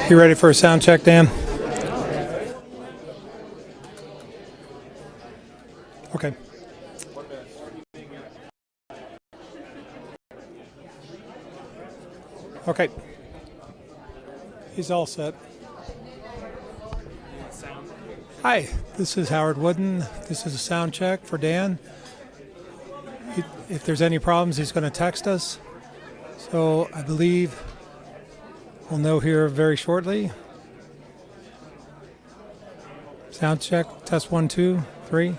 You ready for a sound check, Dan? Okay. Okay. He's all set. Hi, this is Howard Wooden. This is a sound check for Dan. If there's any problems, he's going to text us. So I believe we'll know here very shortly. Sound check, test 1, 2, 3.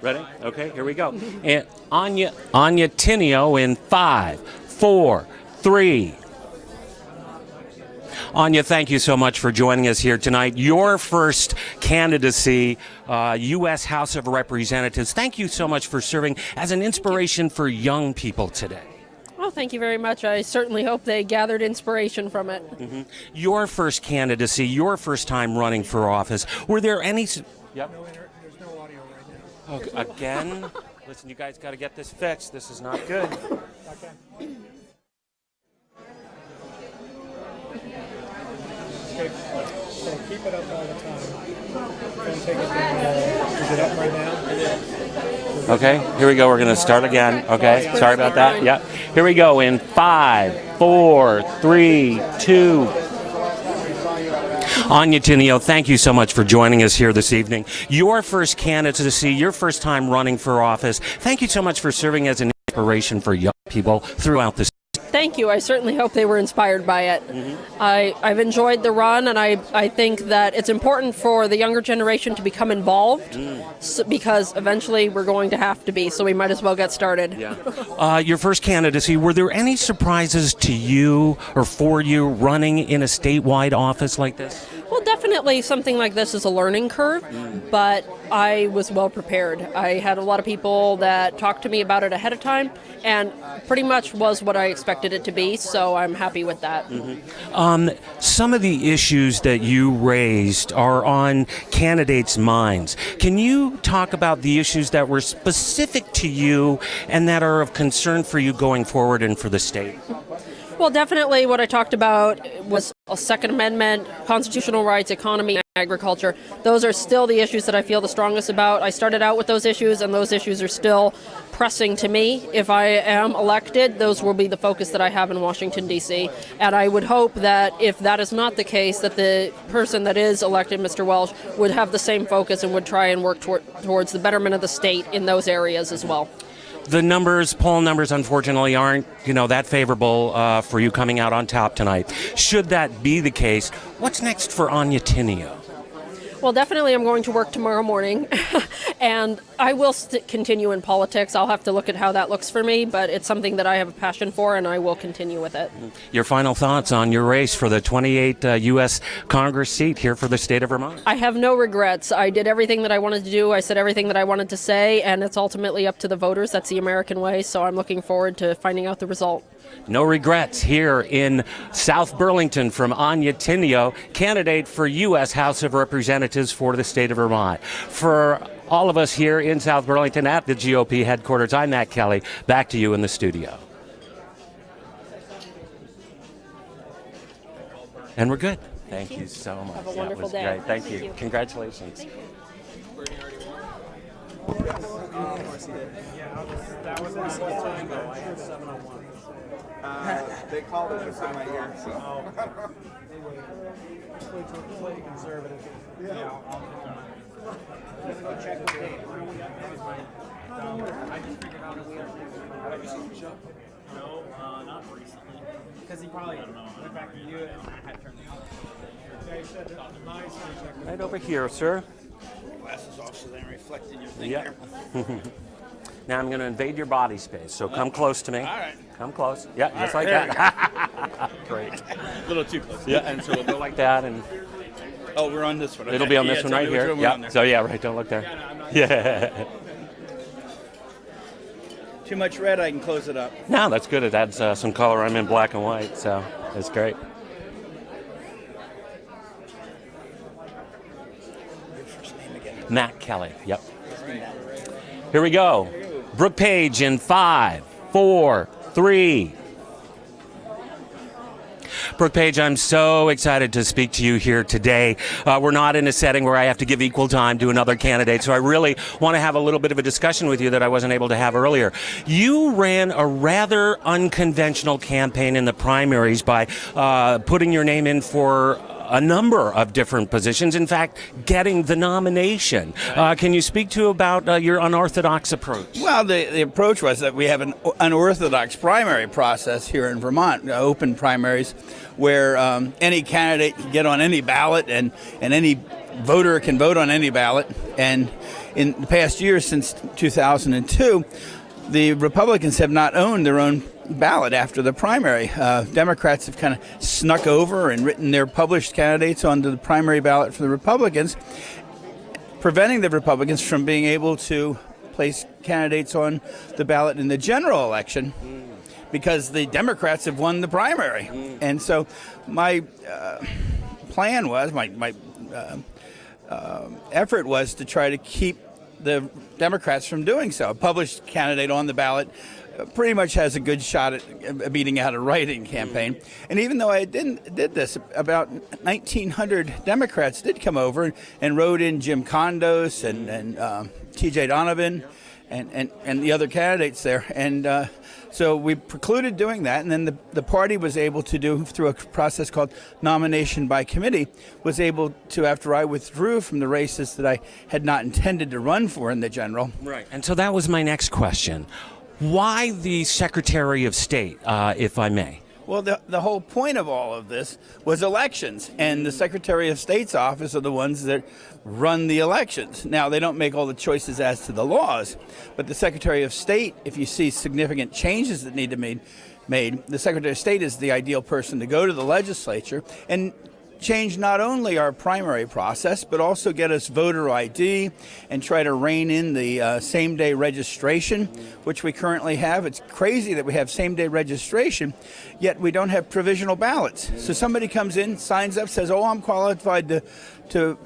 Ready? Okay, here we go. And Anya Tinio in 5, 4, 3. Anya, thank you so much for joining us here tonight. Your first candidacy, U.S. House of Representatives. Thank you so much for serving as an inspiration for young people today. Well, thank you very much. I certainly hope they gathered inspiration from it. Mm-hmm. Your first candidacy, your first time running for office. Were there any... Yep. There's no audio right now. Okay, again? Listen, you guys got to get this fixed. This is not good. Okay. So keep it up all the time. Don't take it down at all. Is it up right now? Okay, here we go. We're going to start again. Okay, sorry about that. Yeah. Here we go in 5, 4, 3, 2. Anya Tinio, thank you so much for joining us here this evening. Your first candidacy, your first time running for office. Thank you so much for serving as an inspiration for young people throughout the state. Thank you. I certainly hope they were inspired by it. Mm-hmm. I've enjoyed the run, and I think that it's important for the younger generation to become involved because eventually we're going to have to be, so we might as well get started. Yeah. Your first candidacy, were there any surprises to you or for you running in a statewide office like this? Well, definitely something like this is a learning curve, but I was well prepared. I had a lot of people that talked to me about it ahead of time, and pretty much was what I expected it to be, so I'm happy with that. Mm-hmm. Some of the issues that you raised are on candidates' minds. Can you talk about the issues that were specific to you and that are of concern for you going forward and for the state? Well, definitely what I talked about was a Second Amendment, constitutional rights, economy, and agriculture. Those are still the issues that I feel the strongest about. I started out with those issues, and those issues are still pressing to me. If I am elected, those will be the focus that I have in Washington, D.C. And I would hope that if that is not the case, that the person that is elected, Mr. Welch, would have the same focus and would try and work towards the betterment of the state in those areas as well. The numbers, poll numbers, unfortunately, aren't, that favorable for you coming out on top tonight. Should that be the case, what's next for Anya Tinio? Well, definitely I'm going to work tomorrow morning, and I will continue in politics. I'll have to look at how that looks for me, but it's something that I have a passion for, and I will continue with it. Your final thoughts on your race for the 28th U.S. Congress seat here for the state of Vermont? I have no regrets. I did everything that I wanted to do. I said everything that I wanted to say, and it's ultimately up to the voters. That's the American way, so I'm looking forward to finding out the result. No regrets here in South Burlington from Anya Tinio, candidate for U.S. House of Representatives for the state of Vermont. For all of us here in South Burlington at the GOP headquarters, I'm Matt Kelly. Back to you in the studio. And we're good. Thank you so much. Have a wonderful day. Great. Thank Thank you. you. Congratulations. They called it just in my ear. No, not recently. Because he probably went back to you and I had turned it on. Right over here, sir. Glasses off so they reflect in your thing Yeah. there. Now I'm going to invade your body space, so come close to me. All right. Come close. Yeah, just All like right, that. Great. A little too close. Yeah, and so we'll go like that, and Oh, we're on this one. Okay. it'll be on this Yeah, one tell right me which here. one we're on Yeah. there. So yeah, right. Don't look there. Yeah. Too much red, I can close it up. No, that's good. It adds some color. I'm in black and white, so it's great. Your first name again. Matt Kelly. Yep. Here we go. Brooke Page in 5, 4, 3. Brooke Page, I'm so excited to speak to you here today. We're not in a setting where I have to give equal time to another candidate, so I really want to have a little bit of a discussion with you that I wasn't able to have earlier. You ran a rather unconventional campaign in the primaries by putting your name in for a number of different positions, in fact, getting the nomination. Can you speak to about your unorthodox approach? Well, the approach was that we have an unorthodox primary process here in Vermont, open primaries, where any candidate can get on any ballot and any voter can vote on any ballot. And in the past years, since 2002, the Republicans have not owned their own ballot after the primary. Democrats have kind of snuck over and written their published candidates onto the primary ballot for the Republicans, preventing the Republicans from being able to place candidates on the ballot in the general election because the Democrats have won the primary. And so my plan was, my effort was to try to keep the Democrats from doing so. A published candidate on the ballot pretty much has a good shot at beating out a write-in campaign. And even though I did this, about 1,900 Democrats did come over and wrote in Jim Kondos and T.J. Donovan and the other candidates there. And so we precluded doing that, and then the party was able to do, through a process called nomination by committee, was able to, after I withdrew from the races that I had not intended to run for in the general. Right. And so that was my next question. Why the Secretary of State, if I may? Well, the whole point of all of this was elections, and the Secretary of State's office are the ones that run the elections. Now, they don't make all the choices as to the laws, but the Secretary of State, if you see significant changes that need to be made, the Secretary of State is the ideal person to go to the legislature and change not only our primary process, but also get us voter ID and try to rein in the same-day registration, which we currently have. It's crazy that we have same-day registration, yet we don't have provisional ballots. So somebody comes in, signs up, says, oh, I'm qualified to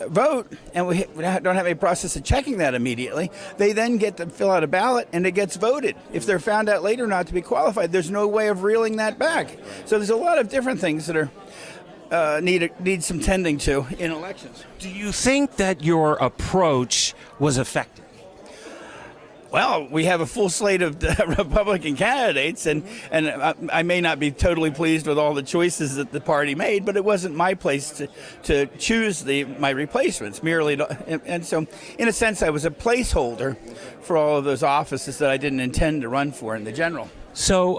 vote, and we don't have any process of checking that immediately. They then get to fill out a ballot, and it gets voted. If they're found out later not to be qualified, there's no way of reeling that back. So there's a lot of different things that are need some tending to in elections. Do you think that your approach was effective? Well, we have a full slate of Republican candidates, and I may not be totally pleased with all the choices that the party made, but it wasn't my place to choose my replacements merely. And so, in a sense, I was a placeholder for all of those offices that I didn't intend to run for in the general. So,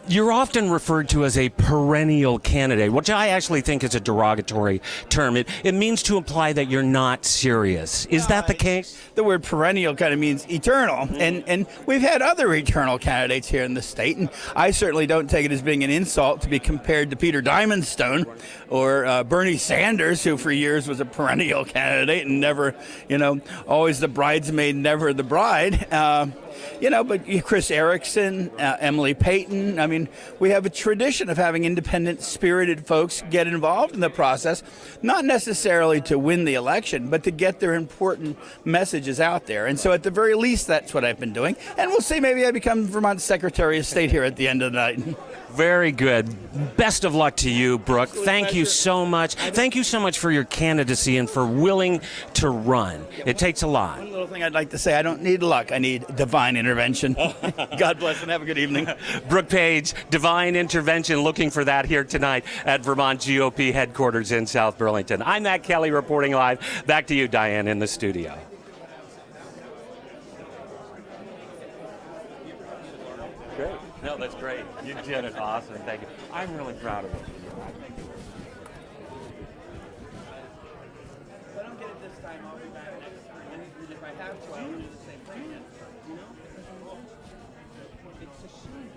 You're often referred to as a perennial candidate, which I actually think is a derogatory term. It means to imply that you're not serious. Is that the case? The word perennial kind of means eternal, and we've had other eternal candidates here in the state, and I certainly don't take it as being an insult to be compared to Peter Diamondstone or Bernie Sanders, who for years was a perennial candidate and never, always the bridesmaid, never the bride. But Chris Erickson, Emily Payton. I mean, we have a tradition of having independent, spirited folks get involved in the process, not necessarily to win the election, but to get their important messages out there. And so at the very least, that's what I've been doing. And we'll see, maybe I become Vermont's Secretary of State here at the end of the night. Very good. Best of luck to you, Brooke. Thank you so much. Thank you so much for your candidacy and for willing to run. It takes a lot. One little thing I'd like to say, I don't need luck. I need divine intervention. God bless and have a good evening. Brooke Page, divine intervention, looking for that here tonight at Vermont GOP headquarters in South Burlington. I'm Matt Kelly reporting live. Back to you, Diane, in the studio. Great. No, that's great. You did it awesome. Thank you. I'm really proud of you. If I don't get it this time, I'll be back next time. And if I have to, I'll do the same thing. It's a shame.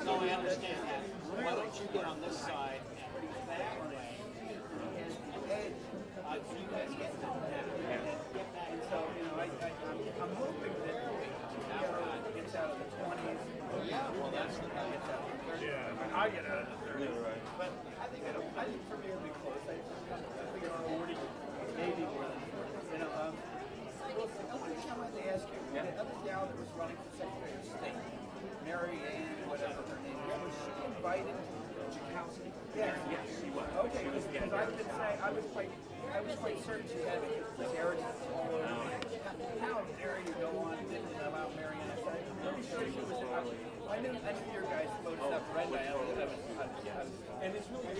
No, I understand that. Why don't you get on this side and that way? So you guys get that. And so, I'm hoping that Howard gets out of the 20s. Yeah, well, that's the guy gets out of the 30s. Yeah, I get out of the 30s. Right. But I think for me it'll be close. I think it's 40, maybe more than 40. I wanted to ask you, the other gal that was running for Secretary of State, Mary Ann, whatever her name is, was she invited to Jakowski? Yes, she was. Okay, because I could say I was quite certain she had it because Erickson all over. How dare you go on about Mary Ann? I'm pretty sure she was. I knew your guys voted up red. And it's really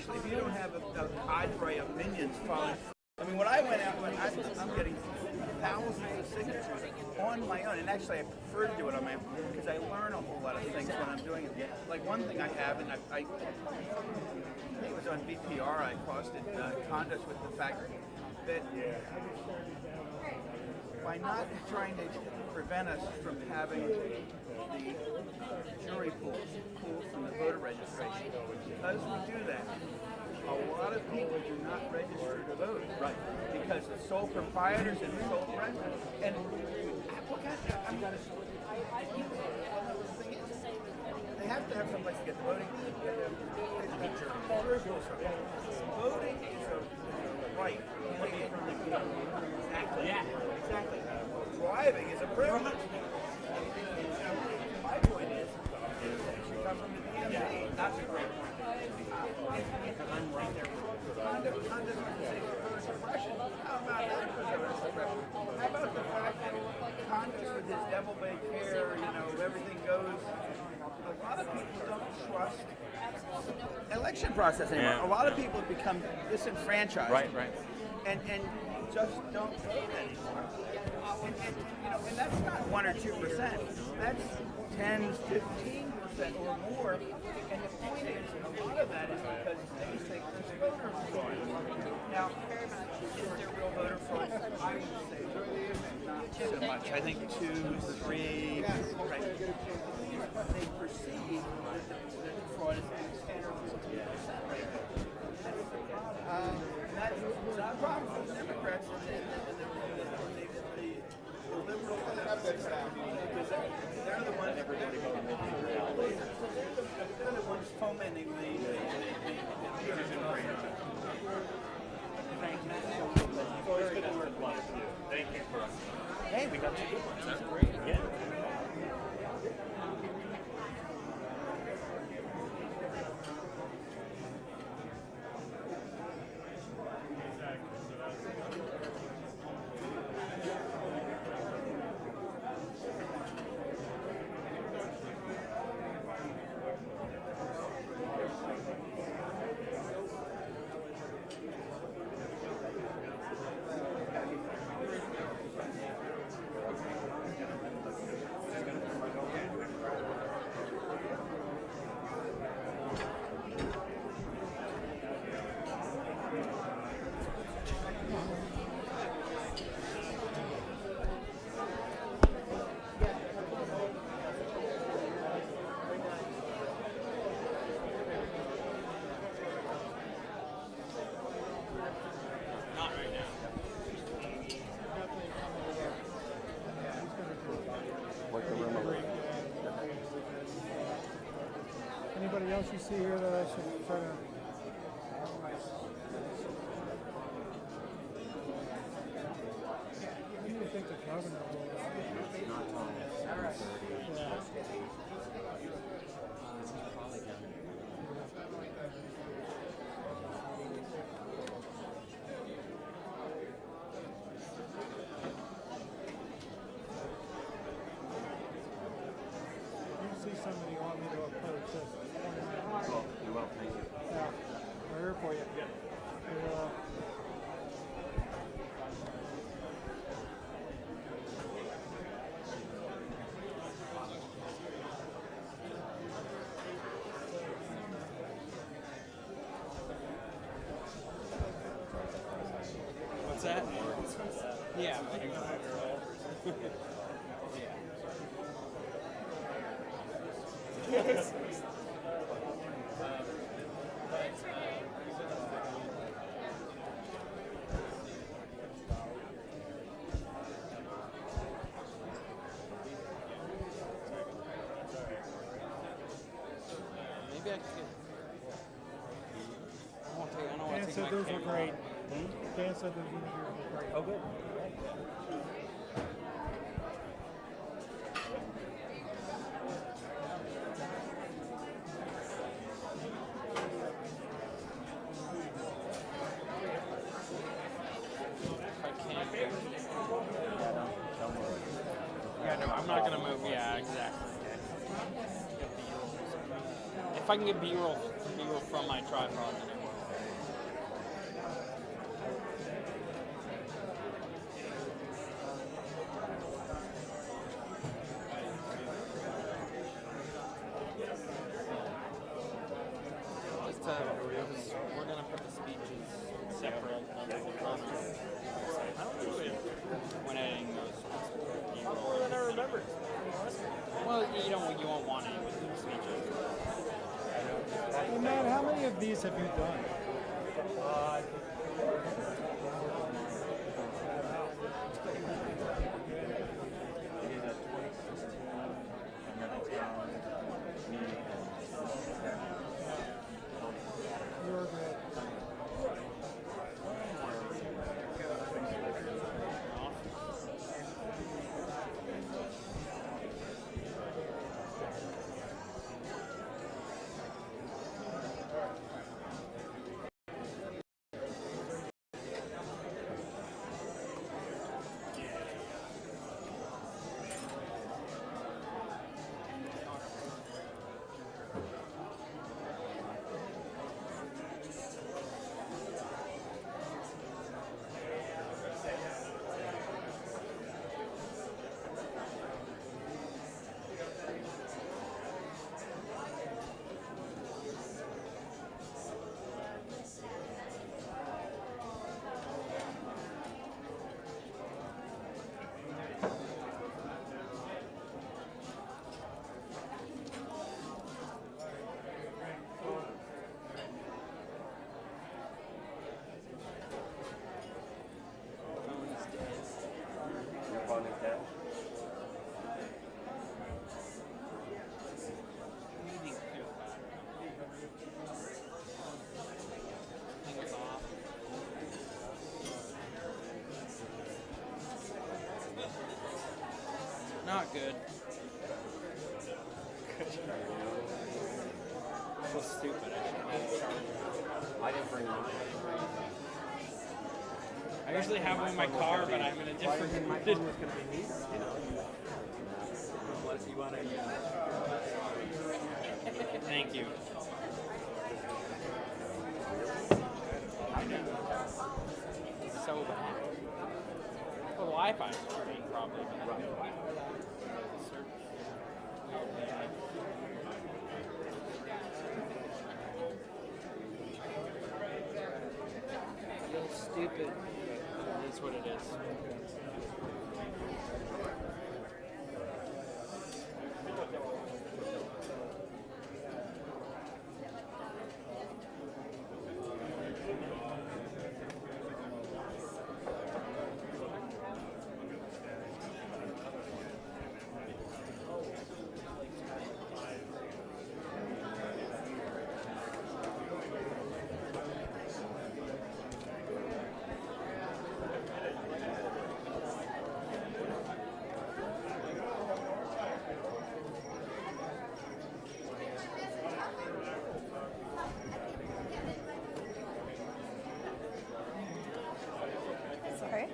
especially if you don't have a cadre of minions following. I mean, when I went out, I'm getting thousands of signatures on my own, and actually I prefer to do it on my own because I learn a whole lot of things when I'm doing it. Like one thing I have, and I think it was on BPR, I costed Condos with the fact that by not trying to prevent us from having the jury pool from the voter registration, because we do that, a lot of people do not register to vote. Right. Because the sole proprietors and the sole presidents. And they have to have some place to get the voting. Voting is a right. Exactly. Yeah. Exactly. Driving is a privilege. My point is, you come from the DMV, not the great point. I'm right there. Condos say voter suppression. How about that for voter suppression? How about the fact that Condos with his devil may care, everything goes. A lot of people don't trust election process anymore. Yeah. A lot of people have become disenfranchised. Right. And just don't vote anymore. And that's not 1 or 2%. That's 10, 15% or more. And the point is, a lot of that is because they think there's voter fraud. Now, is there real voter fraud? I would say not so much. I think 2, 3, right. They perceive that the fraud is 10 or 15%. That's not a problem for the Democrats. fomenting the Thank you so much. It's always good to work with you. Thank you for us. Hey, we got two good ones. That's great. Yeah. Anybody else you see here that I should try to? What do you think the governor will? See somebody you want me to approach this. Well, you will. Thank you. Yeah, we're here for you. Yeah. What's that? Yeah. Yes. Maybe I could get. I don't want Dan to said take those my were camera great. off. Dan said those interviews were great. Oh, good. If I can't. Yeah, no, I'm not gonna move. Yeah, exactly. If I can get B-roll from my tripod, then I will. Just because we're gonna put the speeches separate on our when editing those. More than I remembered. Well, you won't want any with the speeches. Hey, Matt, how many of these have you done? You're good. good. So stupid. I should have charger. I didn't bring mine. I usually have them in my car, but I'm in a different. My phone was going to be neat, you know. Unless you want to. Thank you. So bad. Well, the Wi-Fi's great, probably. Feels stupid. It is what it is. Sorry.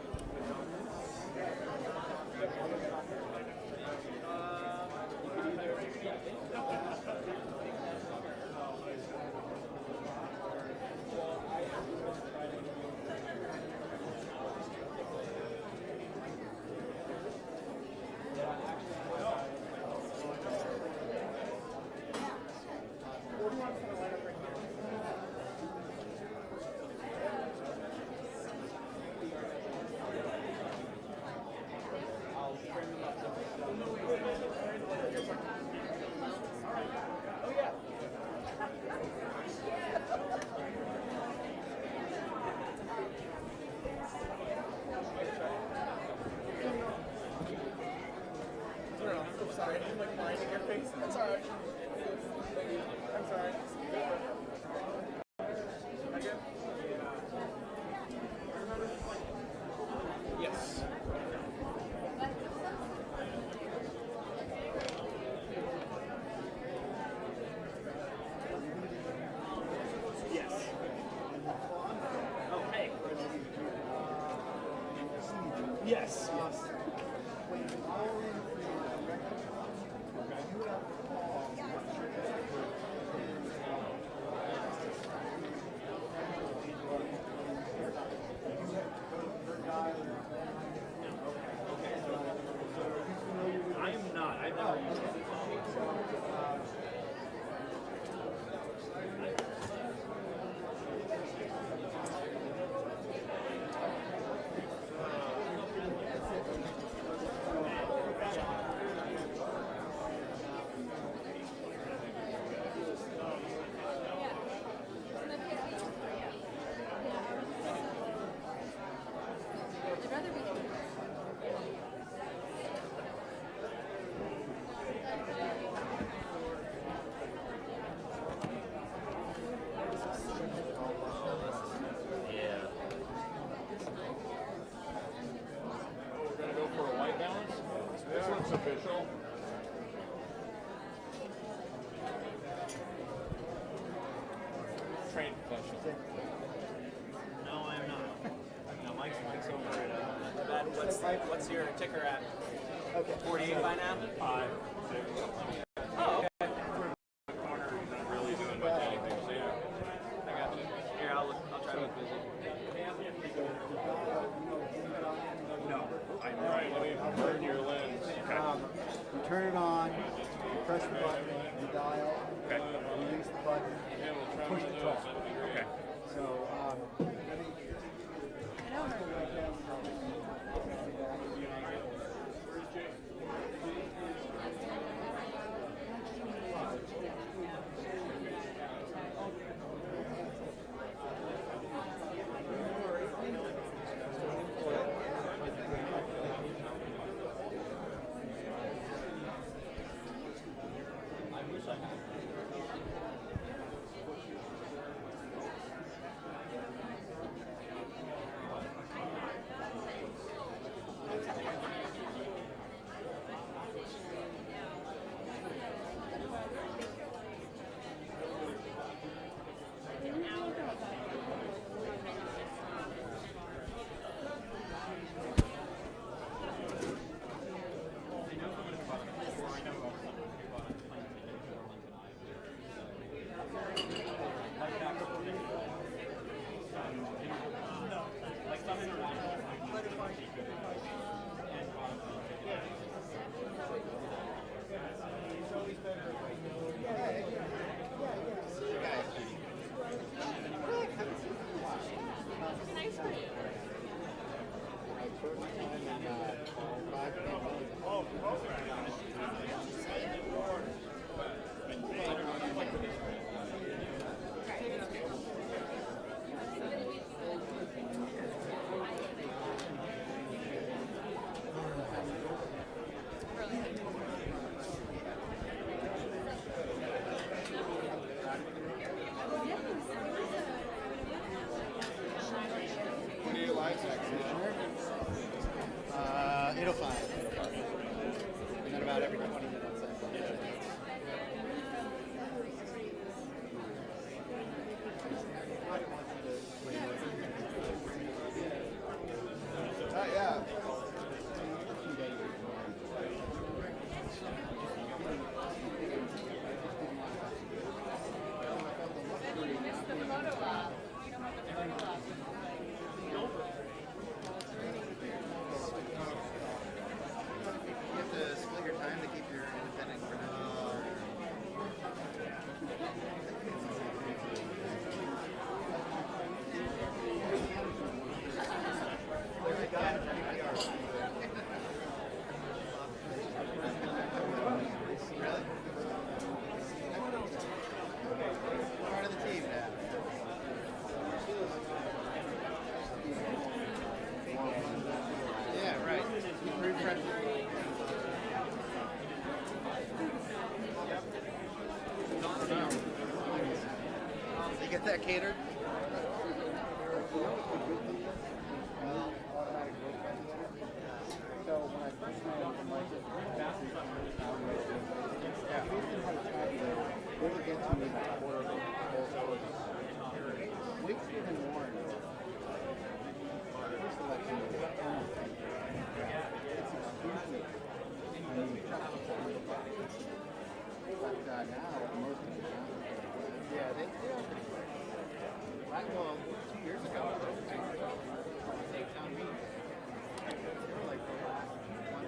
I'm sorry. I didn't like mine in your face. That's all right. I'm sorry. Again? Yes. Yes. Oh, hey. Yes. I am not. I've never used it. We're gonna go for a white balance. This one's official. Trained professional. No, I am not. No, Mike's over at what's your ticker at? Okay. 48 by now? 5. Oh, okay. Corner, not really doing much anything, so yeah. I got you. Here, I'll try to look busy. No, I'm right. Let me burn your lens. Okay. You turn it on, you press the button, you dial, Okay. release the button, push the truck. Okay. So, let me. 8:05. And then about every 20 minutes. Yeah. You have to split your time to keep your independent credentials. Really? Part of the team now. Yeah, right. Refresh. You get that catered? Yeah, they are pretty quick. Right, well, 2 years ago, town meeting, they were like the last 1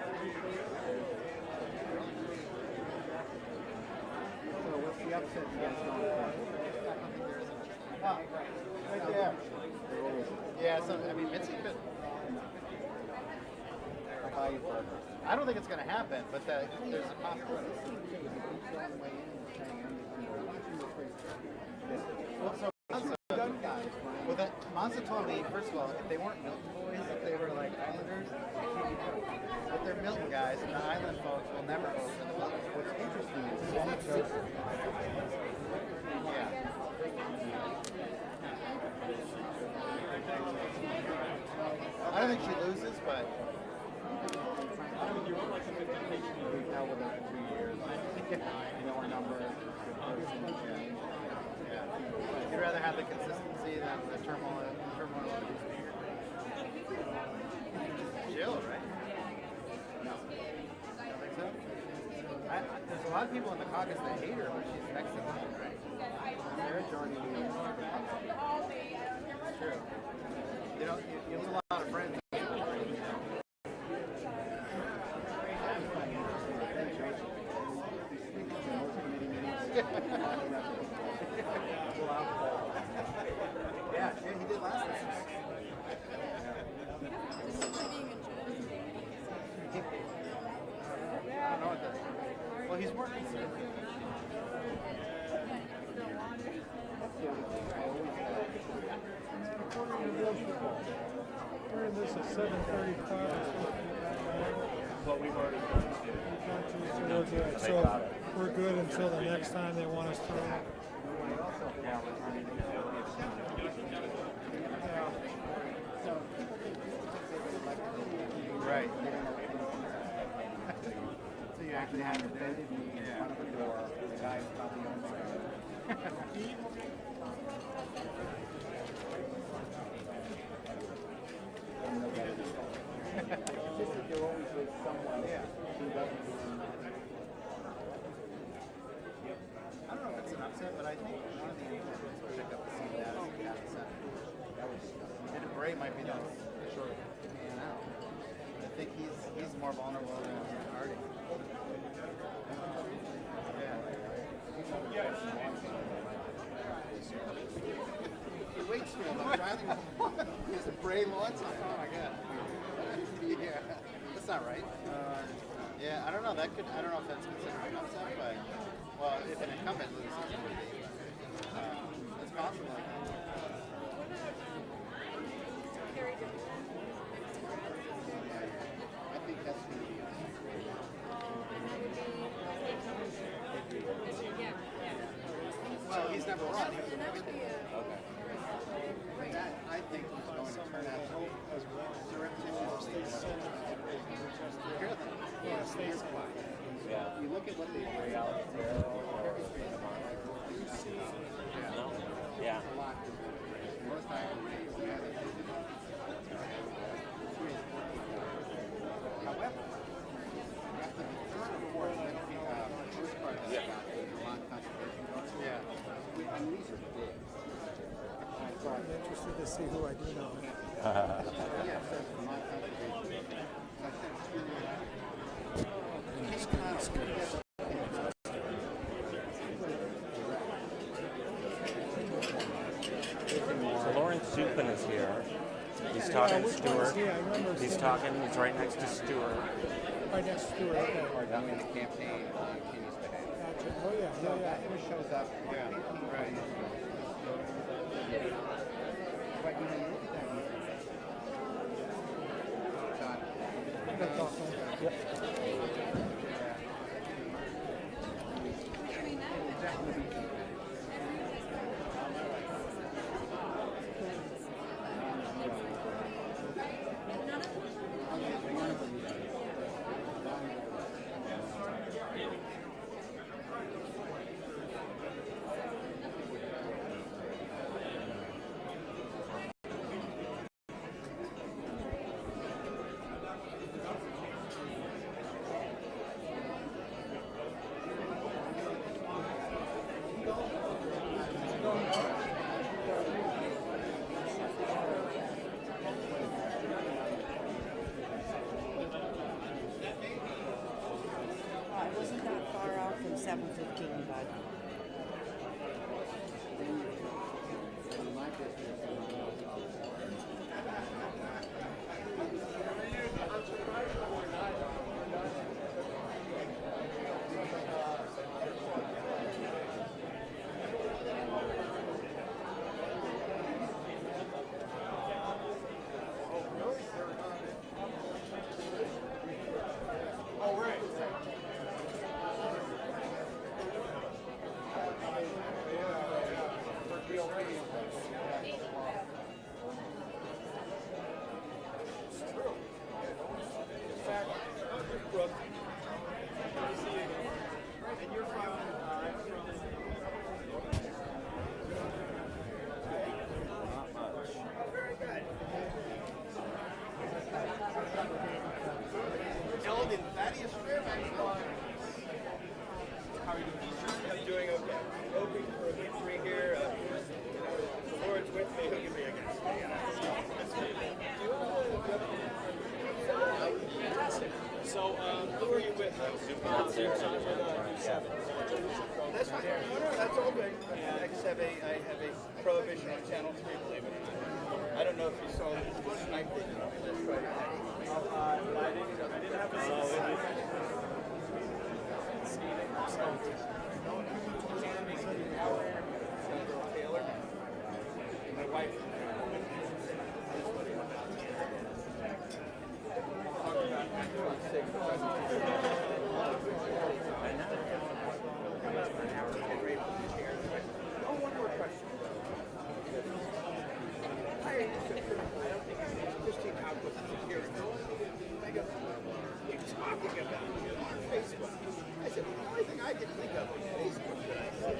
So what's the upset you guys going for? Right there. Yeah, so, I mean, Mitzi could. I don't think it's going to happen, but there's a possibility. Well, so well, that Monza told me, first of all, if they weren't Milton boys, if they were like Islanders, but they're Milton guys, and the Island folks will never vote for the Milton. What's interesting is yeah. I don't think she loses, but we've dealt with her for 2 years. You know her number. Yeah. You'd rather have the consistency than the turmoil. Jill, right? No. You don't think so? There's a lot of people in the caucus that hate her, but she's Mexican, right? Sarah Jordan. It's true. You know, you have a lot of friends. Yeah, he did last time. I don't know what that is. Well, he's more conservative. We're in this at 7:35. But we've already done So we're good. So we're good until the next time they want us to. Right. So you actually have your bed in front of the door. The guy's probably on the There always is someone who doesn't do I don't know if it's an upset, but I think one of the independents will pick up the seat that is the Senate. And Bray might be the short man out. I think he's more vulnerable than Hardy. Yeah. He waits for him. I'm driving. Is Bray Lawrence? Oh my god. Yeah. That's not right. Yeah, I don't know. I don't know if that's considered an upset, but well, if an incumbent loses, it would be. It's possible. I think that's going to be. Well, he's never run. He was a next one. Okay. I think he's going to turn out to be. Yeah. I'm interested to see who I do know. So Lawrence Zupin is here. He's talking to Stewart. Yeah, I remember. He's talking. He's right next to Stewart. Right next to Stewart. Okay. Doing the campaign on Kenny's behalf. Gotcha. Oh yeah. So Yeah, that always shows up. Yeah, right. But you know, you look at that music. That's awesome. It wasn't that far off from 7:15, bud. Eldon Thaddeus Fairbanks. How are you doing? I'm doing okay. Hoping for a victory here. The Lord's with me. Who can be against me? So, who are you with? That's fine. No, that's all good. I just have a prohibition on Channel 3, believe it or not. I don't know if you saw the snipe thing this Friday night. I didn't have to Taylor, my wife. One more question. Christine Hopkins is here. I go, what are you talking about on Facebook? I said, the only thing I can think of on Facebook that I said,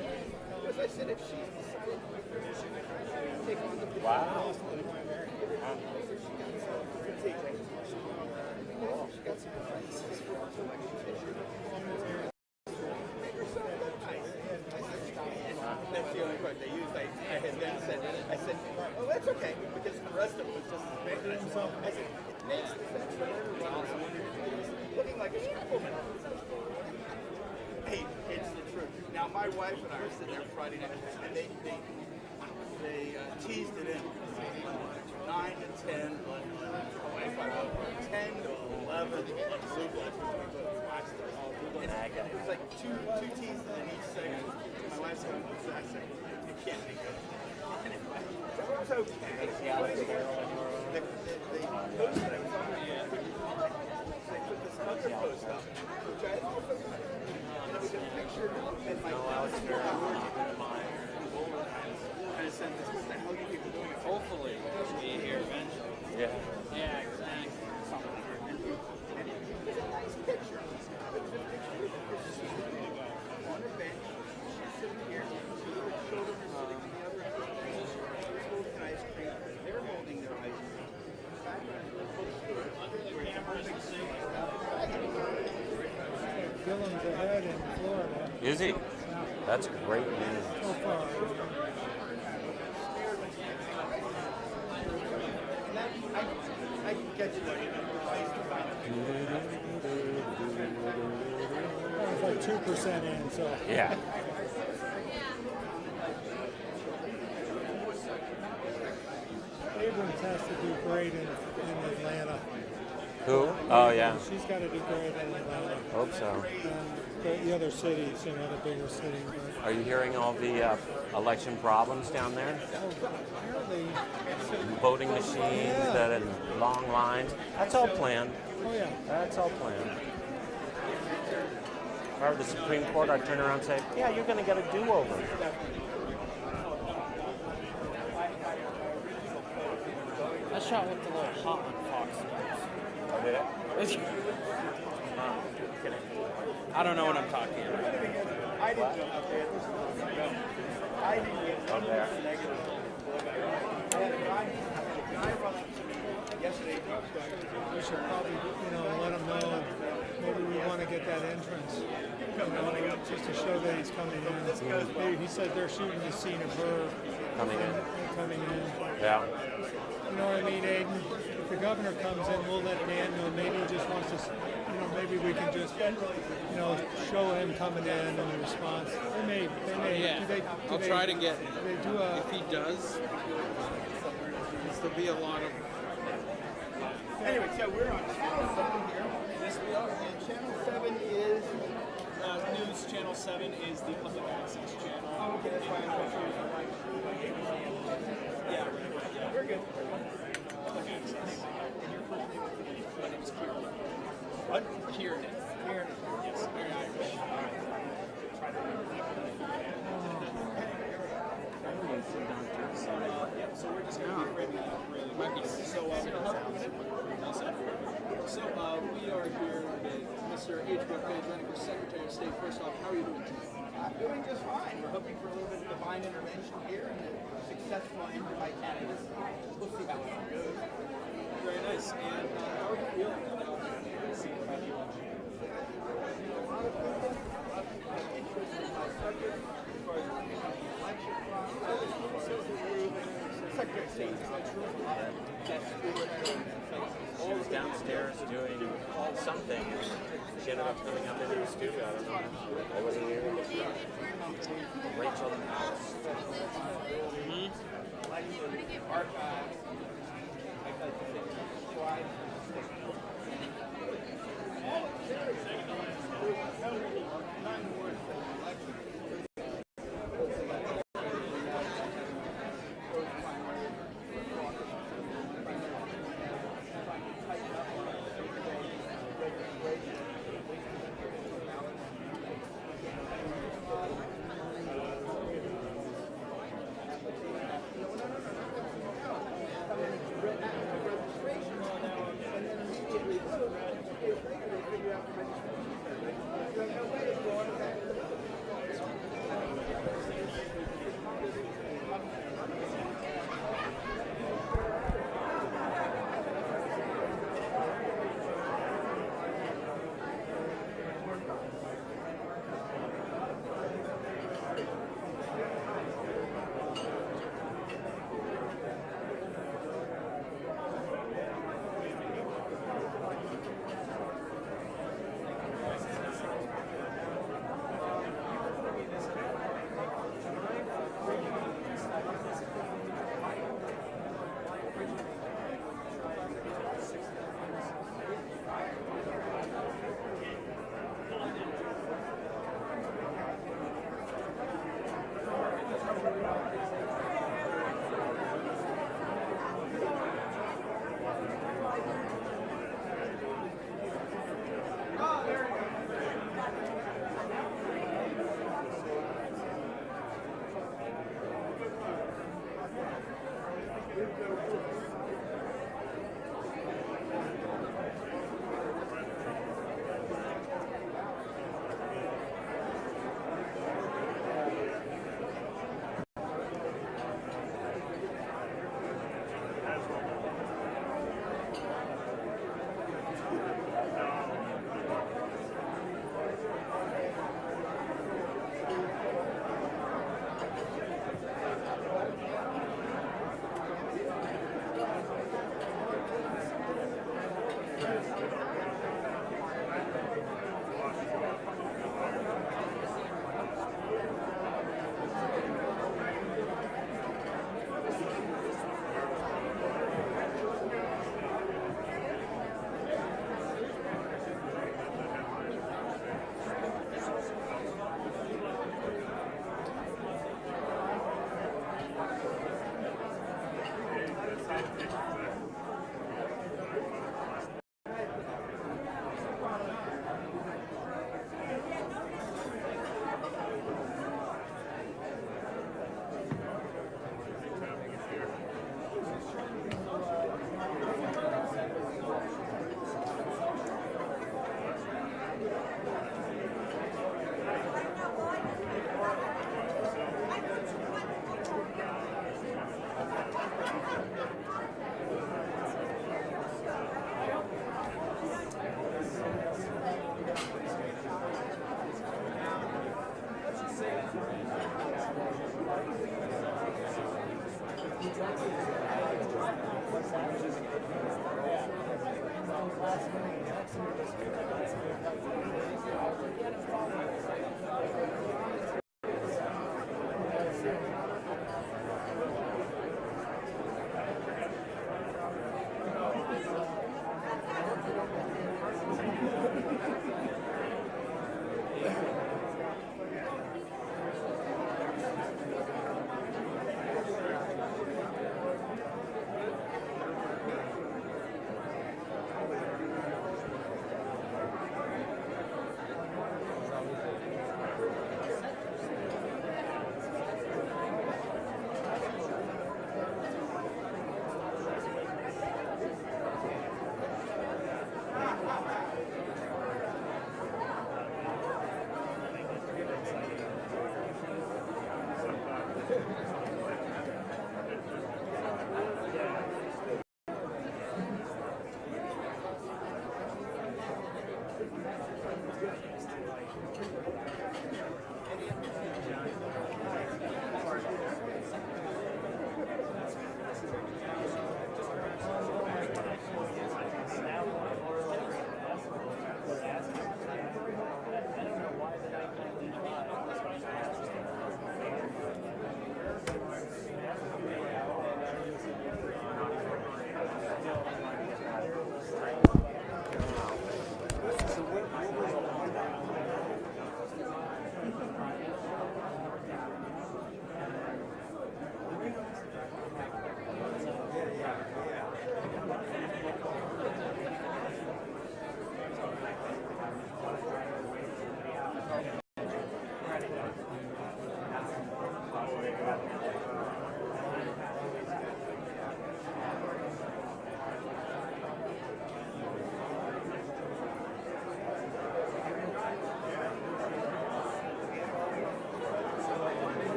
was I said, if she's decided to take on the position, wow. She got some defenses for election issue. Make herself look nice. I said, that's the only part they used. I had then said, oh, that's okay, because the rest of it was just as big. I said, it makes the sense for her to run around looking like a scrapwoman. Hey, it's the truth. Now, my wife and I are sitting there Friday night, and they teased it in. 9 to 10 on 10 to 11 on Blue Bloods. It was like two teases in each segment. My wife's going, I said, it can't be good. Anyway, so it was okay. The post that I was on, they put this other post up, which I had also done. And it was a picture in my house where I worked in mine. And it said, what the hell are you people doing? Hopefully, be here eventually. Yeah. Yeah, exactly. And it's a nice picture. It's a picture. Gillum's ahead in Florida Is he? That's great news. so far. I can catch you later. That was like 2% in, so. Yeah. Abrams has to do great in Atlanta. Who? Oh, yeah. She's got to do great in Atlanta. Hope so. The other cities, the bigger cities. But Are you hearing all the election problems down there? apparently, Voting machines that are long lines. That's all planned. oh yeah, That's all planned. If I were the Supreme Court, I'd turn around and say, yeah, you're going to get a do-over. That shot looked a little hot on Fox News. Oh, did it? I don't know what I'm talking about. Up there. we should probably, let them know. Maybe we want to get that entrance, just to show that he's coming in. He said they're shooting the scene of her Coming in. coming in. Yeah. You know what I mean, Aiden? If the governor comes in, we'll let Dan know. Maybe he just wants to, maybe we can just, show him coming in and the response. They may. Yeah. I'll try to get. Do they do a? If he does, there'll be a lot of. Anyway, so we're on Channel 7 here. Yes, we are. And Channel 7 is... News Channel 7 is the public access channel. Oh, okay, that's why I'm confused. I'm like... Yeah, we're good. Public access. And your first name is... My name is Kieran. What? Kieran. Kieran. Yes, very Irish. Yeah, so we're just going to be framing it up really quickly. We are here with Mr. H. Page running for Secretary of State. First off, how are you doing today? I'm doing just fine. We're hoping for a little bit of divine intervention here and a successful entry by candidates. We'll see how it goes. Very nice. And how are you feeling about seeing about the election? A lot of people have interest in my subject as far as the election process. Secretary of State is She was downstairs doing something. She ended up coming up into the studio. I don't know. I wasn't here. Rachel House. archives. I'd like to think try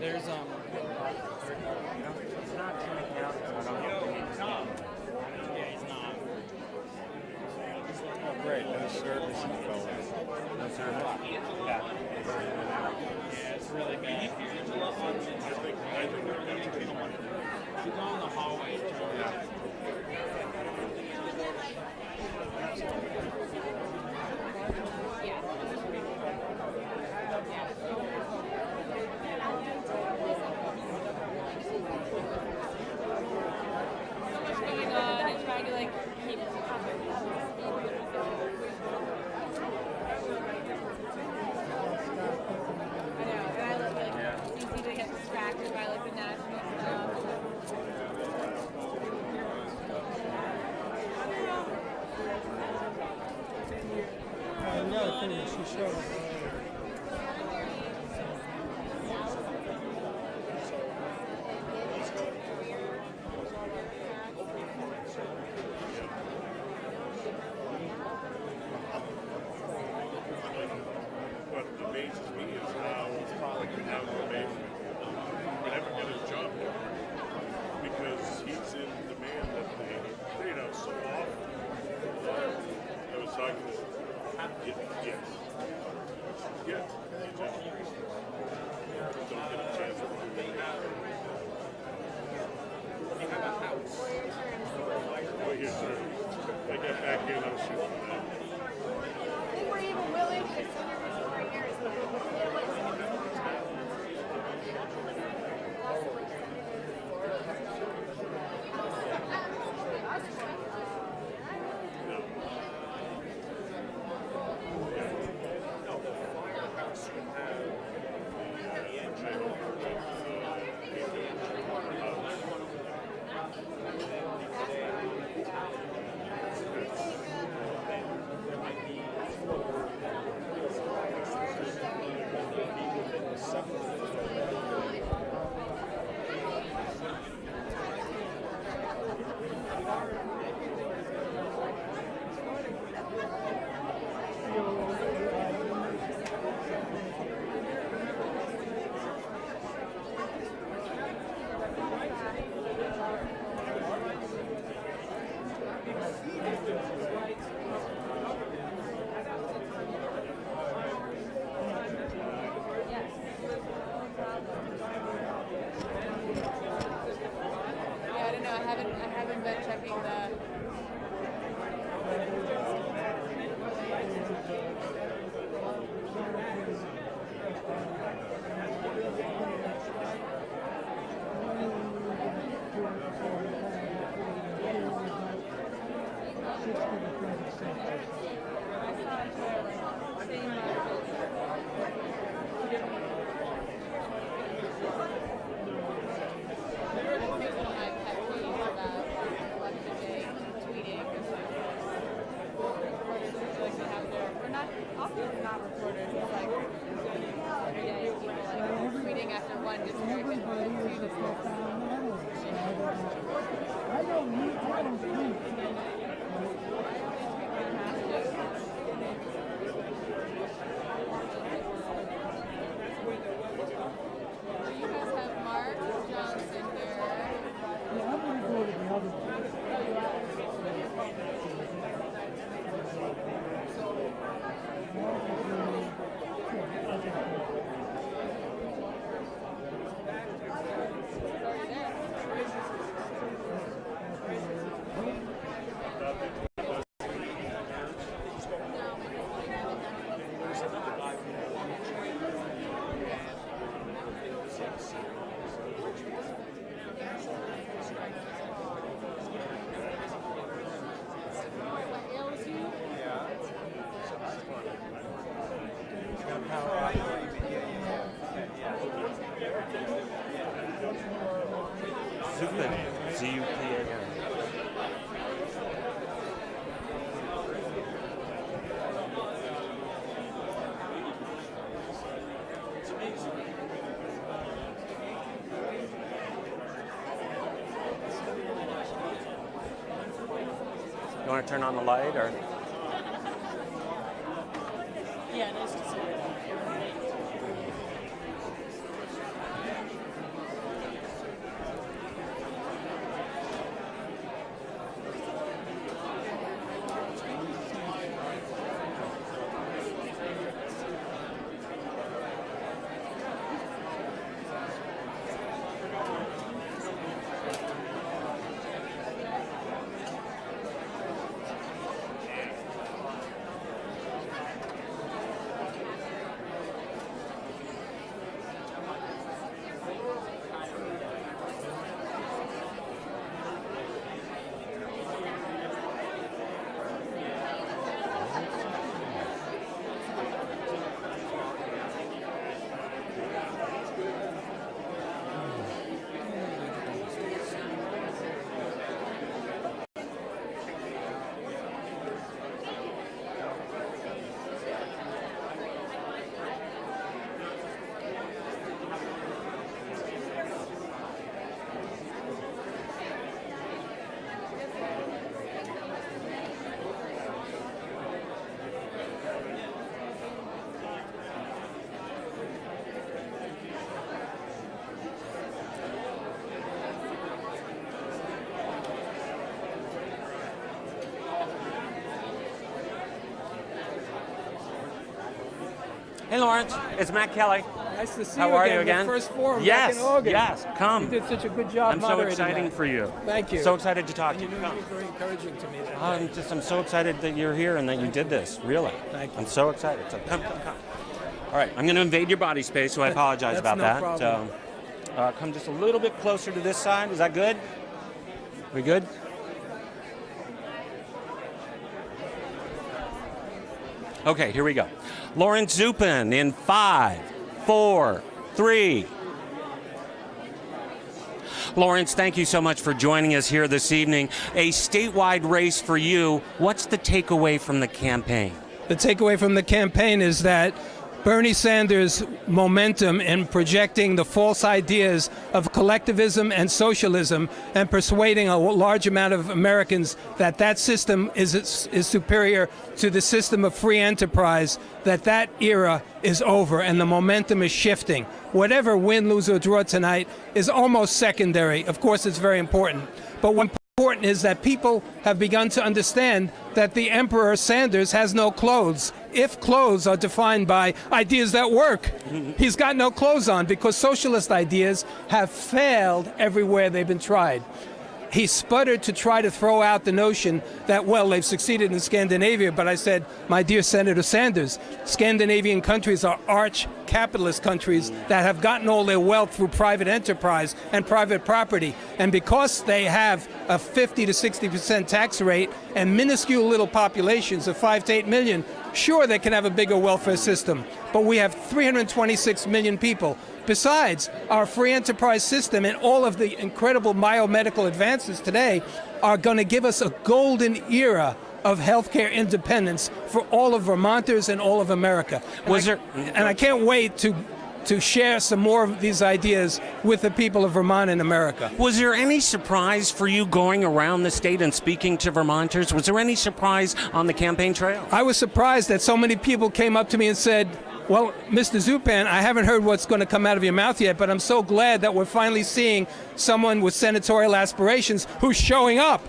There's It's not coming out. yeah, he's not. Oh, great. No service info. No service. Yeah. Yeah, it's really bad here. If you go in the hallway, going on and trying to like keep up with I know, and I like it's easy to get distracted by like the national stuff. Another thing that she showed us. get another shoot. I think we're even willing to consider this right here. Yeah, I don't know. I haven't been checking the. Often not reporters, it's like everyday people like tweeting after one gets very good, two just you guys have Mark Johnson here. Yeah, I'm going to go to the other one. Zupan, Z-U-P-A-N. You want to turn on the light, or? Yeah, nice to see you. Hey, Lawrence, it's Matt Kelly. Nice to see How you are again. you again? The first forum Yes, back in August. yes, come. You did such a good job I'm so moderating excited that. for you. Thank you. So excited to talk to you. You Come. were very encouraging to me. I'm so excited that you're here and that you did this. Really. Thank you. I'm so excited. So come. All right, I'm going to invade your body space, so I apologize That's about no that. problem. Come just a little bit closer to this side. Is that good? We good? Okay, here we go. Lawrence Zupin in 5, 4, 3. Lawrence, thank you so much for joining us here this evening. A statewide race for you. What's the takeaway from the campaign? The takeaway from the campaign is that Bernie Sanders' momentum in projecting the false ideas of collectivism and socialism and persuading a large amount of Americans that that system is superior to the system of free enterprise, that era is over and the momentum is shifting. Whatever win, lose, or draw tonight is almost secondary. Of course, it's very important. But what's important is that people have begun to understand that the Emperor Sanders has no clothes. If clothes are defined by ideas that work, he's got no clothes on because socialist ideas have failed everywhere they've been tried. He sputtered to try to throw out the notion that, well, they've succeeded in Scandinavia, but I said, my dear Senator Sanders, Scandinavian countries are arch-capitalist countries that have gotten all their wealth through private enterprise and private property. And because they have a 50 to 60% tax rate and minuscule little populations of 5 to 8 million, sure, they can have a bigger welfare system. But we have 326 million people. Besides, our free enterprise system and all of the incredible biomedical advances today are going to give us a golden era of healthcare independence for all of Vermonters and all of America. And I can't wait to share some more of these ideas with the people of Vermont and America. Was there any surprise for you going around the state and speaking to Vermonters? Was there any surprise on the campaign trail? I was surprised that so many people came up to me and said, well, Mr. Zupan, I haven't heard what's going to come out of your mouth yet, but I'm so glad that we're finally seeing someone with senatorial aspirations who's showing up.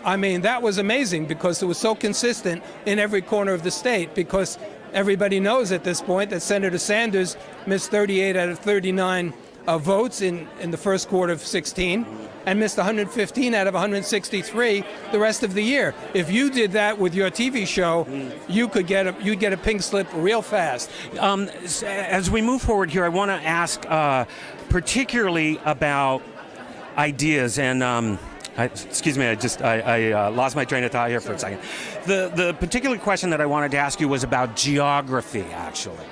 I mean, that was amazing because it was so consistent in every corner of the state, because everybody knows at this point that Senator Sanders missed 38 out of 39 votes in the first quarter of 16 and missed 115 out of 163 the rest of the year. If you did that with your TV show, you'd get a pink slip real fast. As we move forward here, I want to ask particularly about ideas and excuse me, I lost my train of thought here for a second. The particular question that I wanted to ask you was about geography, actually.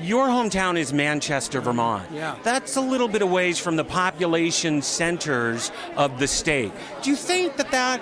Your hometown is Manchester, Vermont. Yeah. That's a little bit of ways from the population centers of the state. Do you think that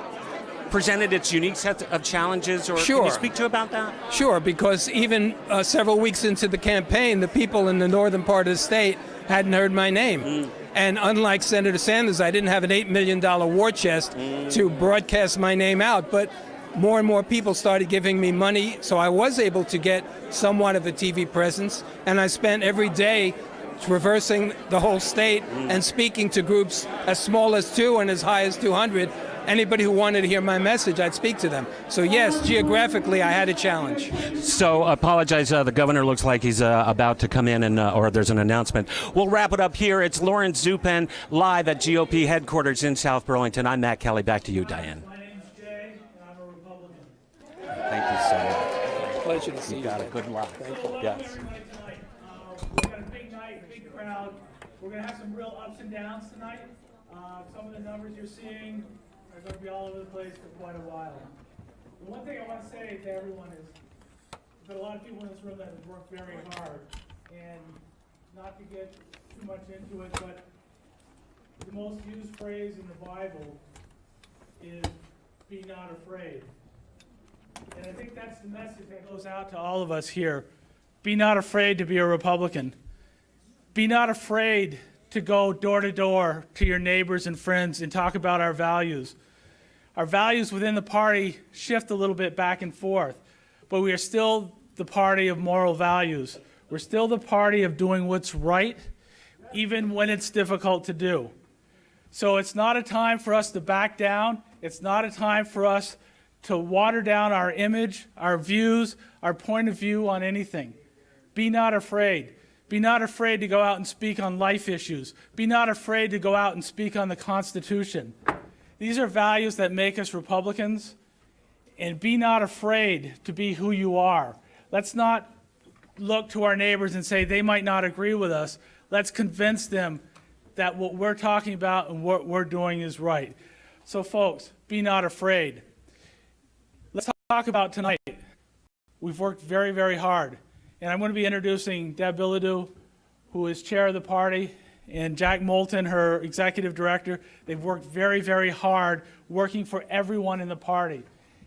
presented its unique set of challenges, or Sure. can you speak to about that? Sure, because even several weeks into the campaign, the people in the northern part of the state hadn't heard my name. And unlike Senator Sanders, I didn't have an $8 million war chest to broadcast my name out, but more and more people started giving me money, so I was able to get somewhat of a TV presence, and I spent every day traversing the whole state and speaking to groups as small as 2 and as high as 200. Anybody who wanted to hear my message, I'd speak to them. So yes, geographically, I had a challenge. So apologize, the governor looks like he's about to come in, and or there's an announcement. We'll wrap it up here. It's Lawrence Zupin live at GOP headquarters in South Burlington. I'm Matt Kelly. Back to you, Diane. My name's Jay, and I'm a Republican. Thank you so much. Pleasure to see you. Got it. Good luck. Yes. We've got a big night, big crowd. We're going to have some real ups and downs tonight. Some of the numbers you're seeing are going to be all over the place for quite a while. The one thing I want to say to everyone is there's been a lot of people in this room that have worked very hard, and not to get too much into it, but the most used phrase in the Bible is "be not afraid." And I think that's the message that goes out to all of us here. Be not afraid to be a Republican. Be not afraid to go door to door to your neighbors and friends and talk about our values. Our values within the party shift a little bit back and forth, but we are still the party of moral values. We're still the party of doing what's right, even when it's difficult to do. So it's not a time for us to back down. It's not a time for us to water down our image, our views, our point of view on anything. Be not afraid. Be not afraid to go out and speak on life issues. Be not afraid to go out and speak on the Constitution. These are values that make us Republicans. And be not afraid to be who you are. Let's not look to our neighbors and say they might not agree with us. Let's convince them that what we're talking about and what we're doing is right. So folks, be not afraid. Let's talk about tonight. We've worked very, very hard. And I'm going to be introducing Deb Bilodeau, who is chair of the party, and Jack Moulton, her executive director. They've worked very, very hard working for everyone in the party.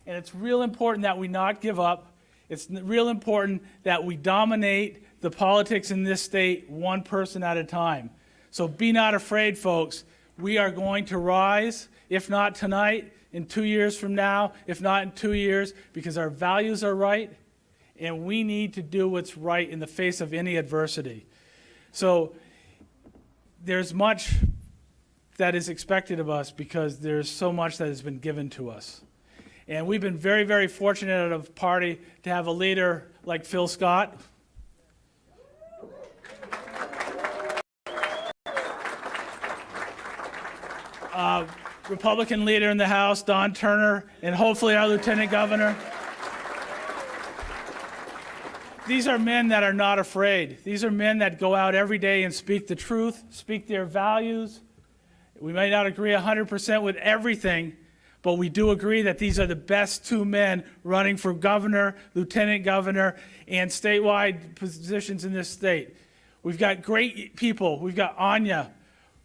And it's real important that we not give up. It's real important that we dominate the politics in this state one person at a time. So be not afraid, folks. We are going to rise, if not tonight, in 2 years from now, if not in 2 years, because our values are right, and we need to do what's right in the face of any adversity. So there's much that is expected of us because there's so much that has been given to us. And we've been very, very fortunate at a party to have a leader like Phil Scott. Republican leader in the House, Don Turner, and hopefully our Lieutenant Governor. These are men that are not afraid. These are men that go out every day and speak the truth, speak their values. We may not agree 100% with everything, but we do agree that these are the best two men running for governor, lieutenant governor, and statewide positions in this state. We've got great people. We've got Anya,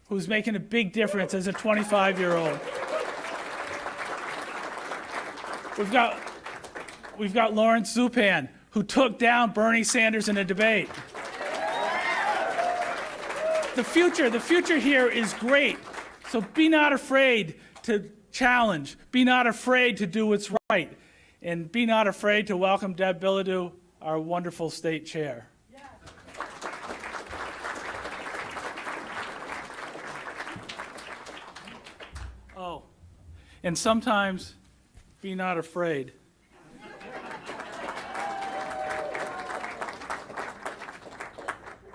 who's making a big difference as a 25-year-old. We've got Lawrence Zupan, who took down Bernie Sanders in a debate. The future here is great. So be not afraid to challenge. Be not afraid to do what's right. And be not afraid to welcome Deb Bilodeau, our wonderful state chair. Oh, and sometimes be not afraid.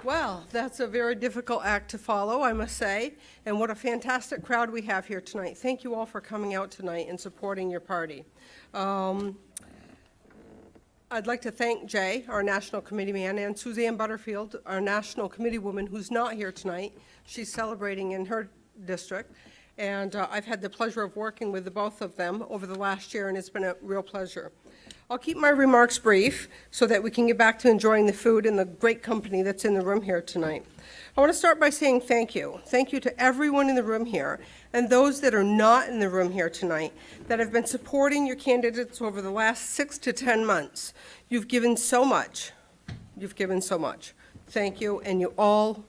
Well, that's a very difficult act to follow, I must say, and what a fantastic crowd we have here tonight. Thank you all for coming out tonight and supporting your party. I'd like to thank Jay, our national committee man, and Suzanne Butterfield, our national committee woman, who's not here tonight. She's celebrating in her district, and I've had the pleasure of working with the both of them over the last year, and it's been a real pleasure. I'll keep my remarks brief so that we can get back to enjoying the food and the great company that's in the room here tonight. I want to start by saying thank you. Thank you to everyone in the room here and those that are not in the room here tonight that have been supporting your candidates over the last 6 to 10 months. You've given so much. You've given so much. Thank you, and you all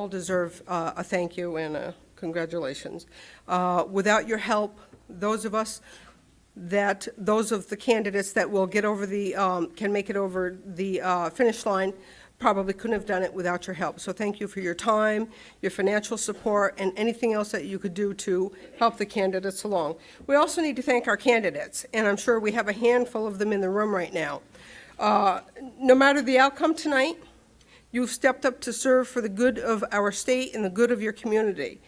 deserve a thank you and a congratulations. Without your help, those of the candidates that will get over can make it over the finish line probably couldn't have done it without your help. So thank you for your time, your financial support, and anything else that you could do to help the candidates along. We also need to thank our candidates, and I'm sure we have a handful of them in the room right now. No matter the outcome tonight, you've stepped up to serve for the good of our state and the good of your community.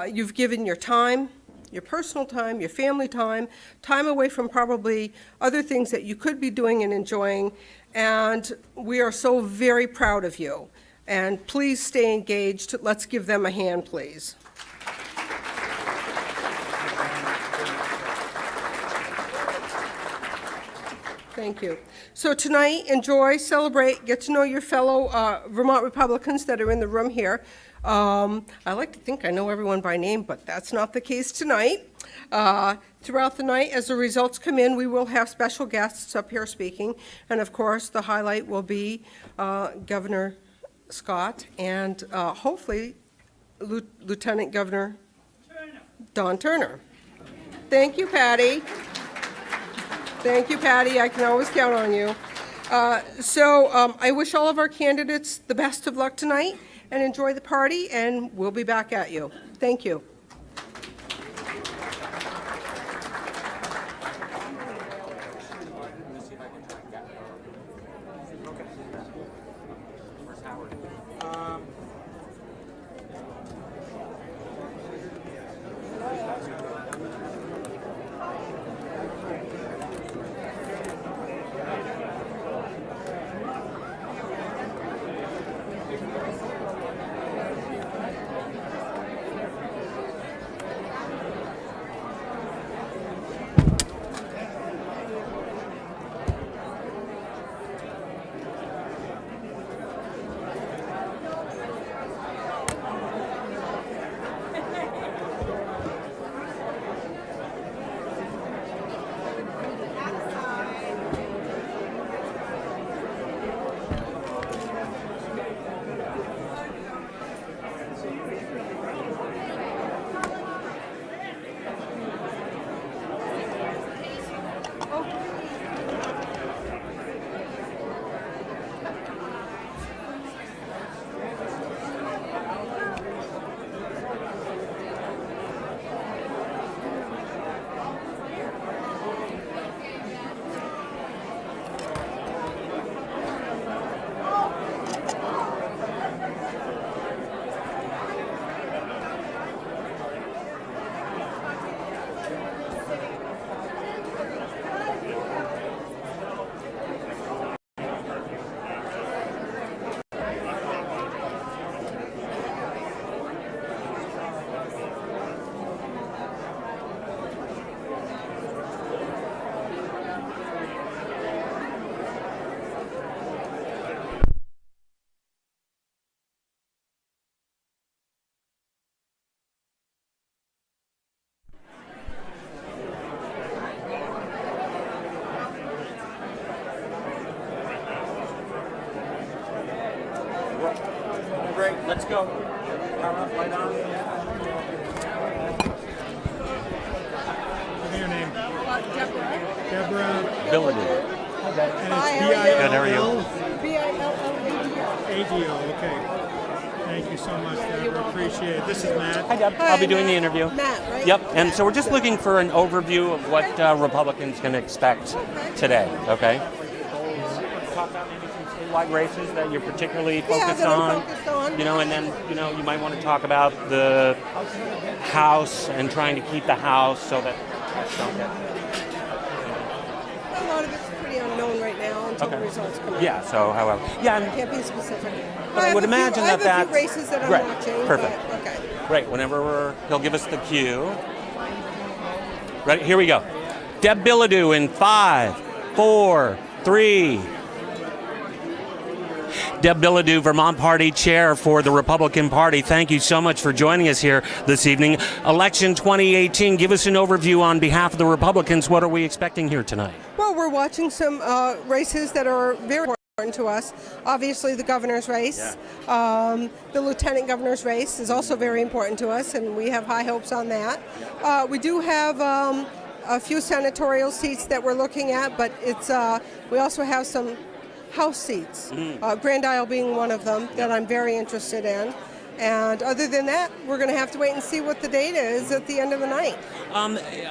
You've given your time, your personal time, your family time, time away from probably other things that you could be doing and enjoying, and we are so very proud of you. And please stay engaged. Let's give them a hand, please. Thank you. So tonight, enjoy, celebrate, get to know your fellow Vermont Republicans that are in the room here. I like to think I know everyone by name, but that's not the case tonight. Throughout the night, as the results come in, we will have special guests up here speaking. And of course, the highlight will be Governor Scott and hopefully Lieutenant Governor Don Turner. Thank you, Patty. Thank you, Patty. I can always count on you. I wish all of our candidates the best of luck tonight, and enjoy the party, and we'll be back at you. Thank you. go. Power up, light on. Give me your name. Deborah. Deborah. Billady. And Hi, it's how are you? Good, how are you? BILLADO. ADO, okay. Thank you so much, Deborah. Appreciate it. This is Matt. Hi, Deb. Hi, I'll be doing the Matt. interview. Matt, right? Yep. And so we're just looking for an overview of what Republicans can expect today. Okay. Talk about maybe some statewide races that you're particularly focused that I'm on. focused on. You know, and then you might want to talk about the House and trying to keep the House so that. A lot of it's pretty unknown right now until the results come out. Yeah. So, however, I can't be specific. But I would imagine I have that a few races that I'm right. watching. Perfect. But, okay. Right. Whenever he'll give us the cue. Right. Here we go. Deb Billady in 5, 4, 3. Deb Billady, Vermont Party Chair for the Republican Party. Thank you so much for joining us here this evening. Election 2018, give us an overview on behalf of the Republicans. What are we expecting here tonight? Well, we're watching some races that are very important to us. Obviously, the governor's race. The lieutenant governor's race is also very important to us, and we have high hopes on that. We do have a few senatorial seats that we're looking at, but it's we also have some House seats, Grand Isle being one of them that I'm very interested in. And other than that, we're going to have to wait and see what the data is at the end of the night.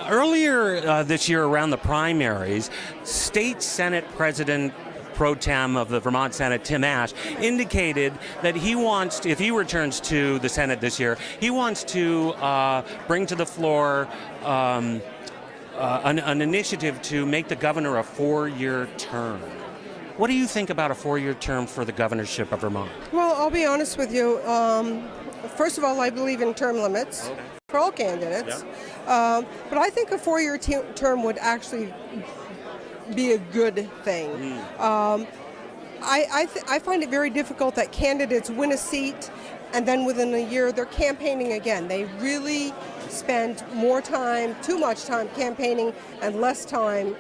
Earlier this year around the primaries, State Senate President Pro Tem of the Vermont Senate, Tim Ash, indicated that he wants to, if he returns to the Senate this year, he wants to bring to the floor an initiative to make the governor a 4-year term. What do you think about a 4-year term for the governorship of Vermont? Well, I'll be honest with you. First of all, I believe in term limits for all candidates. But I think a 4-year term would actually be a good thing. I find it very difficult that candidates win a seat and then within a year they're campaigning again. They really spend more time, too much time campaigning and less time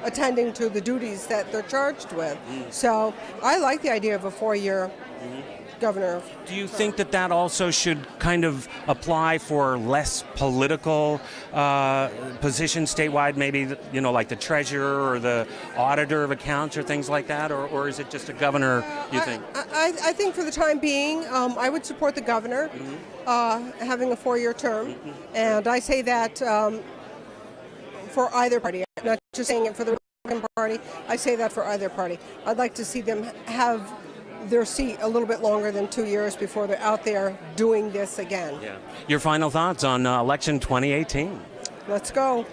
attending to the duties that they're charged with. So I like the idea of a 4-year governor. Do you think that that also should kind of apply for less political positions statewide, maybe, you know, like the treasurer or the auditor of accounts or things like that, or is it just a governor, you think? I think for the time being, I would support the governor having a 4-year term, and I say that for either party. I'm not just saying it for the Republican Party. I say that for either party. I'd like to see them have their seat a little bit longer than 2 years before they're out there doing this again. Yeah. Your final thoughts on election 2018? Let's go.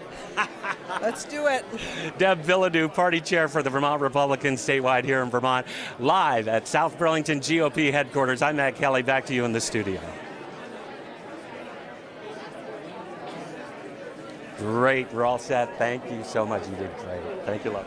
Let's do it. Deb Billady, Party Chair for the Vermont Republicans statewide here in Vermont, live at South Burlington GOP headquarters. I'm Matt Kelly. Back to you in the studio. Great. We're all set. Thank you so much. You did great. Thank you, love.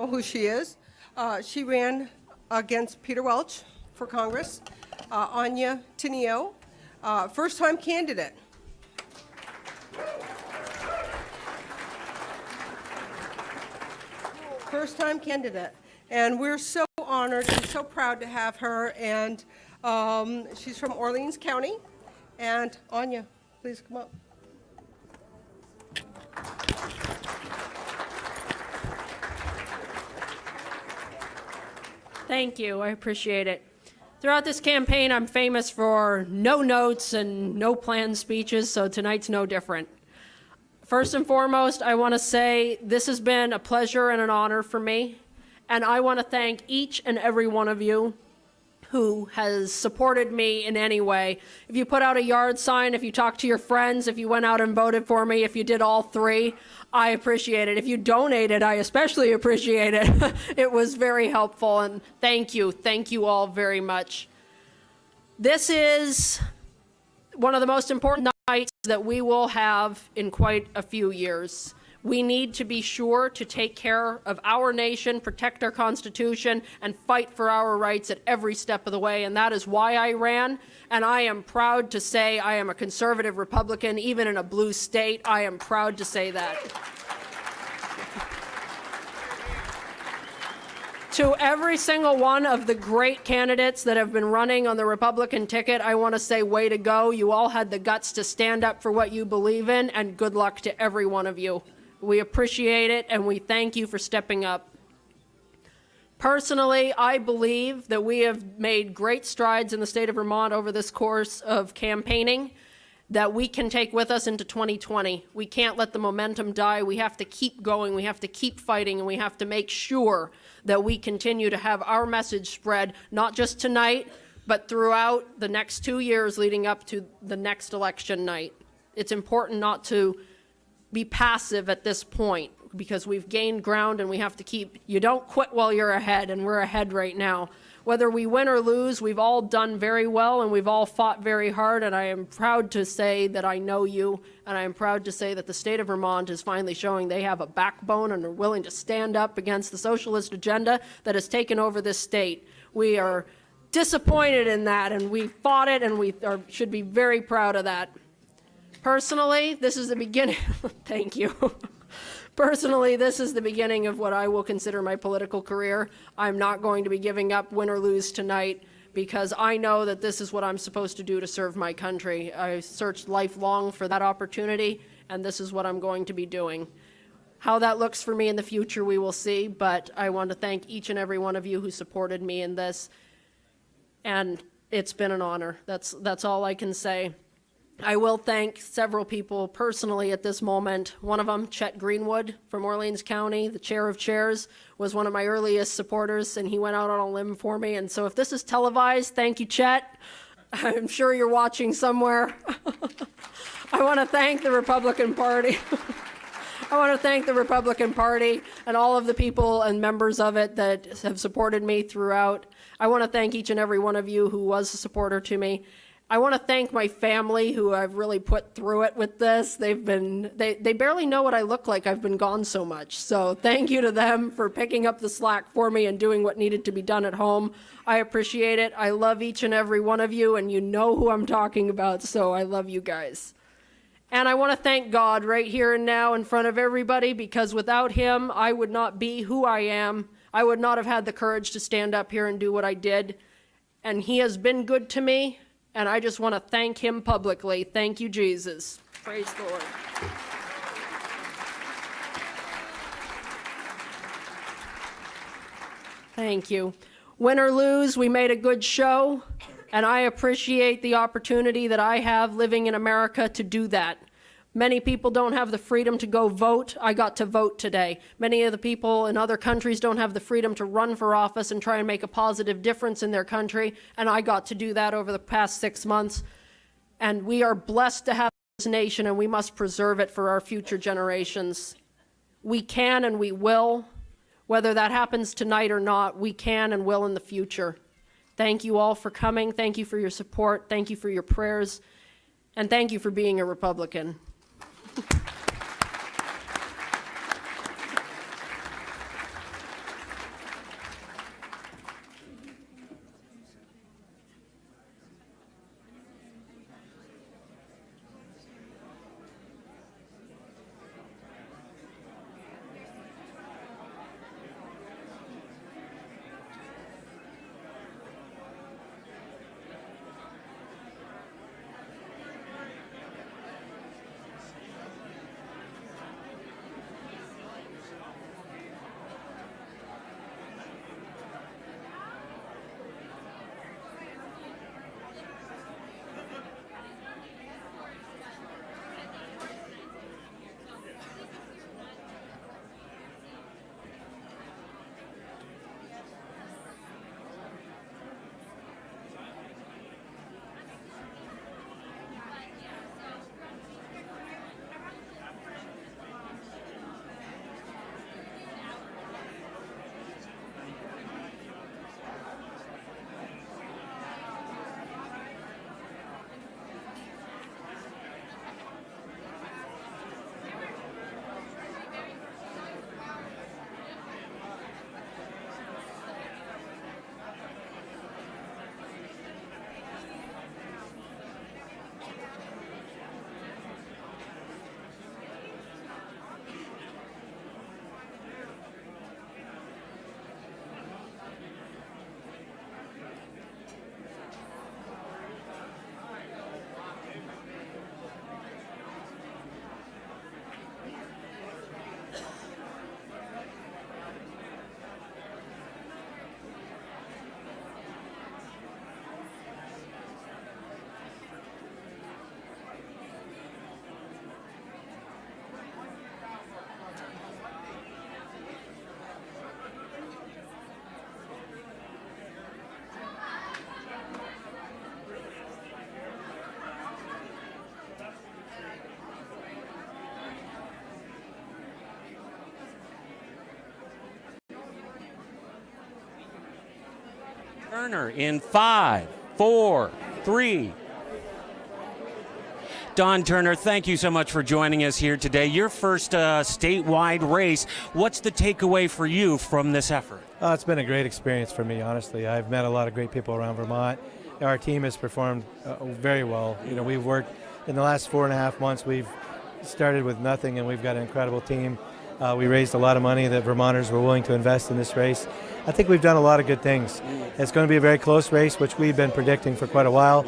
know who she is. She ran against Peter Welch for Congress. Anya Tinio, first-time candidate. First-time candidate. And we're so honored and so proud to have her. And she's from Orleans County. And Anya, please come up. Thank you. I appreciate it. Throughout this campaign, I'm famous for no notes and no planned speeches, so tonight's no different. First and foremost, I want to say this has been a pleasure and an honor for me, and I want to thank each and every one of you who has supported me in any way. If you put out a yard sign, if you talked to your friends, if you went out and voted for me, if you did all three, I appreciate it. If you donated, I especially appreciate it. It was very helpful, and thank you. Thank you all very much. This is one of the most important nights that we will have in quite a few years. We need to be sure to take care of our nation, protect our Constitution, and fight for our rights at every step of the way. And that is why I ran. And I am proud to say I am a conservative Republican, even in a blue state. I am proud to say that. To every single one of the great candidates that have been running on the Republican ticket, I want to say way to go. You all had the guts to stand up for what you believe in, and good luck to every one of you. We appreciate it, and we thank you for stepping up. Personally, I believe that we have made great strides in the state of Vermont over this course of campaigning that we can take with us into 2020. We can't let the momentum die. We have to keep going. We have to keep fighting, and we have to make sure that we continue to have our message spread, not just tonight, but throughout the next 2 years leading up to the next election night. It's important not to be passive at this point because we've gained ground, and we have to keep, you don't quit while you're ahead, and we're ahead right now. Whether we win or lose, we've all done very well, and we've all fought very hard, and I am proud to say that I know you, and I am proud to say that the state of Vermont is finally showing they have a backbone and are willing to stand up against the socialist agenda that has taken over this state. We are disappointed in that, and we fought it, and we should be very proud of that. Personally, this is the beginning. Thank you. Personally, this is the beginning of what I will consider my political career. I'm not going to be giving up, win or lose tonight, because I know that this is what I'm supposed to do to serve my country. I searched lifelong for that opportunity, and this is what I'm going to be doing. How that looks for me in the future, we will see, but I want to thank each and every one of you who supported me in this, and it's been an honor. That's all I can say. I will thank several people personally at this moment. One of them, Chet Greenwood from Orleans County, the chair of chairs, was one of my earliest supporters, and he went out on a limb for me. And so if this is televised, thank you, Chet. I'm sure you're watching somewhere. I want to thank the Republican Party. I want to thank the Republican Party and all of the people and members of it that have supported me throughout. I want to thank each and every one of you who was a supporter to me. I want to thank my family who I've really put through it with this. They barely know what I look like. I've been gone so much. So thank you to them for picking up the slack for me and doing what needed to be done at home. I appreciate it. I love each and every one of you, and you know who I'm talking about, so I love you guys. And I want to thank God right here and now in front of everybody, because without him, I would not be who I am. I would not have had the courage to stand up here and do what I did. And he has been good to me. And I just want to thank him publicly. Thank you, Jesus. Praise the Lord. Thank you. Win or lose, we made a good show, and I appreciate the opportunity that I have living in America to do that. Many people don't have the freedom to go vote. I got to vote today. Many of the people in other countries don't have the freedom to run for office and try and make a positive difference in their country, and I got to do that over the past 6 months. And we are blessed to have this nation, and we must preserve it for our future generations. We can and we will. Whether that happens tonight or not, we can and will in the future. Thank you all for coming. Thank you for your support. Thank you for your prayers. And thank you for being a Republican. Turner in 5, 4, 3. Don Turner, thank you so much for joining us here today. Your first statewide race. What's the takeaway for you from this effort? It's been a great experience for me, honestly. I've met a lot of great people around Vermont. Our team has performed very well. You know, we've worked in the last 4.5 months. We've started with nothing, and we've got an incredible team. We raised a lot of money that Vermonters were willing to invest in this race. I think we've done a lot of good things. It's going to be a very close race, which we've been predicting for quite a while.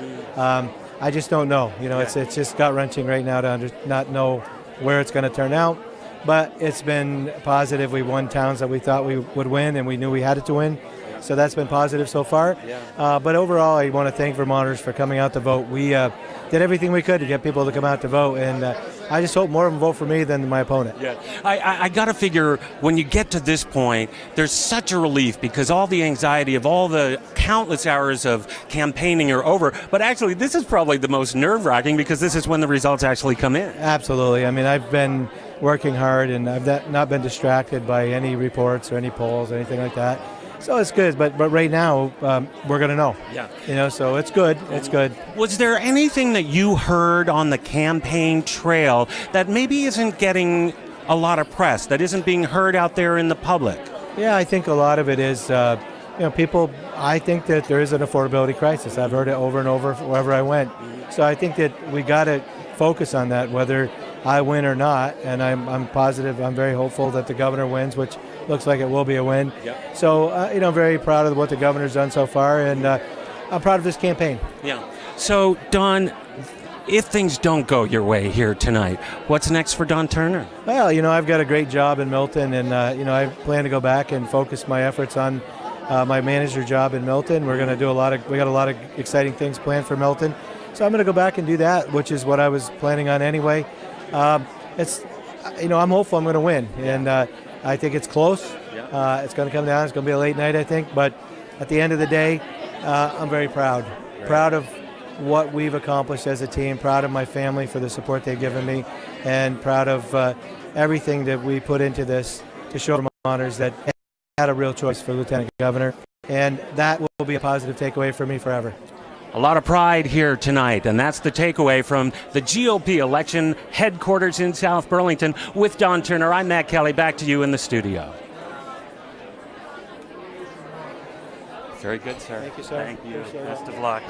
I just don't know. You know, it's just gut-wrenching right now to not know where it's going to turn out. But it's been positive. We won towns that we thought we would win, and we knew we had it to win. So that's been positive so far. But overall, I want to thank Vermonters for coming out to vote. We did everything we could to get people to come out to vote, and I just hope more of them vote for me than my opponent. Yeah, I got to figure when you get to this point, there's such a relief because all the anxiety of all the countless hours of campaigning are over. But actually, this is probably the most nerve-wracking because this is when the results actually come in. Absolutely. I mean, I've been working hard, and I've not been distracted by any reports or any polls or anything like that. So it's good, but right now we're going to know. Yeah. You know, so it's good. It's good. Was there anything that you heard on the campaign trail that maybe isn't getting a lot of press, that isn't being heard out there in the public? Yeah, I think a lot of it is, people, I think that there is an affordability crisis. I've heard it over and over wherever I went. So I think that we got to focus on that, whether I win or not. And I'm positive, I'm very hopeful that the governor wins, which looks like it will be a win. Yep. So, I'm very proud of what the governor's done so far, and I'm proud of this campaign. Yeah. So, Don, if things don't go your way here tonight, what's next for Don Turner? Well, I've got a great job in Milton, and, I plan to go back and focus my efforts on my manager job in Milton. We're going to we got a lot of exciting things planned for Milton. So I'm going to go back and do that, which is what I was planning on anyway. I'm hopeful I'm going to win, and I think it's close. It's going to come down. It's going to be a late night, I think. But at the end of the day, I'm very proud. Proud of what we've accomplished as a team. Proud of my family for the support they've given me. And proud of everything that we put into this to show Vermonters that I had a real choice for Lieutenant Governor. And that will be a positive takeaway for me forever. A lot of pride here tonight, and that's the takeaway from the GOP election headquarters in South Burlington with Don Turner. I'm Matt Kelly. Back to you in the studio. Very good, sir. Thank you, sir. Thank you. Appreciate it. Best of luck.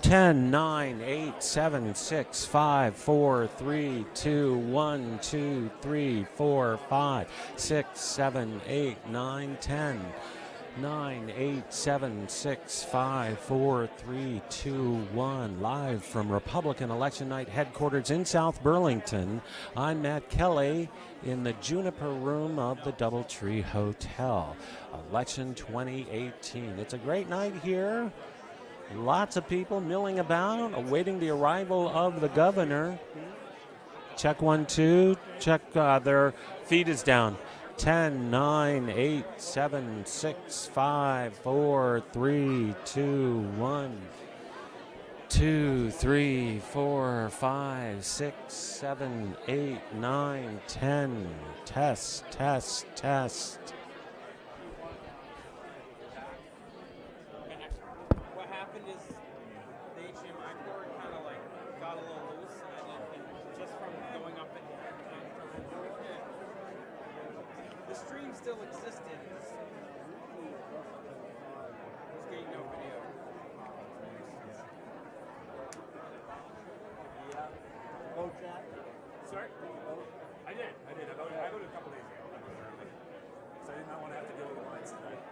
10, 9, 8, 7, 6, 5, 4, 3, 2, 1, 2, 3, 4, 5, 6, 7, 8, 9, 10. 9, 8, 7, 6, 5, 4, 3, 2, 1. Live from Republican Election Night headquarters in South Burlington, I'm Matt Kelly in the Juniper Room of the Doubletree Hotel. Election 2018. It's a great night here. Lots of people milling about, awaiting the arrival of the governor. Check 1, 2. Check, their feed is down. 10, 9, 8, 7, 6, 5, 4, 3, 2, 1. 2, 3, 4, 5, 6, 7, 8, 9, 10. Test, test, test. What happened is the HDMI cord kind of like got a little loose, and just from going up and the stream still existed. It's getting no video. Yeah. Vote chat. Sorry? I did. I voted a couple days ago. So I did not want to have to deal with the lines tonight.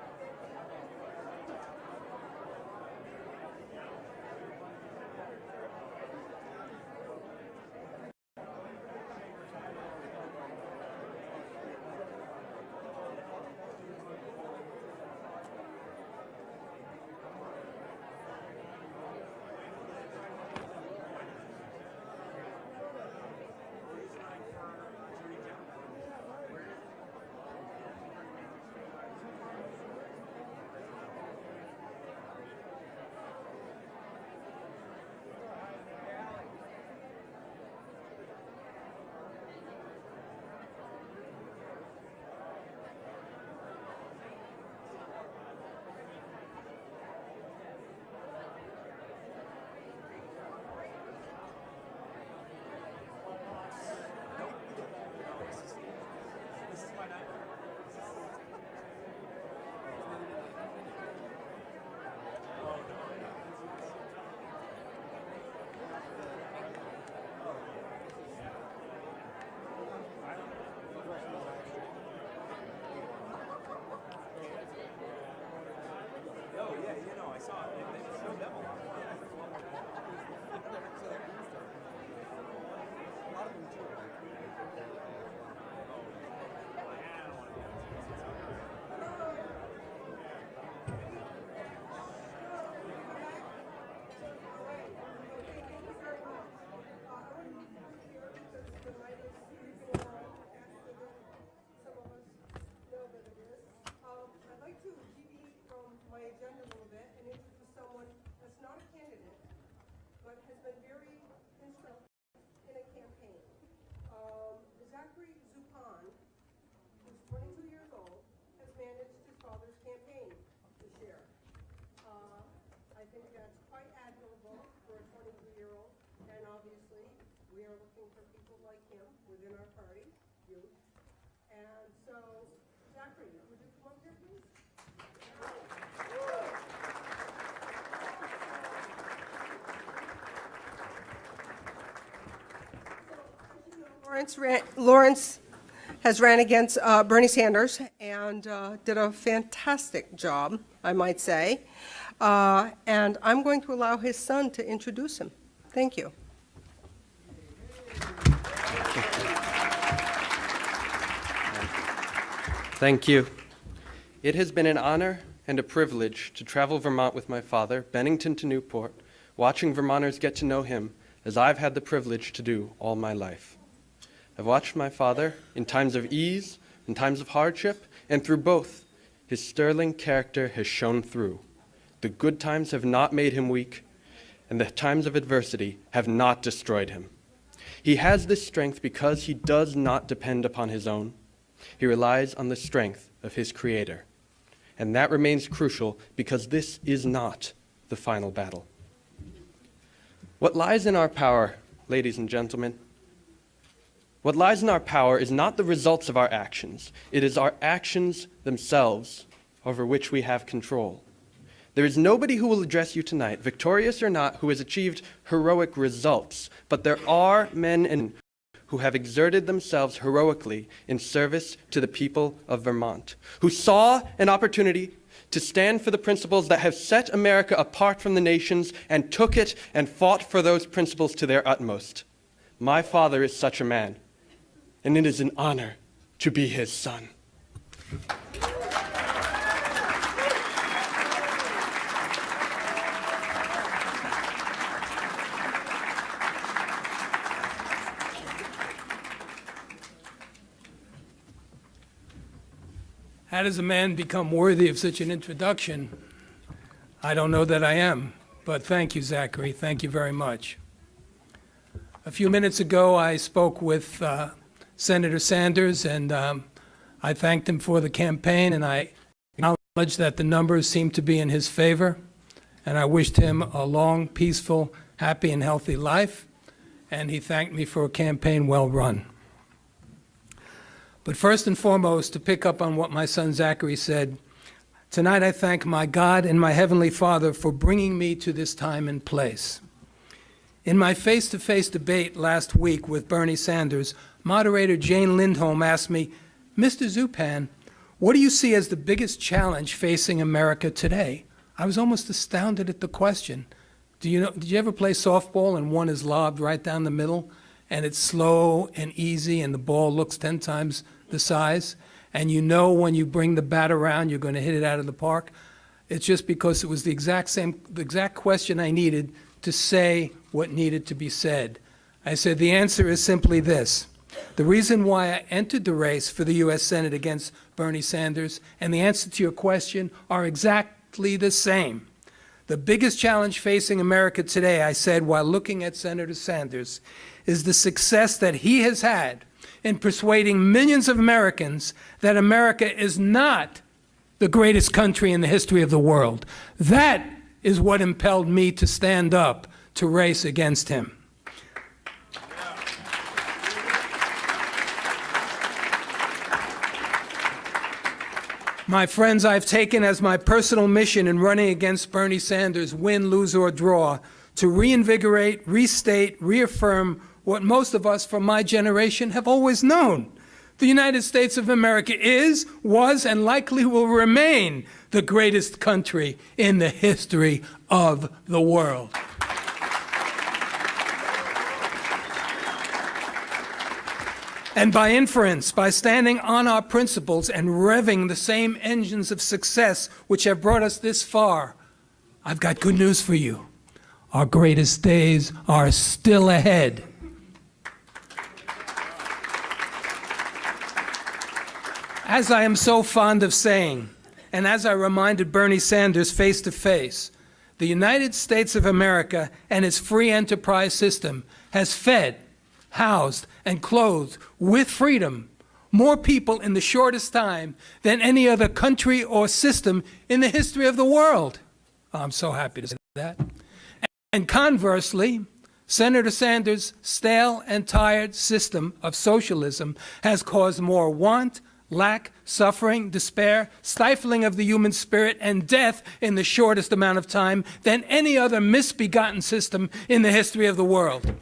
Zachary Zupan, who's 22 years old, has managed his father's campaign this year. I think that's quite admirable for a 22-year-old, and obviously we are looking for people like him within our party, youth. And so, Zachary, would you come up here, please? Lawrence has ran against Bernie Sanders and did a fantastic job, I might say. And I'm going to allow his son to introduce him. Thank you. Thank you. It has been an honor and a privilege to travel Vermont with my father, Bennington to Newport, watching Vermonters get to know him as I've had the privilege to do all my life. I've watched my father in times of ease, in times of hardship, and through both, his sterling character has shone through. The good times have not made him weak, and the times of adversity have not destroyed him. He has this strength because he does not depend upon his own. He relies on the strength of his Creator. And that remains crucial because this is not the final battle. What lies in our power, ladies and gentlemen, what lies in our power is not the results of our actions. It is our actions themselves over which we have control. There is nobody who will address you tonight, victorious or not, who has achieved heroic results, but there are men and women who have exerted themselves heroically in service to the people of Vermont, who saw an opportunity to stand for the principles that have set America apart from the nations and took it and fought for those principles to their utmost. My father is such a man, and it is an honor to be his son. How does a man become worthy of such an introduction? I don't know that I am, but thank you, Zachary. Thank you very much. A few minutes ago, I spoke with Senator Sanders, and I thanked him for the campaign, and I acknowledged that the numbers seemed to be in his favor, and I wished him a long, peaceful, happy, and healthy life, and he thanked me for a campaign well run. But first and foremost, to pick up on what my son Zachary said, tonight I thank my God and my Heavenly Father for bringing me to this time and place. In my face-to-face debate last week with Bernie Sanders, moderator Jane Lindholm asked me, Mr. Zupan, what do you see as the biggest challenge facing America today? I was almost astounded at the question. Did you ever play softball and one is lobbed right down the middle, and it's slow and easy and the ball looks 10 times the size, and you know when you bring the bat around you're going to hit it out of the park? It's just because it was the exact question I needed to say what needed to be said. I said the answer is simply this. The reason why I entered the race for the U.S. Senate against Bernie Sanders and the answer to your question are exactly the same. The biggest challenge facing America today, I said while looking at Senator Sanders, is the success that he has had in persuading millions of Americans that America is not the greatest country in the history of the world. That is what impelled me to stand up to race against him. My friends, I've taken as my personal mission in running against Bernie Sanders, win, lose, or draw, to reinvigorate, restate, reaffirm what most of us from my generation have always known. The United States of America is, was, and likely will remain the greatest country in the history of the world. And by inference, by standing on our principles and revving the same engines of success which have brought us this far, I've got good news for you. Our greatest days are still ahead. As I am so fond of saying, and as I reminded Bernie Sanders face to face, the United States of America and its free enterprise system has fed, housed, and clothed with freedom more people in the shortest time than any other country or system in the history of the world. I'm so happy to say that. And conversely, Senator Sanders' stale and tired system of socialism has caused more want, lack, suffering, despair, stifling of the human spirit, and death in the shortest amount of time than any other misbegotten system in the history of the world.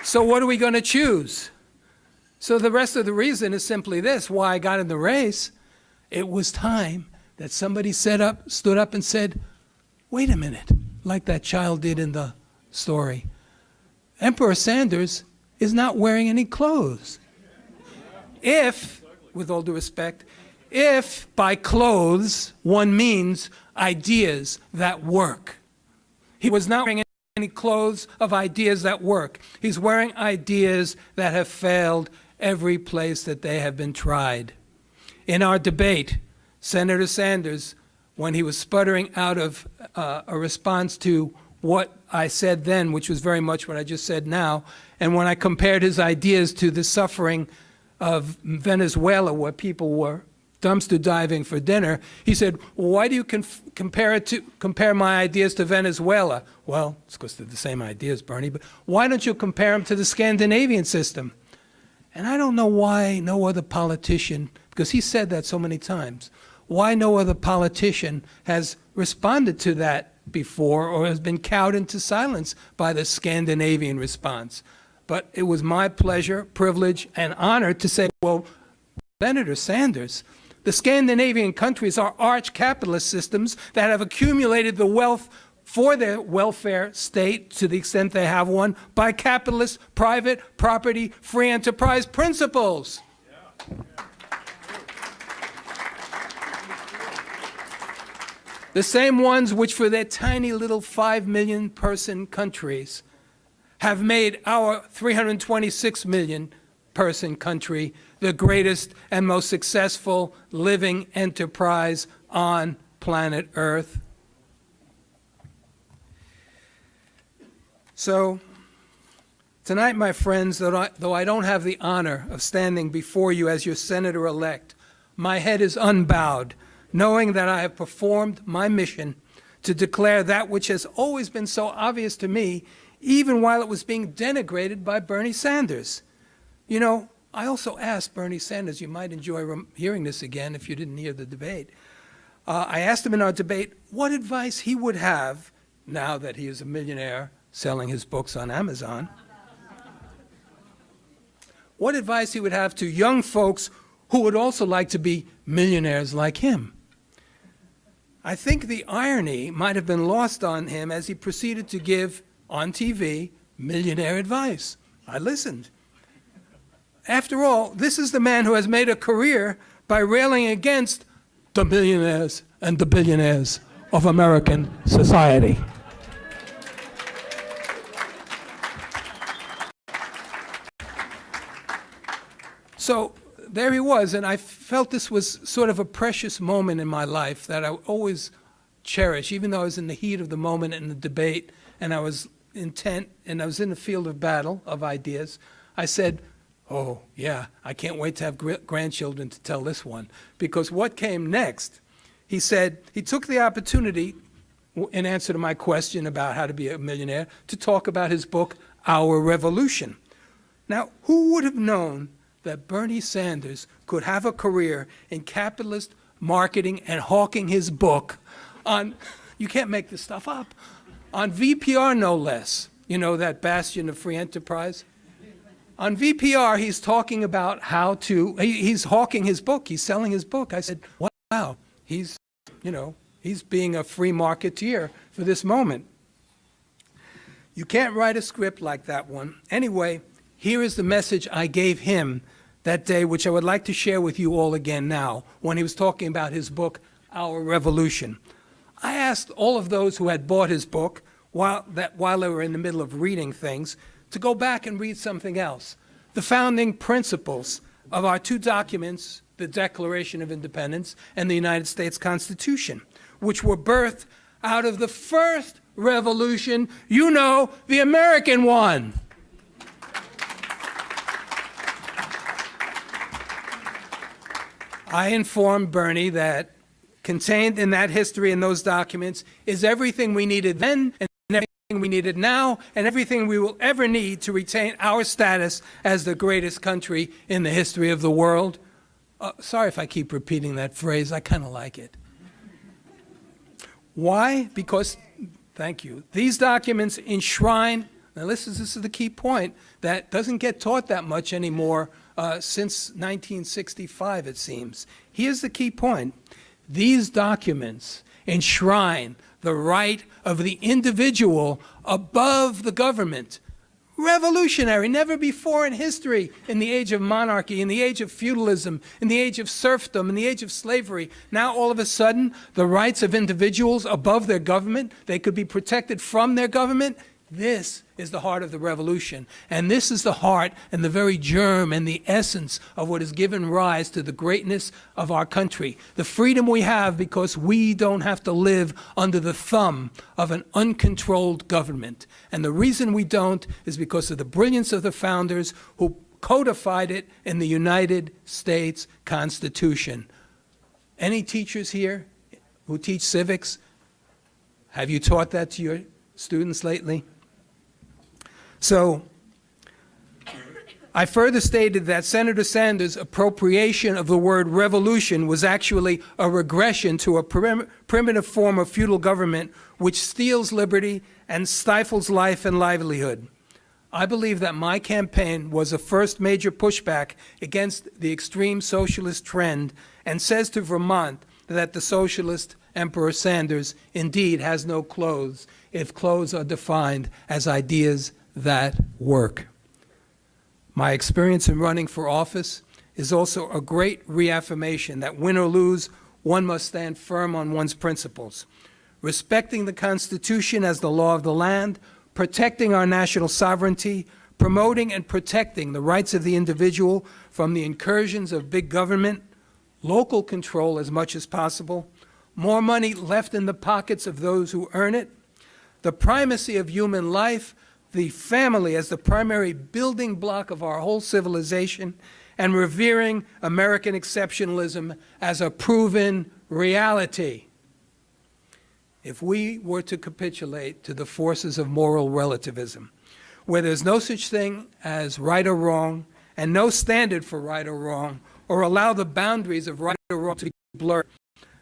So what are we going to choose? So the rest of the reason is simply this, why I got in the race. It was time that somebody stood up and said, wait a minute, like that child did in the story. Emperor Sanders is not wearing any clothes. If, with all due respect, if by clothes one means ideas that work. He was not wearing any clothes of ideas that work. He's wearing ideas that have failed every place that they have been tried. In our debate, Senator Sanders, when he was sputtering out of a response to what I said then, which was very much what I just said now, and when I compared his ideas to the suffering of Venezuela, where people were dumpster diving for dinner, he said, well, why do you compare my ideas to Venezuela? Well, it's because they're the same ideas, Bernie, but why don't you compare them to the Scandinavian system? And I don't know why no other politician, because he said that so many times, why no other politician has responded to that before or has been cowed into silence by the Scandinavian response. But it was my pleasure, privilege, and honor to say, well, Senator Sanders, the Scandinavian countries are arch capitalist systems that have accumulated the wealth for their welfare state, to the extent they have one, by capitalist, private, property, free enterprise principles. The same ones which for their tiny little 5 million person countries have made our 326 million person country the greatest and most successful living enterprise on planet Earth. So, tonight, my friends, though I don't have the honor of standing before you as your senator-elect, my head is unbowed, knowing that I have performed my mission to declare that which has always been so obvious to me, even while it was being denigrated by Bernie Sanders. You know, I also asked Bernie Sanders, you might enjoy hearing this again if you didn't hear the debate. I asked him in our debate what advice he would have, now that he is a millionaire selling his books on Amazon, what advice he would have to young folks who would also like to be millionaires like him. I think the irony might have been lost on him as he proceeded to give, on TV, millionaire advice. I listened. After all, this is the man who has made a career by railing against the millionaires and the billionaires of American society. So there he was, and I felt this was sort of a precious moment in my life that I always cherish, even though I was in the heat of the moment in the debate and I was intent and I was in the field of battle of ideas. I said, oh, yeah, I can't wait to have grandchildren to tell this one. Because what came next, he said, he took the opportunity, in answer to my question about how to be a millionaire, to talk about his book, Our Revolution. Now, who would have known that Bernie Sanders could have a career in capitalist marketing and hawking his book on, you can't make this stuff up, on VPR no less, you know, that bastion of free enterprise. On VPR, he's talking about how to, he's hawking his book, he's selling his book. I said, wow, he's, you know, he's being a free marketeer for this moment. You can't write a script like that one. Anyway, here is the message I gave him that day, which I would like to share with you all again now, when he was talking about his book, Our Revolution. I asked all of those who had bought his book, while they were in the middle of reading things, to go back and read something else. The founding principles of our two documents, the Declaration of Independence and the United States Constitution, which were birthed out of the first revolution, you know, the American one. I informed Bernie that contained in that history and those documents is everything we needed then and everything we needed now and everything we will ever need to retain our status as the greatest country in the history of the world. Sorry if I keep repeating that phrase. I kind of like it. Why? Because, thank you, these documents enshrine, now this is the key point, that doesn't get taught that much anymore since 1965, it seems. Here's the key point. These documents enshrine the right of the individual above the government. Revolutionary, never before in history, in the age of monarchy, in the age of feudalism, in the age of serfdom, in the age of slavery. Now, all of a sudden, the rights of individuals above their government, they could be protected from their government. This is the heart of the revolution. And this is the heart and the very germ and the essence of what has given rise to the greatness of our country. The freedom we have because we don't have to live under the thumb of an uncontrolled government. And the reason we don't is because of the brilliance of the founders who codified it in the United States Constitution. Any teachers here who teach civics, have you taught that to your students lately? So I further stated that Senator Sanders' appropriation of the word revolution was actually a regression to a primitive form of feudal government which steals liberty and stifles life and livelihood. I believe that my campaign was a first major pushback against the extreme socialist trend and says to Vermont that the socialist Emperor Sanders indeed has no clothes if clothes are defined as ideas that work. My experience in running for office is also a great reaffirmation that win or lose, one must stand firm on one's principles. Respecting the Constitution as the law of the land, protecting our national sovereignty, promoting and protecting the rights of the individual from the incursions of big government, local control as much as possible, more money left in the pockets of those who earn it, the primacy of human life, the family as the primary building block of our whole civilization, and revering American exceptionalism as a proven reality. If we were to capitulate to the forces of moral relativism, where there's no such thing as right or wrong, and no standard for right or wrong, or allow the boundaries of right or wrong to be blurred,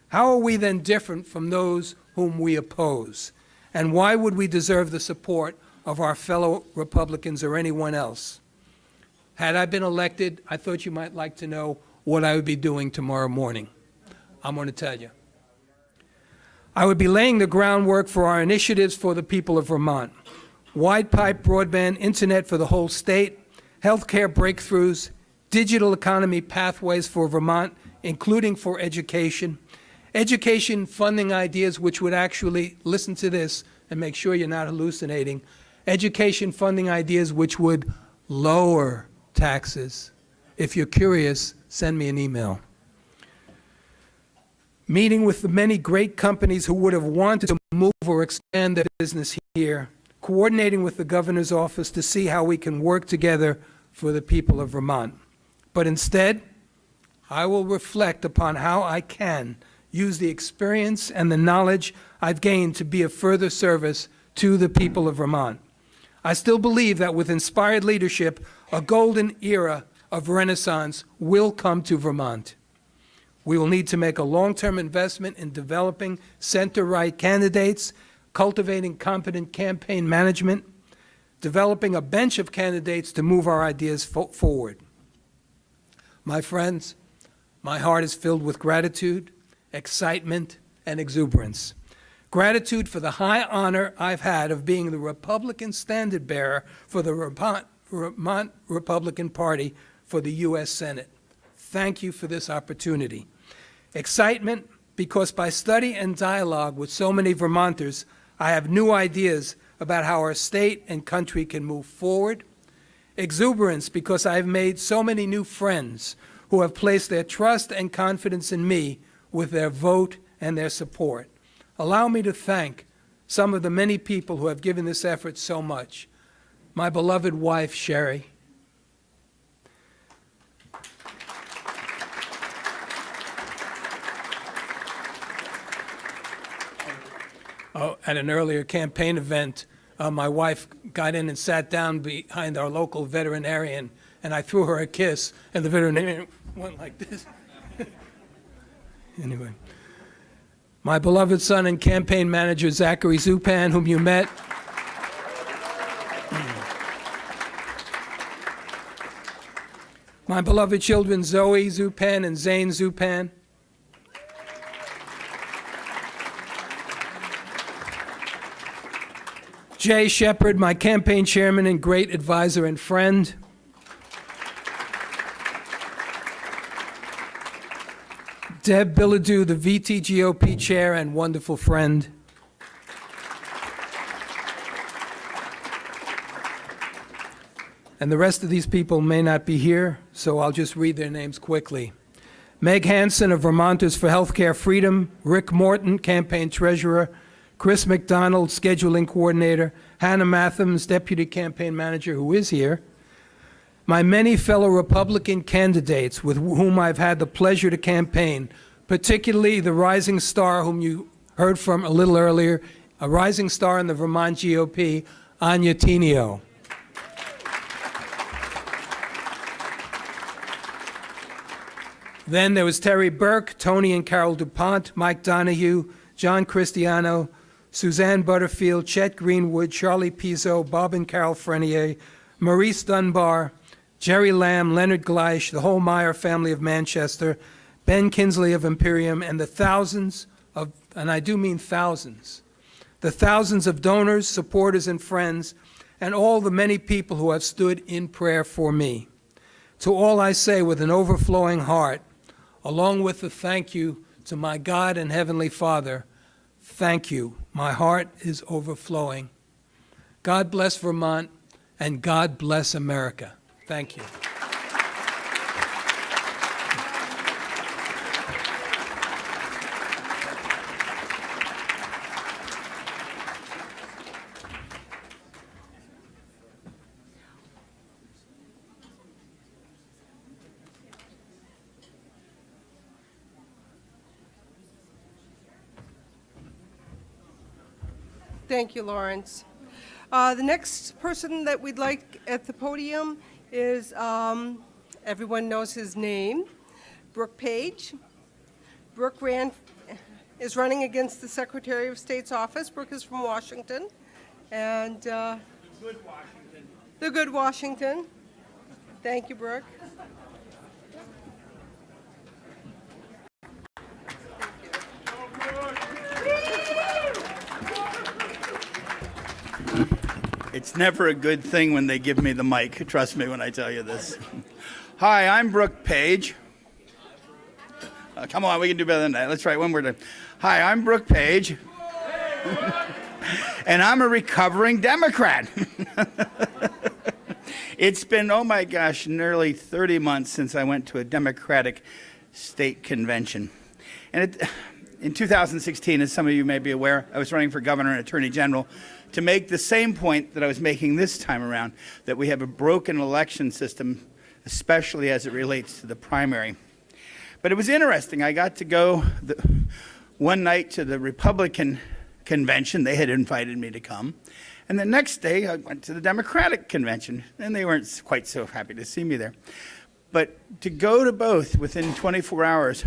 how are we then different from those whom we oppose? And why would we deserve the support of our fellow Republicans or anyone else? Had I been elected, I thought you might like to know what I would be doing tomorrow morning. I'm going to tell you. I would be laying the groundwork for our initiatives for the people of Vermont. Wide pipe broadband internet for the whole state, healthcare breakthroughs, digital economy pathways for Vermont, including for education, education funding ideas which would actually, listen to this and make sure you're not hallucinating, education funding ideas which would lower taxes. If you're curious, send me an email. Meeting with the many great companies who would have wanted to move or expand their business here, coordinating with the governor's office to see how we can work together for the people of Vermont. But instead, I will reflect upon how I can use the experience and the knowledge I've gained to be of further service to the people of Vermont. I still believe that with inspired leadership, a golden era of renaissance will come to Vermont. We will need to make a long-term investment in developing center-right candidates, cultivating competent campaign management, developing a bench of candidates to move our ideas forward. My friends, my heart is filled with gratitude, excitement, and exuberance. Gratitude for the high honor I've had of being the Republican standard bearer for the Vermont Republican Party for the U.S. Senate. Thank you for this opportunity. Excitement because by study and dialogue with so many Vermonters, I have new ideas about how our state and country can move forward. Exuberance because I've made so many new friends who have placed their trust and confidence in me with their vote and their support. Allow me to thank some of the many people who have given this effort so much. My beloved wife, Sherry. At an earlier campaign event, my wife got in and sat down behind our local veterinarian, and I threw her a kiss, and the veterinarian went like this. Anyway. My beloved son and campaign manager, Zachary Zupan, whom you met. My beloved children, Zoe Zupan and Zane Zupan. Jay Shepard, my campaign chairman and great advisor and friend. Deb Bilodeau, the VT GOP chair and wonderful friend. And the rest of these people may not be here, so I'll just read their names quickly. Meg Hansen of Vermonters for Healthcare Freedom, Rick Morton, campaign treasurer, Chris McDonald, scheduling coordinator, Hannah Mathams, deputy campaign manager, who is here. My many fellow Republican candidates with whom I've had the pleasure to campaign, particularly the rising star whom you heard from a little earlier, a rising star in the Vermont GOP, Anya Tinio. Then there was Terry Burke, Tony and Carol DuPont, Mike Donahue, John Cristiano, Suzanne Butterfield, Chet Greenwood, Charlie Pizzo, Bob and Carol Frenier, Maurice Dunbar, Jerry Lamb, Leonard Gleish, the whole Meyer family of Manchester, Ben Kinsley of Imperium, and the thousands of, and I do mean thousands, the thousands of donors, supporters, and friends, and all the many people who have stood in prayer for me. To all I say with an overflowing heart, along with the thank you to my God and Heavenly Father, thank you. My heart is overflowing. God bless Vermont, and God bless America. Thank you. Thank you, Lawrence. The next person that we'd like at the podium is, everyone knows his name, Brooke Page. Brooke is running against the Secretary of State's office. Brooke is from Washington. And Good Washington. the good Washington. Thank you, Brooke. It's never a good thing when they give me the mic. Trust me when I tell you this. Hi, I'm Brooke Page. Come on, we can do better than that. Let's try it one more time. Hi, I'm Brooke Page. And I'm a recovering Democrat. It's been, oh my gosh, nearly 30 months since I went to a Democratic state convention. And in 2016, as some of you may be aware, I was running for governor and attorney general to make the same point that I was making this time around, that we have a broken election system, especially as it relates to the primary. But it was interesting. I got to go one night to the Republican convention. They had invited me to come. And the next day, I went to the Democratic convention, and they weren't quite so happy to see me there. But to go to both within 24 hours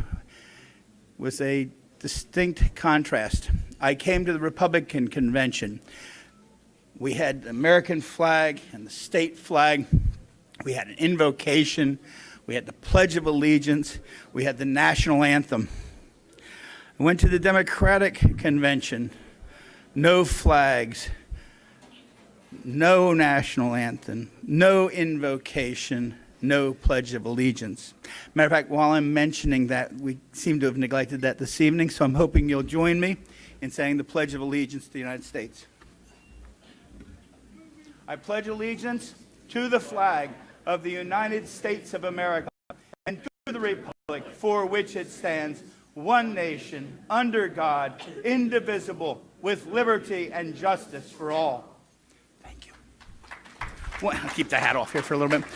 was a distinct contrast. I came to the Republican convention. We had the American flag and the state flag. We had an invocation. We had the Pledge of Allegiance. We had the national anthem. I went to the Democratic convention. No flags, no national anthem, no invocation, no Pledge of Allegiance. Matter of fact, while I'm mentioning that, we seem to have neglected that this evening, so I'm hoping you'll join me in saying the Pledge of Allegiance to the United States. I pledge allegiance to the flag of the United States of America and to the republic for which it stands, one nation, under God, indivisible, with liberty and justice for all. Thank you. Well, I'll keep the hat off here for a little bit.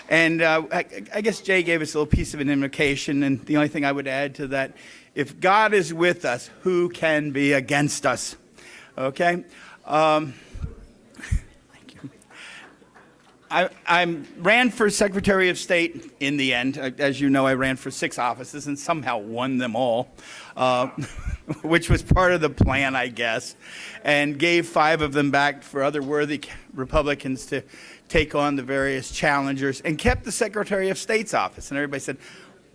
And I guess Jay gave us a little piece of an invocation, and the only thing I would add to that, if God is with us, who can be against us? Okay? I ran for Secretary of State in the end. As you know, I ran for 6 offices and somehow won them all, which was part of the plan, I guess, and gave 5 of them back for other worthy Republicans to take on the various challengers, and kept the Secretary of State's office. And everybody said,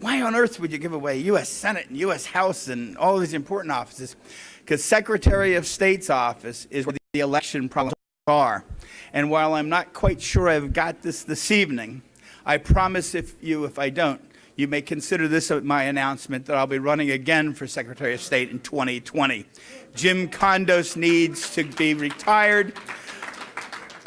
why on earth would you give away U.S. Senate and U.S. House and all these important offices? Because Secretary of State's office is where the election problems are. And while I'm not quite sure I've got this evening, I promise if I don't, you may consider this my announcement that I'll be running again for Secretary of State in 2020. Jim Kondos needs to be retired,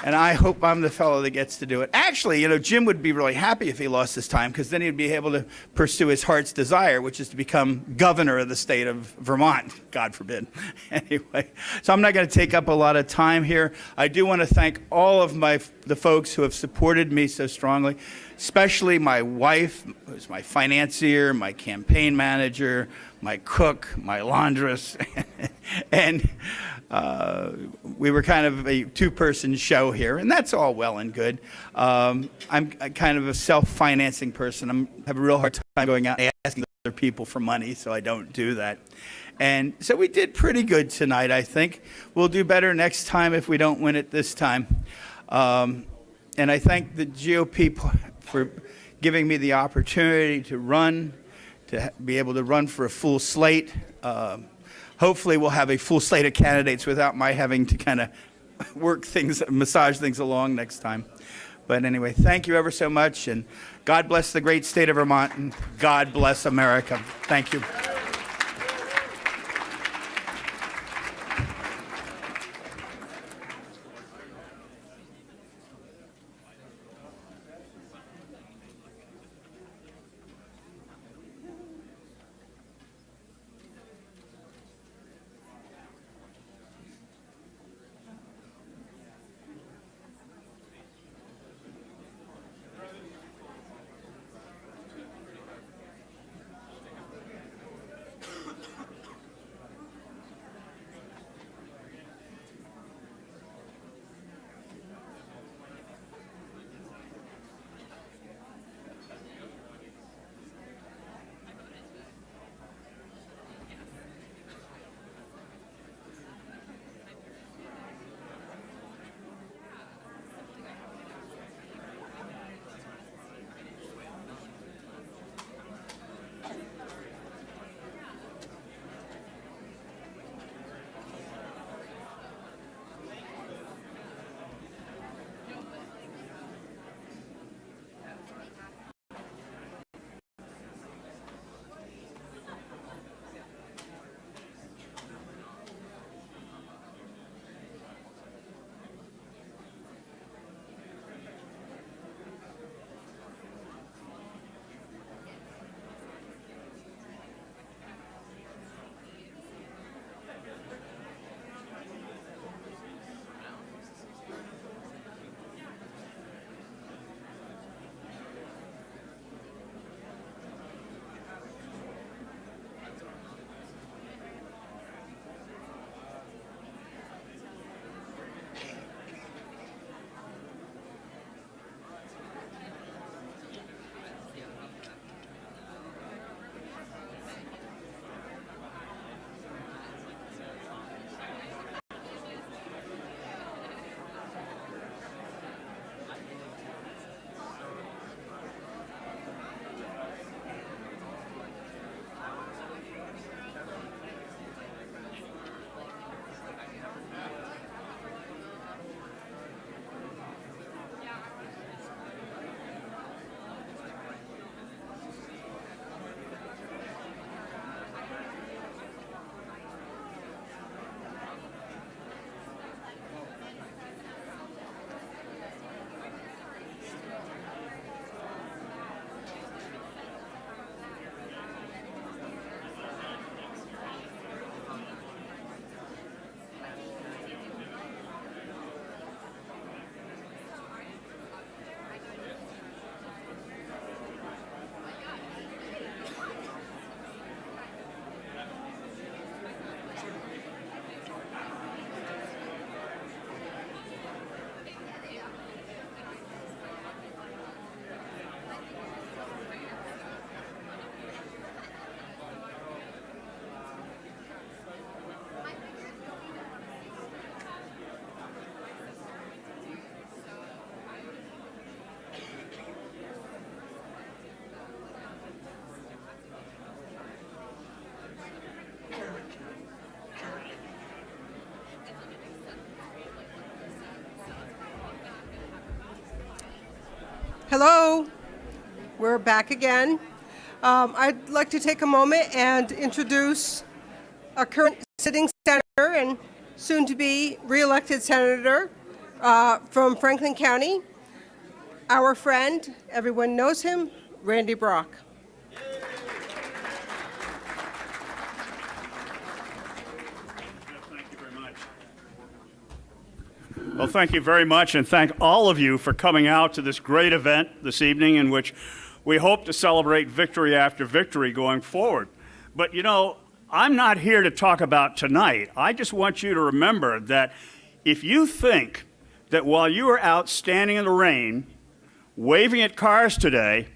and I hope I'm the fellow that gets to do it. Actually, Jim would be really happy if he lost his time, because then he'd be able to pursue his heart's desire, which is to become governor of the state of Vermont, God forbid. Anyway, so I'm not going to take up a lot of time here. I do want to thank all of the folks who have supported me so strongly, especially my wife, who's my financier, my campaign manager, my cook, my laundress, and we were kind of a 2-person show here, and that's all well and good. I'm kind of a self-financing person. I have a real hard going out and asking other people for money, so I don't do that. And so we did pretty good tonight, I think. We'll do better next time if we don't win it this time. And I thank the GOP for giving me the opportunity to run, to be able to run for a full slate. Hopefully we'll have a full slate of candidates without my having to kind of massage things along next time. But anyway, thank you ever so much, and God bless the great state of Vermont, and God bless America. Thank you. Hello, we're back again. I'd like to take a moment and introduce our current sitting senator and soon-to-be re-elected senator from Franklin County, our friend, everyone knows him, Randy Brock. Well, thank you very much, and thank all of you for coming out to this great event this evening in which we hope to celebrate victory after victory going forward. But, you know, I'm not here to talk about tonight. I just want you to remember that if you think that while you are out standing in the rain, waving at cars today,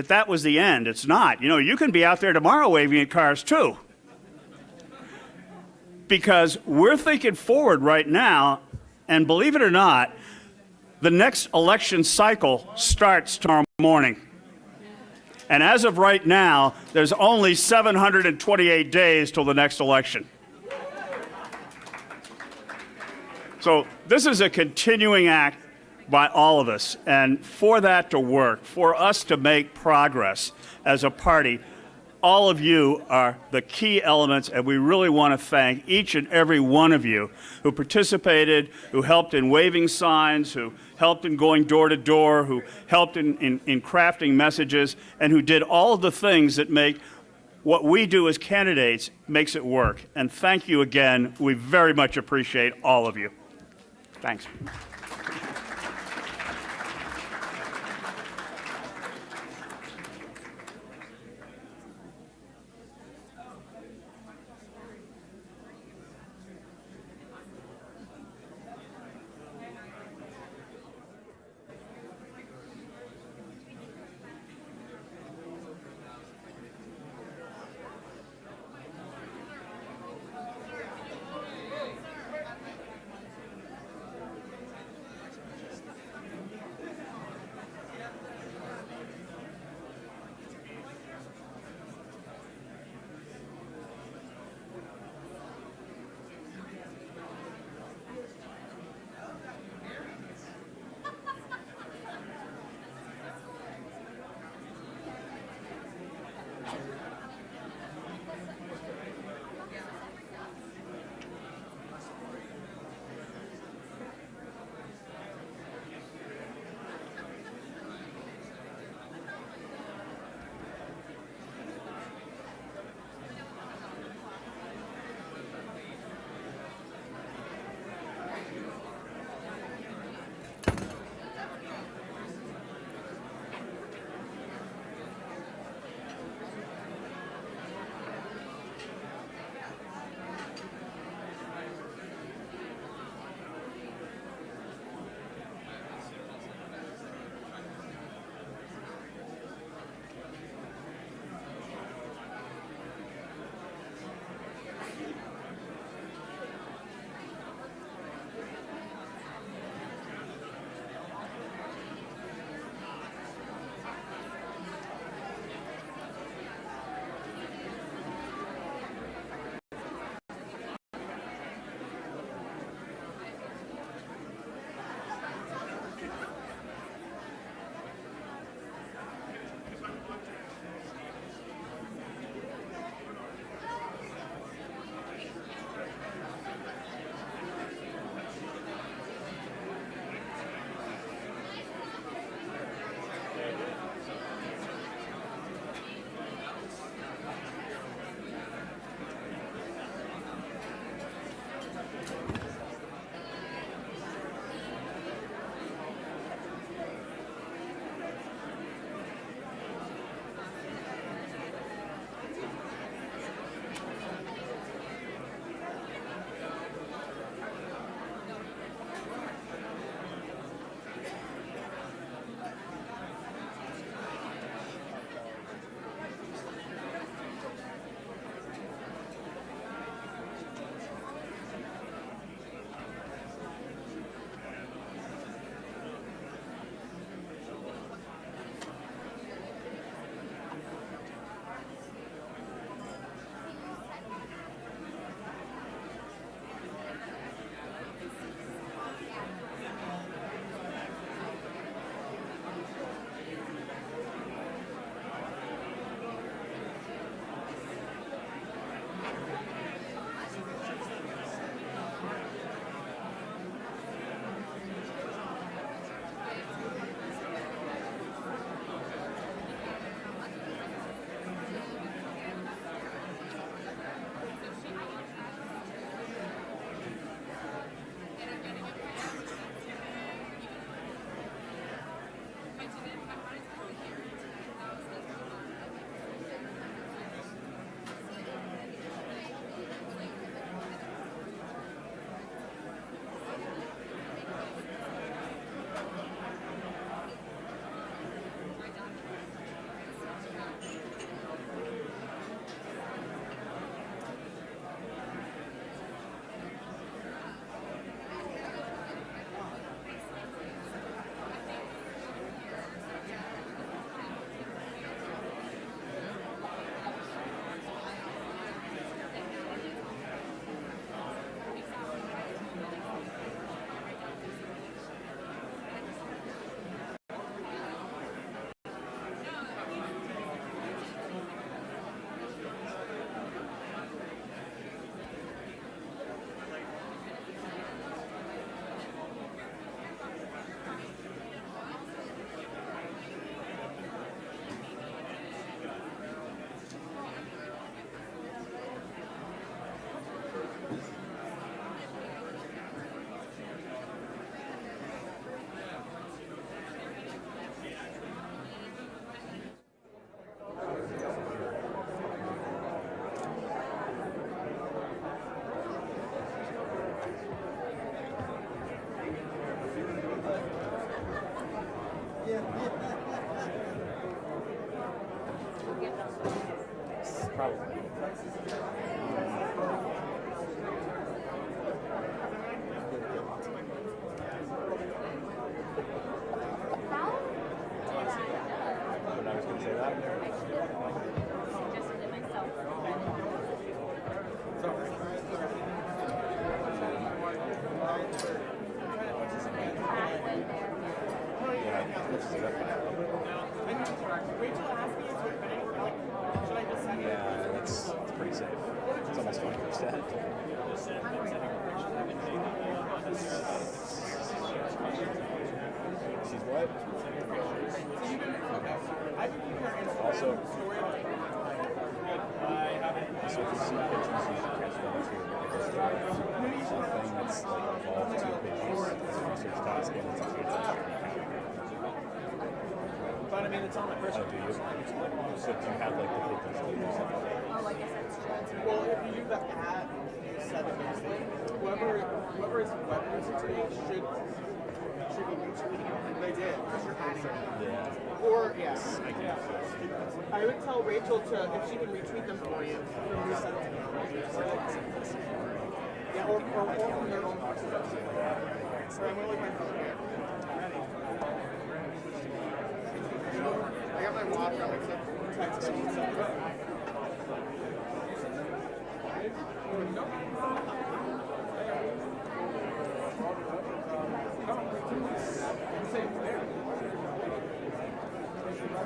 that was the end. It's not. You know, you can be out there tomorrow waving at cars too. Because we're thinking forward right now, and believe it or not, the next election cycle starts tomorrow morning. And as of right now, there's only 728 days till the next election. So this is a continuing act by all of us. And for that to work, for us to make progress as a party, all of you are the key elements, and we really want to thank each and every one of you who participated, who helped in waving signs, who helped in going door to door, who helped in crafting messages, and who did all of the things that make what we do as candidates makes it work. And thank you again. We very much appreciate all of you. Thanks. messes it up. Yeah, it's pretty safe. It's almost 20%. She's what? Also, so if you see pictures, you should catch them too, because there's something that's like evolved to pictures as a research task, and it's actually But I mean, it's on my personal. do you? So do you have like the pictures to yourself? Oh, like I said, Well, if you do the at seven days thing, whoever is web retweeting should be retweeting. They did, because you're adding them. Yeah. Or, yes. I would tell Rachel to, if she can retweet them for you, from reset it to them. Yeah, or from their own. So I'm really my phone here. I got my watch on, except text me.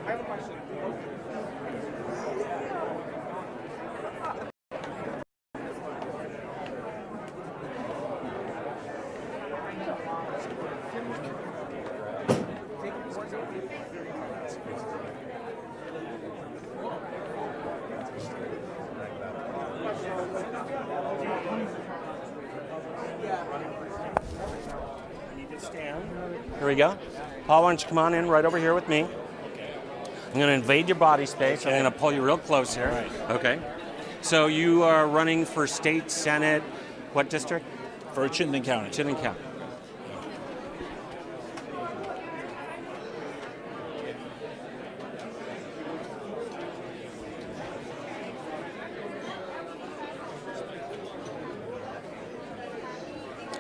I have a question. Here we go. Paul, why don't you come on in right over here with me? I'm going to invade your body space. I'm going to pull you real close here. Okay. So you are running for state senate, what district? For Chittenden County. Chittenden County.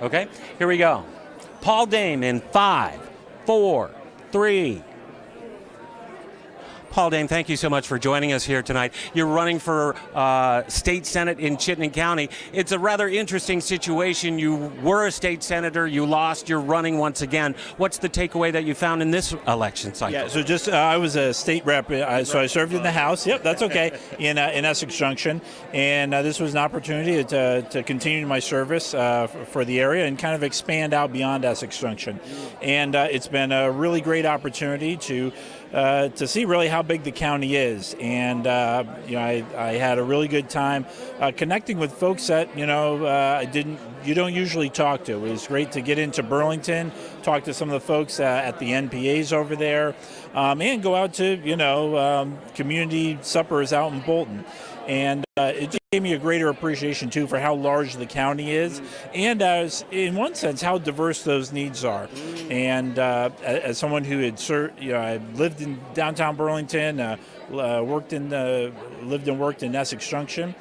Okay, here we go. Paul Dame in 5, 4, 3. Paul Dame, thank you so much for joining us here tonight. You're running for state senate in Chittenden County. It's a rather interesting situation. You were a state senator, you lost, you're running once again. What's the takeaway that you found in this election cycle? Yeah, so just I was a state rep, so I served in the House. Yep, that's okay, in Essex Junction, and this was an opportunity to continue my service for the area and kind of expand out beyond Essex Junction. And it's been a really great opportunity to see really how big the county is, and I had a really good time connecting with folks that you don't usually talk to. It was great to get into Burlington, talk to some of the folks at the NPAs over there, and go out to community suppers out in Bolton. And it just gave me a greater appreciation, too, for how large the county is and, in one sense, how diverse those needs are. And as someone who had I lived in downtown Burlington, lived and worked in Essex Junction,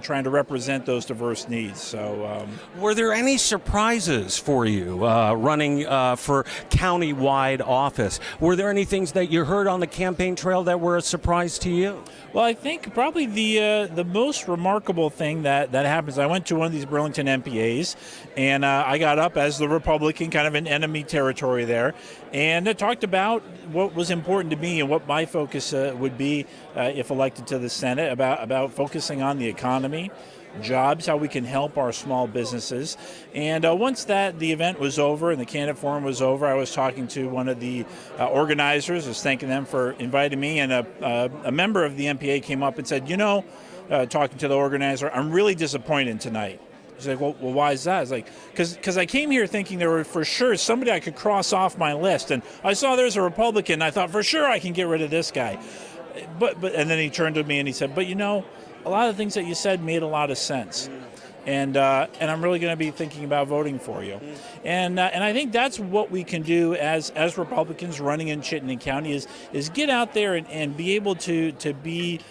trying to represent those diverse needs. So, were there any surprises for you running for county-wide office? Were there any things that you heard on the campaign trail that were a surprise to you? Well, I think probably the most remarkable thing that happens, I went to one of these Burlington MPAs, and I got up as the Republican, kind of in enemy territory there, and I talked about what was important to me and what my focus would be if elected to the Senate, about focusing on the economy, jobs, how we can help our small businesses. And once the event was over and the candidate forum was over, I was talking to one of the organizers, was thanking them for inviting me, and a member of the MPA came up and said, talking to the organizer, I'm really disappointed tonight. He's like, well, why is that? I was like, because I came here thinking there were for sure somebody I could cross off my list, and I saw there's a Republican, and I thought for sure I can get rid of this guy. But and then he turned to me and he said, but a lot of things that you said made a lot of sense. And I'm really going to be thinking about voting for you. And I think that's what we can do as Republicans running in Chittenden County is get out there and be able to be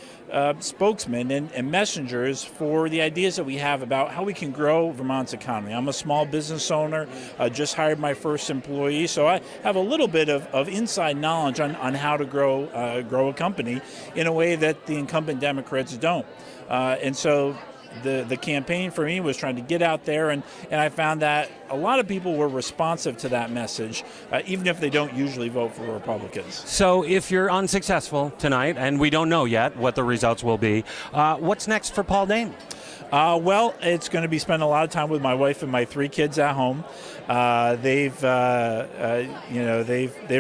spokesmen and messengers for the ideas that we have about how we can grow Vermont's economy. I'm a small business owner, just hired my first employee, so I have a little bit of inside knowledge on how to grow a company in a way that the incumbent Democrats don't. And so the campaign for me was trying to get out there, and I found that a lot of people were responsive to that message, even if they don't usually vote for Republicans. So if you're unsuccessful tonight, and we don't know yet what the results will be, what's next for Paul Dane? Well, it's going to be spending a lot of time with my wife and my 3 kids at home. They've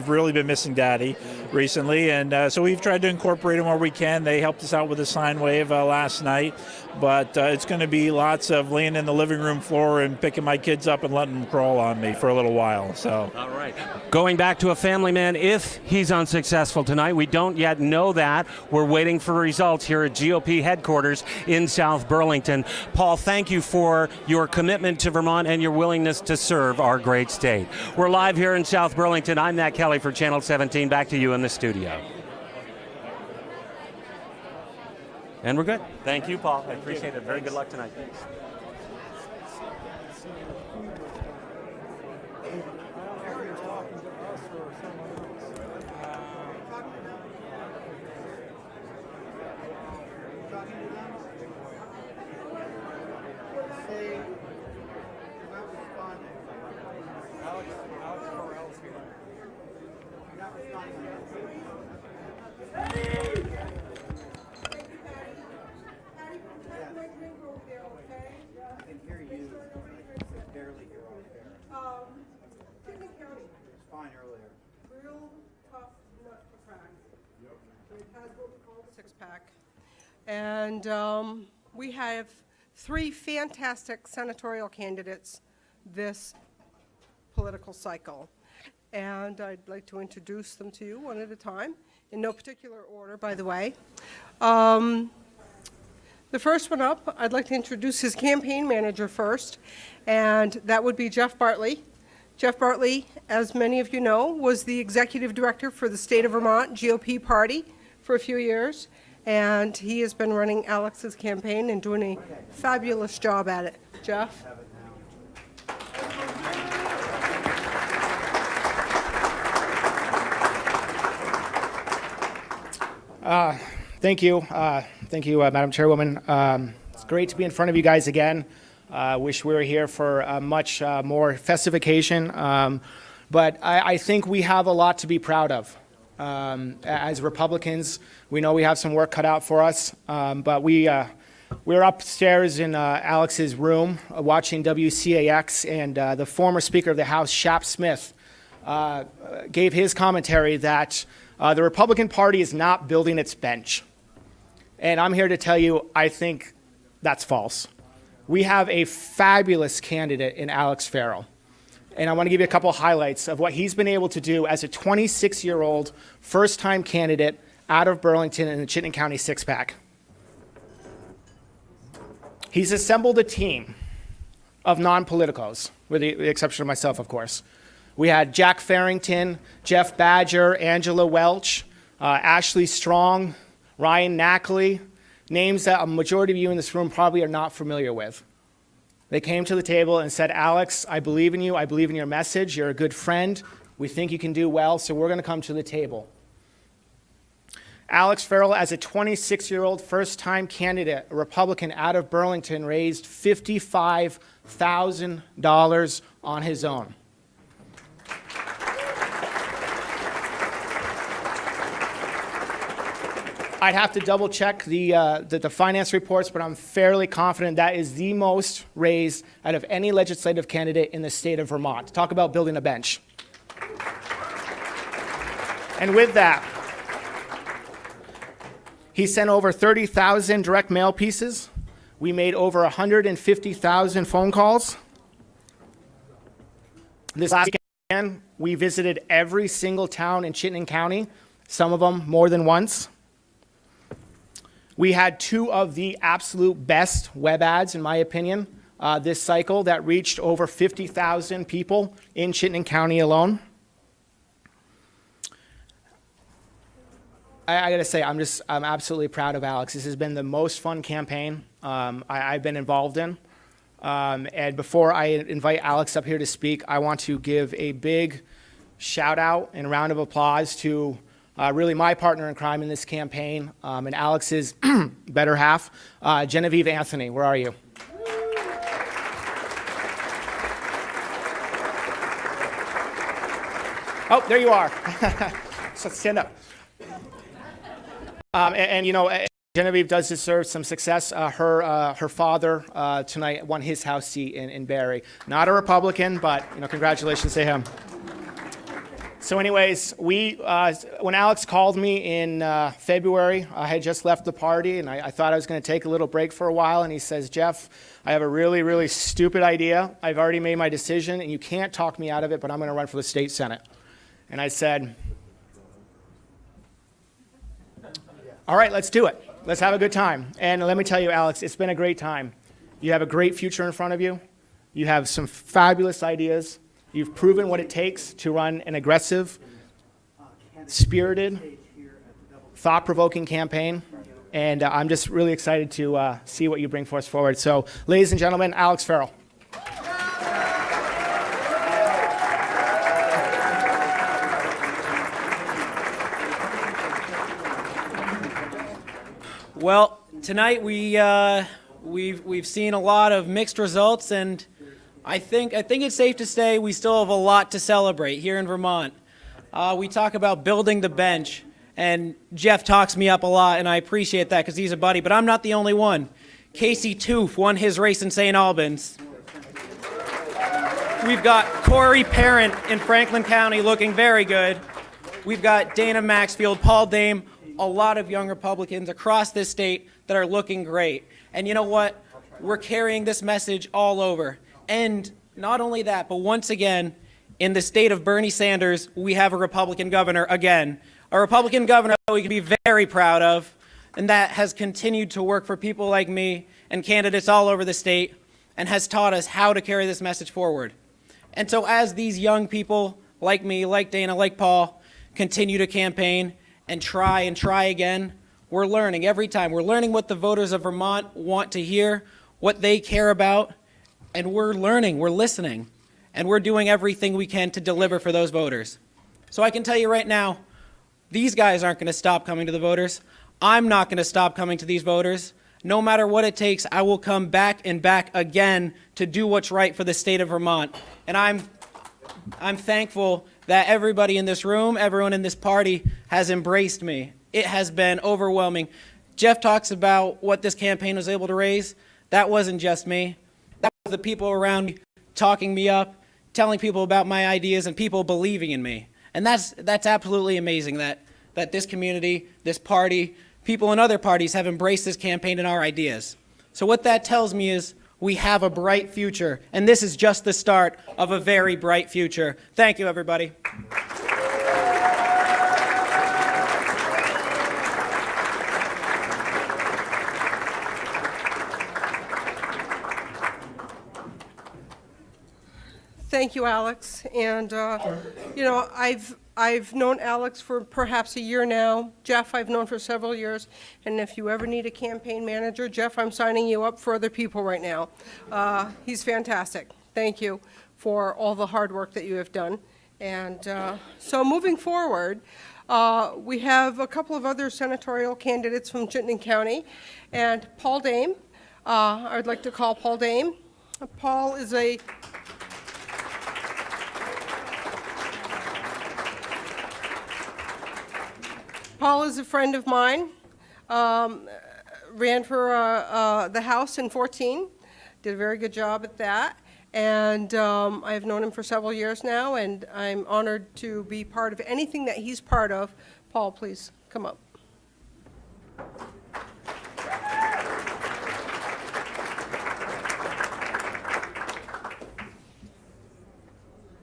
really been missing Daddy recently, and so we've tried to incorporate them where we can. They helped us out with a sine wave last night, but it's going to be lots of laying in the living room floor and picking my kids up and letting them crawl on me for a little while. So, all right. Going back to a family man, if he's unsuccessful tonight, we don't yet know that. We're waiting for results here at GOP headquarters in South Burlington. Paul, thank you for your commitment to Vermont and your willingness to serve our great state. We're live here in South Burlington. I'm Matt Kelly for Channel 17. Back to you in the studio. And we're good. Thank you, Paul. I appreciate it. Very good luck tonight. Six-pack. And we have 3 fantastic senatorial candidates this political cycle. And I'd like to introduce them to you one at a time, in no particular order, by the way. The first one up, I'd like to introduce his campaign manager first, and that would be Jeff Bartley. Jeff Bartley, as many of you know, was the executive director for the state of Vermont GOP party for a few years, and he has been running Alex's campaign and doing a fabulous job at it. Jeff? Thank you. Thank you, Madam Chairwoman. It's great to be in front of you guys again. Wish we were here for a much more festive occasion. But I think we have a lot to be proud of. As Republicans, we know we have some work cut out for us, but we're upstairs in Alex's room watching WCAX, and the former Speaker of the House, Shap Smith, gave his commentary that the Republican Party is not building its bench. And I'm here to tell you, I think that's false. We have a fabulous candidate in Alex Farrell. And I want to give you a couple of highlights of what he's been able to do as a 26-year-old first-time candidate out of Burlington in the Chittenden County six-pack. He's assembled a team of non-politicos, with the exception of myself, of course. We had Jack Farrington, Jeff Badger, Angela Welch, Ashley Strong, Ryan Knackley, names that a majority of you in this room probably are not familiar with. They came to the table and said, Alex, I believe in you. I believe in your message. You're a good friend. We think you can do well, so we're going to come to the table. Alex Farrell, as a 26-year-old first-time candidate, a Republican out of Burlington, raised $55,000 on his own. I'd have to double check the finance reports, but I'm fairly confident that is the most raised out of any legislative candidate in the state of Vermont. Talk about building a bench. And with that, he sent over 30,000 direct mail pieces. We made over 150,000 phone calls. This last weekend, we visited every single town in Chittenden County, some of them more than once. We had 2 of the absolute best web ads, in my opinion, this cycle that reached over 50,000 people in Chittenden County alone. I got to say, I'm absolutely proud of Alex. This has been the most fun campaign I've been involved in. And before I invite Alex up here to speak, I want to give a big shout out and round of applause to really my partner in crime in this campaign, and Alex's better half, Genevieve Anthony. Where are you? Oh, there you are. So stand up. And you know, Genevieve does deserve some success. Her father tonight won his House seat in Barrie. Not a Republican, but you know, congratulations to him. So anyways, when Alex called me in February, I had just left the party, and I thought I was going to take a little break for a while, and he says, Jeff, I have a really, really stupid idea. I've already made my decision, and you can't talk me out of it, but I'm going to run for the state Senate. And I said, all right, let's do it. Let's have a good time. And let me tell you, Alex, it's been a great time. You have a great future in front of you. You have some fabulous ideas. You've proven what it takes to run an aggressive, spirited, thought-provoking campaign. And I'm just really excited to see what you bring for us forward. So, ladies and gentlemen, Alex Farrell. Well, tonight we've seen a lot of mixed results, and I think it's safe to say we still have a lot to celebrate here in Vermont. We talk about building the bench, and Jeff talks me up a lot, and I appreciate that because he's a buddy, but I'm not the only one. Casey Toof won his race in St. Albans. We've got Corey Parent in Franklin County looking very good. We've got Dana Maxfield, Paul Dame, a lot of young Republicans across this state that are looking great. And you know what? We're carrying this message all over. And not only that, but once again, in the state of Bernie Sanders, we have a Republican governor again. A Republican governor that we can be very proud of, and that has continued to work for people like me and candidates all over the state, and has taught us how to carry this message forward. And so as these young people, like me, like Dana, like Paul, continue to campaign and try again, we're learning every time. We're learning what the voters of Vermont want to hear, what they care about, and we're learning, we're listening, and we're doing everything we can to deliver for those voters. So I can tell you right now, these guys aren't going to stop coming to the voters. I'm not going to stop coming to these voters. No matter what it takes, I will come back and back again to do what's right for the state of Vermont. And I'm thankful that everybody in this room, everyone in this party has embraced me. It has been overwhelming. Jeff talks about what this campaign was able to raise. That wasn't just me. That was the people around me talking me up, telling people about my ideas, and people believing in me. And that's absolutely amazing that this community, this party, people in other parties have embraced this campaign and our ideas. So what that tells me is we have a bright future, and this is just the start of a very bright future. Thank you, everybody. Thank you, Alex. And, you know, I've known Alex for perhaps a year now. Jeff, I've known for several years. And if you ever need a campaign manager, Jeff, I'm signing you up for other people right now. He's fantastic. Thank you for all the hard work that you have done. And so moving forward, we have a couple of other senatorial candidates from Chittenden County. And Paul Dame, I would like to call Paul Dame. Paul is a friend of mine, ran for the House in 2014, did a very good job at that, and I've known him for several years now, and I'm honored to be part of anything that he's part of. Paul, please come up.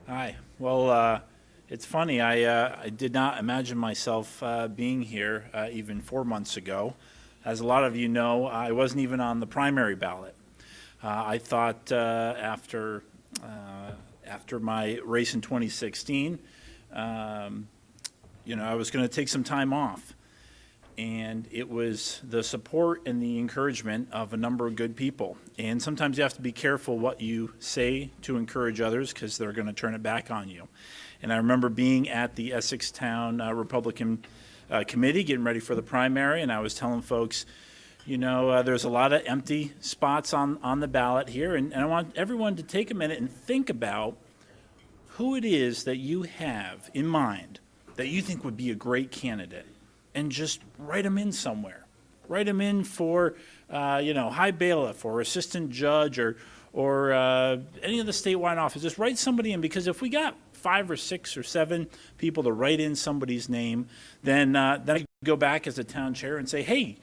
Hi. Well, it's funny. I did not imagine myself being here even 4 months ago. As a lot of you know, I wasn't even on the primary ballot. I thought after my race in 2016, you know, I was going to take some time off. And it was the support and the encouragement of a number of good people. And sometimes you have to be careful what you say to encourage others because they're going to turn it back on you. And I remember being at the Essex Town Republican Committee getting ready for the primary, and I was telling folks, you know, there's a lot of empty spots on the ballot here, and I want everyone to take a minute and think about who it is that you have in mind that you think would be a great candidate, and just write them in somewhere. Write them in for, high bailiff or assistant judge or any of the statewide offices. Just write somebody in, because if we got 5 or 6 or 7 people to write in somebody's name, then I go back as a town chair and say, hey,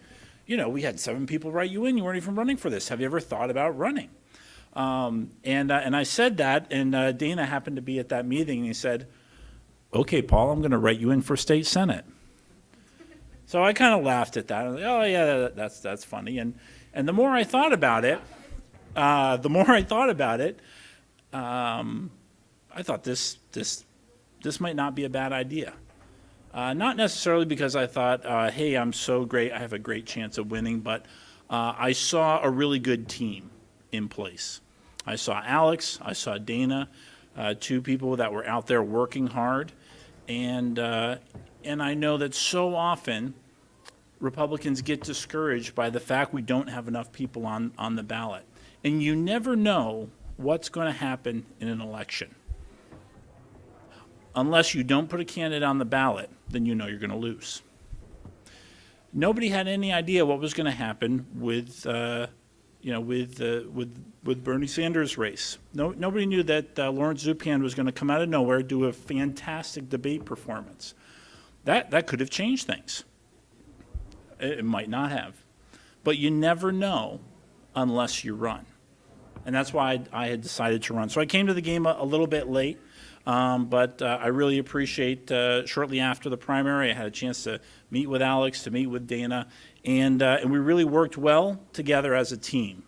you know, we had 7 people write you in. You weren't even running for this. Have you ever thought about running? And I said that, and Dana happened to be at that meeting, and he said, okay, Paul, I'm going to write you in for state senate. So I kind of laughed at that. I was like, oh, yeah, that's funny. And the more I thought about it, I thought this might not be a bad idea. Not necessarily because I thought, hey, I'm so great, I have a great chance of winning, but I saw a really good team in place. I saw Alex, I saw Dana, 2 people that were out there working hard, and I know that so often Republicans get discouraged by the fact we don't have enough people on the ballot. And you never know what's going to happen in an election. Unless you don't put a candidate on the ballot, then you know you're going to lose. Nobody had any idea what was going to happen with Bernie Sanders' race. Nobody knew that Lawrence Zupan was going to come out of nowhere, do a fantastic debate performance. That could have changed things. It might not have. But you never know unless you run. And that's why I had decided to run. So I came to the game a little bit late, but I really appreciate shortly after the primary, I had a chance to meet with Alex, to meet with Dana, and we really worked well together as a team.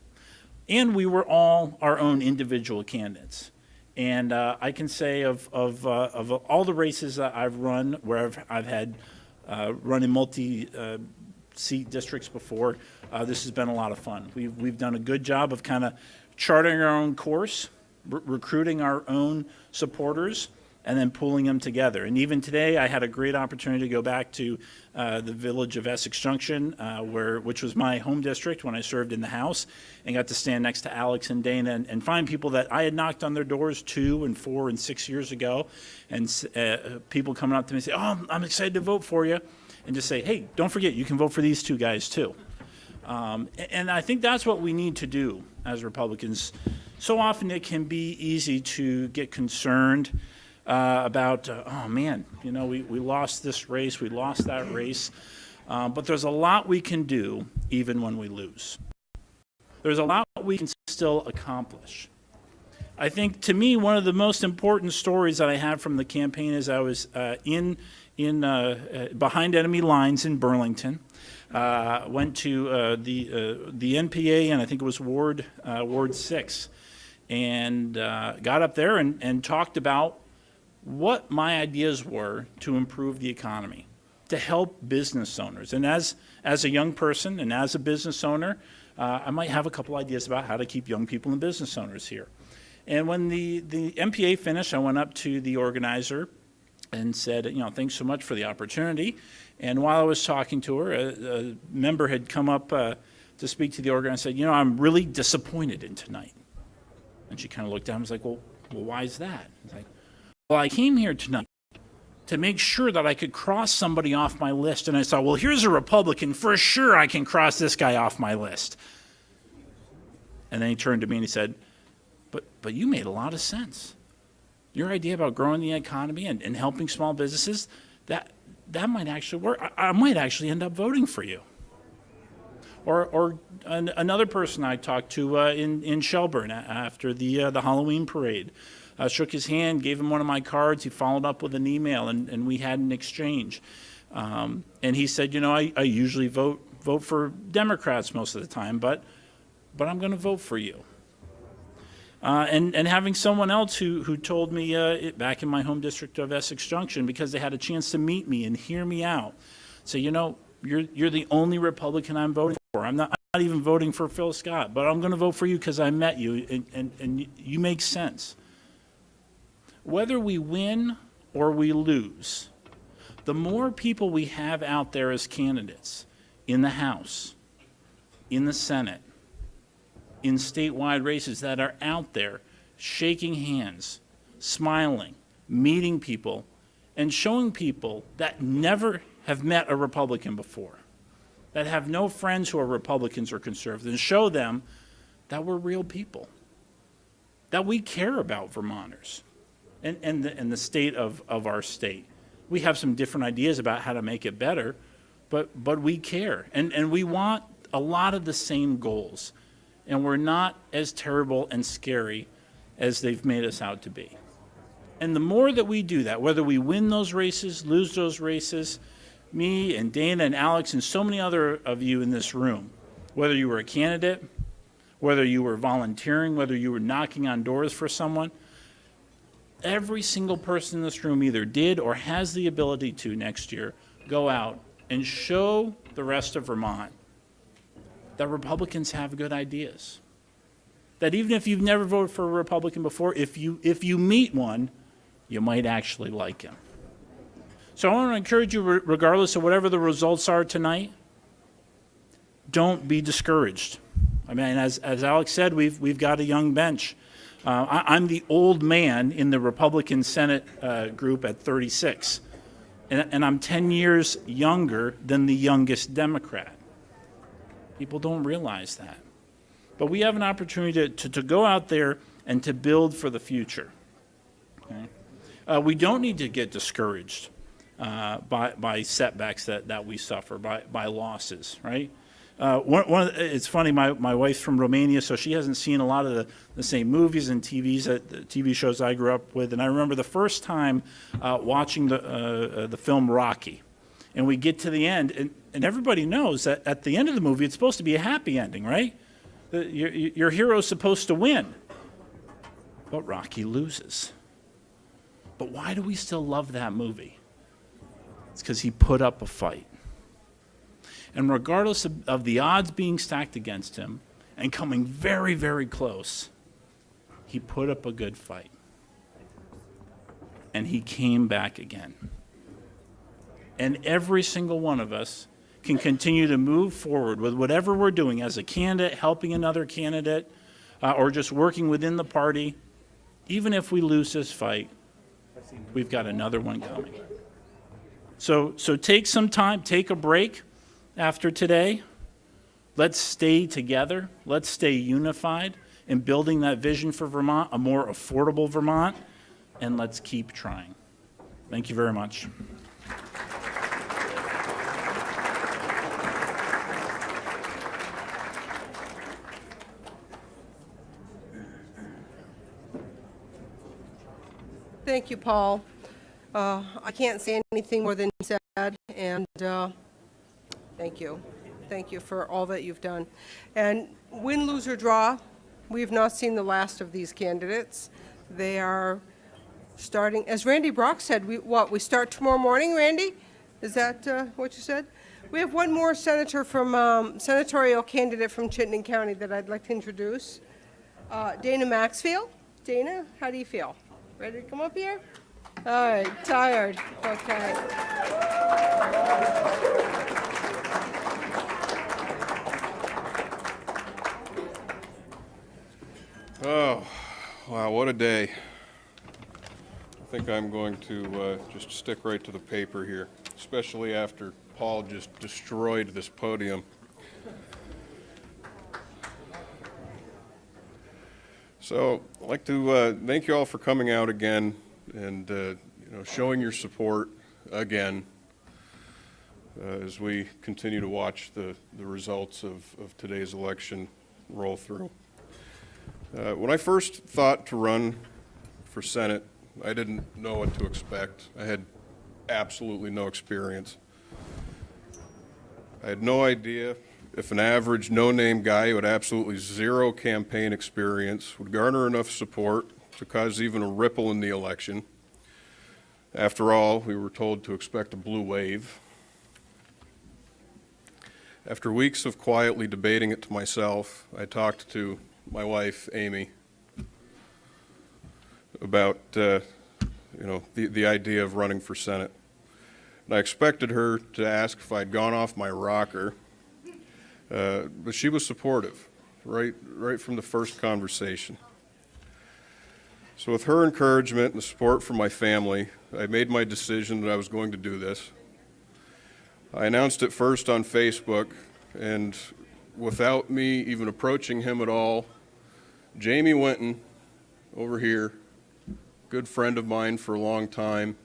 And we were all our own individual candidates. And I can say of all the races that I've run, where I've had run in multi-seat districts before, this has been a lot of fun. We've done a good job of kind of charting our own course, recruiting our own supporters, and then pulling them together. And even today, I had a great opportunity to go back to the village of Essex Junction, which was my home district when I served in the House, and got to stand next to Alex and Dana and find people that I had knocked on their doors 2 and 4 and 6 years ago, and people coming up to me and say, oh, I'm excited to vote for you, and just say, hey, don't forget, you can vote for these 2 guys too. And I think that's what we need to do as Republicans. So often it can be easy to get concerned about, oh man, you know, we lost this race, we lost that race. But there's a lot we can do even when we lose. There's a lot we can still accomplish. I think, to me, one of the most important stories that I had from the campaign is I was behind enemy lines in Burlington. Went to the NPA, and I think it was Ward 6, and got up there and talked about what my ideas were to improve the economy, to help business owners. And as a young person and as a business owner, I might have a couple ideas about how to keep young people and business owners here. And when the NPA finished, I went up to the organizer and said, you know, thanks so much for the opportunity. And while I was talking to her, a member had come up to speak to the organizer and said, you know, I'm really disappointed in tonight. And she kind of looked down and was like, well, why is that? I was like, well, I came here tonight to make sure that I could cross somebody off my list. And I thought, well, here's a Republican. For sure I can cross this guy off my list. And then he turned to me and he said, but you made a lot of sense. Your idea about growing the economy and helping small businesses, that might actually work. I might actually end up voting for you. Or another person I talked to in Shelburne after the Halloween parade, shook his hand, gave him one of my cards. He followed up with an email, and we had an exchange. And he said, you know, I usually vote for Democrats most of the time, but I'm going to vote for you. And having someone else who told me back in my home district of Essex Junction, because they had a chance to meet me and hear me out, say, you know, You're the only Republican I'm voting for. I'm not even voting for Phil Scott, but I'm going to vote for you because I met you and you make sense. Whether we win or we lose, the more people we have out there as candidates in the House, in the Senate, in statewide races that are out there shaking hands, smiling, meeting people, and showing people that never have met a Republican before, that have no friends who are Republicans or conservatives, and show them that we're real people, that we care about Vermonters and the state of our state. We have some different ideas about how to make it better, but we care, and we want a lot of the same goals, and we're not as terrible and scary as they've made us out to be. And the more that we do that, whether we win those races, lose those races, me and Dana and Alex and so many other of you in this room, whether you were a candidate, whether you were volunteering, whether you were knocking on doors for someone, every single person in this room either did or has the ability to next year go out and show the rest of Vermont that Republicans have good ideas. That even if you've never voted for a Republican before, if you meet one, you might actually like him. So I want to encourage you, regardless of whatever the results are tonight, don't be discouraged. I mean, as Alex said, we've got a young bench. I'm the old man in the Republican Senate group at 36, and I'm 10 years younger than the youngest Democrat. People don't realize that. But we have an opportunity to go out there and to build for the future. Okay? We don't need to get discouraged by setbacks that we suffer, by losses, right? It's funny, my wife's from Romania, so she hasn't seen a lot of the same movies and TV shows I grew up with. And I remember the first time watching the film Rocky. And we get to the end, and everybody knows that at the end of the movie, it's supposed to be a happy ending, right? Your hero's supposed to win. But Rocky loses. But why do we still love that movie? It's because he put up a fight. And regardless of the odds being stacked against him and coming very, very close, he put up a good fight. And he came back again. And every single one of us can continue to move forward with whatever we're doing as a candidate, helping another candidate, or just working within the party. Even if we lose this fight, we've got another one coming. So take some time, take a break after today. Let's stay together. Let's stay unified in building that vision for Vermont, a more affordable Vermont, and let's keep trying. Thank you very much. Thank you, Paul. I can't say anything more than you said, and thank you. Thank you for all that you've done. And win, lose, or draw, we have not seen the last of these candidates. They are starting, as Randy Brock said, we start tomorrow morning, Randy? Is that what you said? We have one more senator from, senatorial candidate from Chittenden County that I'd like to introduce. Dana Maxfield. Dana, how do you feel? Ready to come up here? All right, tired. Okay. Oh, wow, what a day. I think I'm going to just stick right to the paper here, especially after Paul just destroyed this podium. So I'd like to thank you all for coming out again and showing your support again as we continue to watch the results of today's election roll through. When I first thought to run for Senate, I didn't know what to expect. I had absolutely no experience. I had no idea if an average no-name guy who had absolutely zero campaign experience would garner enough support to cause even a ripple in the election. After all, we were told to expect a blue wave. After weeks of quietly debating it to myself, I talked to my wife, Amy, about the idea of running for Senate. And I expected her to ask if I'd gone off my rocker, but she was supportive right from the first conversation. So with her encouragement and the support from my family, I made my decision that I was going to do this. I announced it first on Facebook, and without me even approaching him at all, Jamie Winton, over here, good friend of mine for a long time,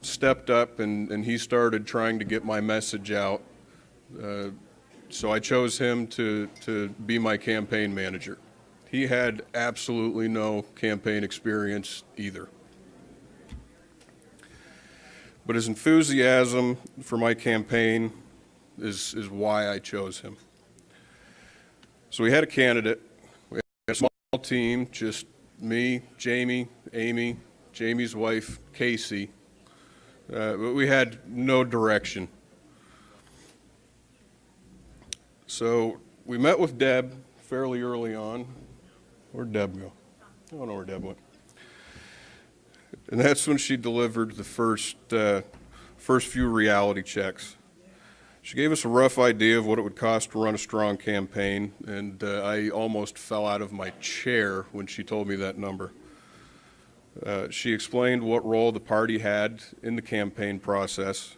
stepped up and he started trying to get my message out. So I chose him to be my campaign manager. He had absolutely no campaign experience either. But his enthusiasm for my campaign is why I chose him. So we had a candidate. We had a small team, just me, Jamie, Amy, Jamie's wife, Casey. But we had no direction. So we met with Deb fairly early on. Where'd Deb go? I don't know where Deb went. And that's when she delivered the first few reality checks. She gave us a rough idea of what it would cost to run a strong campaign, and I almost fell out of my chair when she told me that number. She explained what role the party had in the campaign process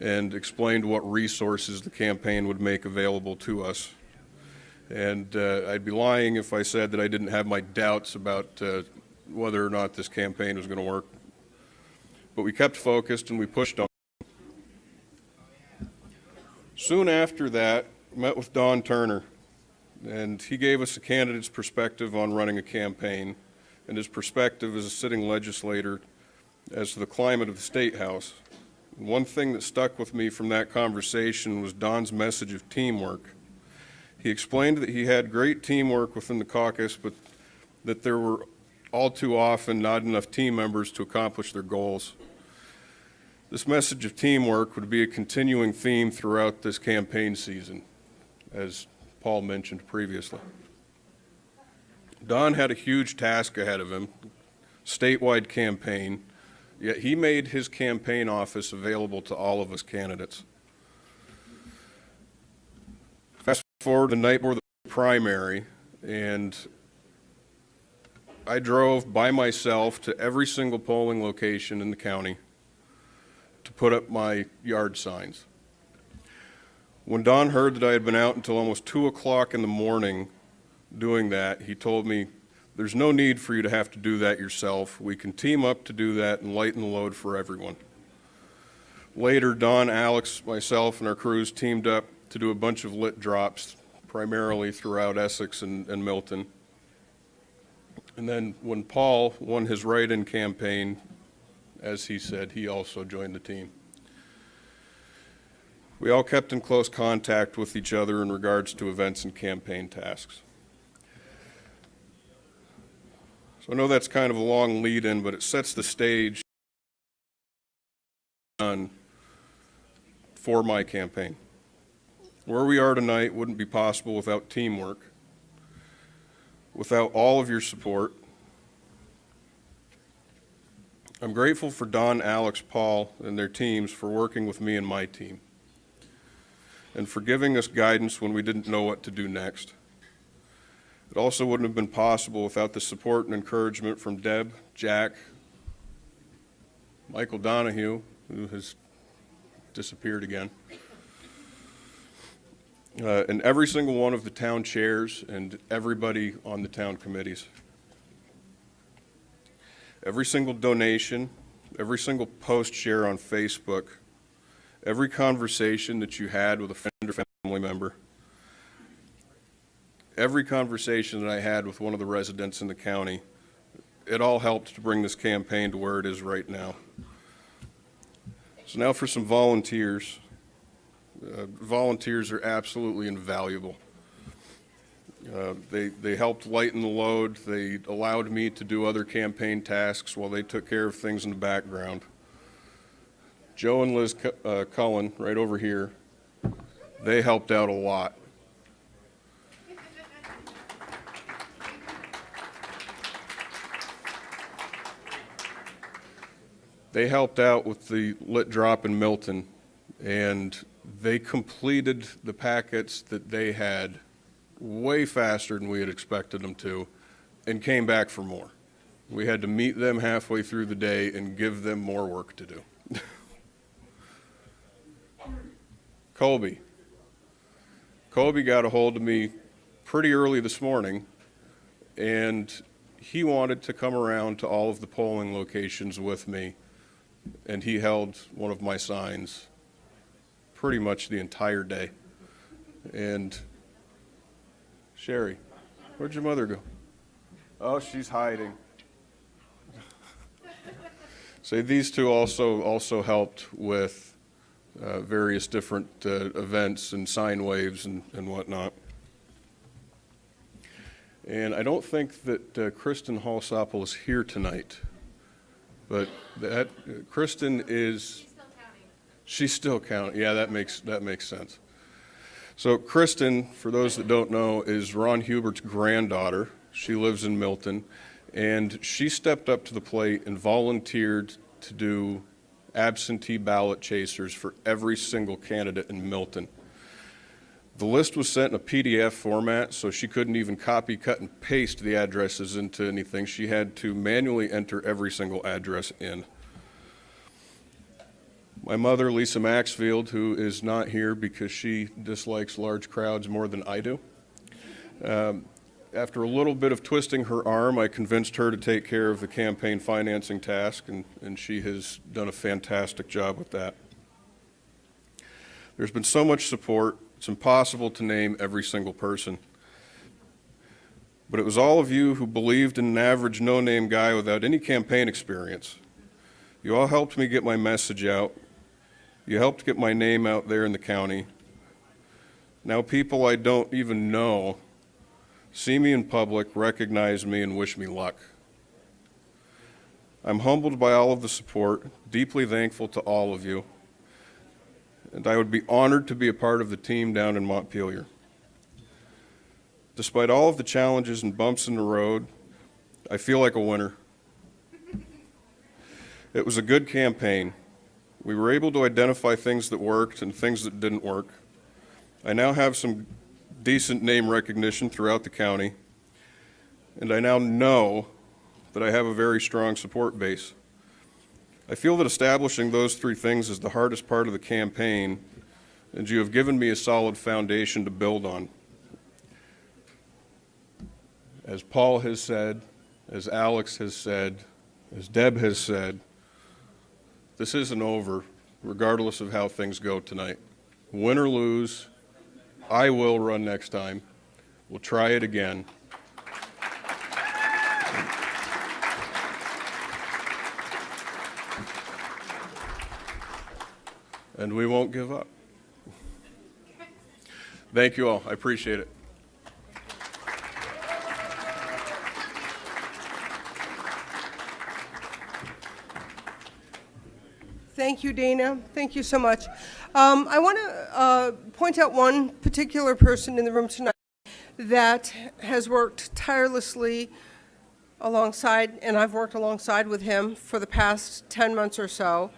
and explained what resources the campaign would make available to us. And I'd be lying if I said that I didn't have my doubts about whether or not this campaign was going to work. But we kept focused and we pushed on. Soon after that, I met with Don Turner, and he gave us a candidate's perspective on running a campaign and his perspective as a sitting legislator as to the climate of the State House. And one thing that stuck with me from that conversation was Don's message of teamwork. He explained that he had great teamwork within the caucus, but that there were all too often not enough team members to accomplish their goals. This message of teamwork would be a continuing theme throughout this campaign season, as Paul mentioned previously. Don had a huge task ahead of him, statewide campaign, yet he made his campaign office available to all of us candidates. Fast forward the night before the primary, and I drove by myself to every single polling location in the county to put up my yard signs. When Don heard that I had been out until almost 2 o'clock in the morning doing that, he told me, "There's no need for you to have to do that yourself. We can team up to do that and lighten the load for everyone." Later, Don, Alex, myself, and our crews teamed up to do a bunch of lit drops, primarily throughout Essex and Milton. And then when Paul won his write-in campaign, as he said, he also joined the team. We all kept in close contact with each other in regards to events and campaign tasks. So I know that's kind of a long lead-in, but it sets the stage for my campaign. Where we are tonight wouldn't be possible without teamwork, without all of your support. I'm grateful for Don, Alex, Paul, and their teams for working with me and my team, and for giving us guidance when we didn't know what to do next. It also wouldn't have been possible without the support and encouragement from Deb, Jack, Michael Donahue, who has disappeared again, and every single one of the town chairs and everybody on the town committees. Every single donation, every single post share on Facebook, every conversation that you had with a friend or family member, every conversation that I had with one of the residents in the county, it all helped to bring this campaign to where it is right now. So now for some volunteers. Volunteers are absolutely invaluable. They helped lighten the load. They allowed me to do other campaign tasks while they took care of things in the background. Joe and Liz Cullen, right over here, They helped out a lot. They helped out with the lit drop in Milton, and they completed the packets that they had way faster than we had expected them to, and came back for more. We had to meet them halfway through the day and give them more work to do. Colby got a hold of me pretty early this morning, and he wanted to come around to all of the polling locations with me, and he held one of my signs pretty much the entire day. And Sherry, where'd your mother go? Oh, she's hiding. So these two also helped with various different events and sine waves and whatnot. And I don't think that Kristen Halsopple is here tonight, but that Kristen is. She's still counting. Yeah, that makes sense. So Kristen, for those that don't know, is Ron Hubert's granddaughter. She lives in Milton, and she stepped up to the plate and volunteered to do absentee ballot chasers for every single candidate in Milton. The list was sent in a PDF format, so she couldn't even copy, cut, and paste the addresses into anything. She had to manually enter every single address in. My mother, Lisa Maxfield, who is not here because she dislikes large crowds more than I do. After a little bit of twisting her arm, I convinced her to take care of the campaign financing task, and she has done a fantastic job with that. There's been so much support, it's impossible to name every single person. But it was all of you who believed in an average no-name guy without any campaign experience. You all helped me get my message out. You helped get my name out there in the county. Now people I don't even know see me in public, recognize me, and wish me luck. I'm humbled by all of the support, deeply thankful to all of you, and I would be honored to be a part of the team down in Montpelier. Despite all of the challenges and bumps in the road, I feel like a winner. It was a good campaign. We were able to identify things that worked and things that didn't work. I now have some decent name recognition throughout the county, and I now know that I have a very strong support base. I feel that establishing those three things is the hardest part of the campaign, and you have given me a solid foundation to build on. As Paul has said, as Alex has said, as Deb has said, this isn't over, regardless of how things go tonight. Win or lose, I will run next time. We'll try it again. And we won't give up. Thank you all. I appreciate it. Thank you, Dana. Thank you so much. I want to point out one particular person in the room tonight that has worked tirelessly alongside, and I've worked alongside with him for the past 10 months or so,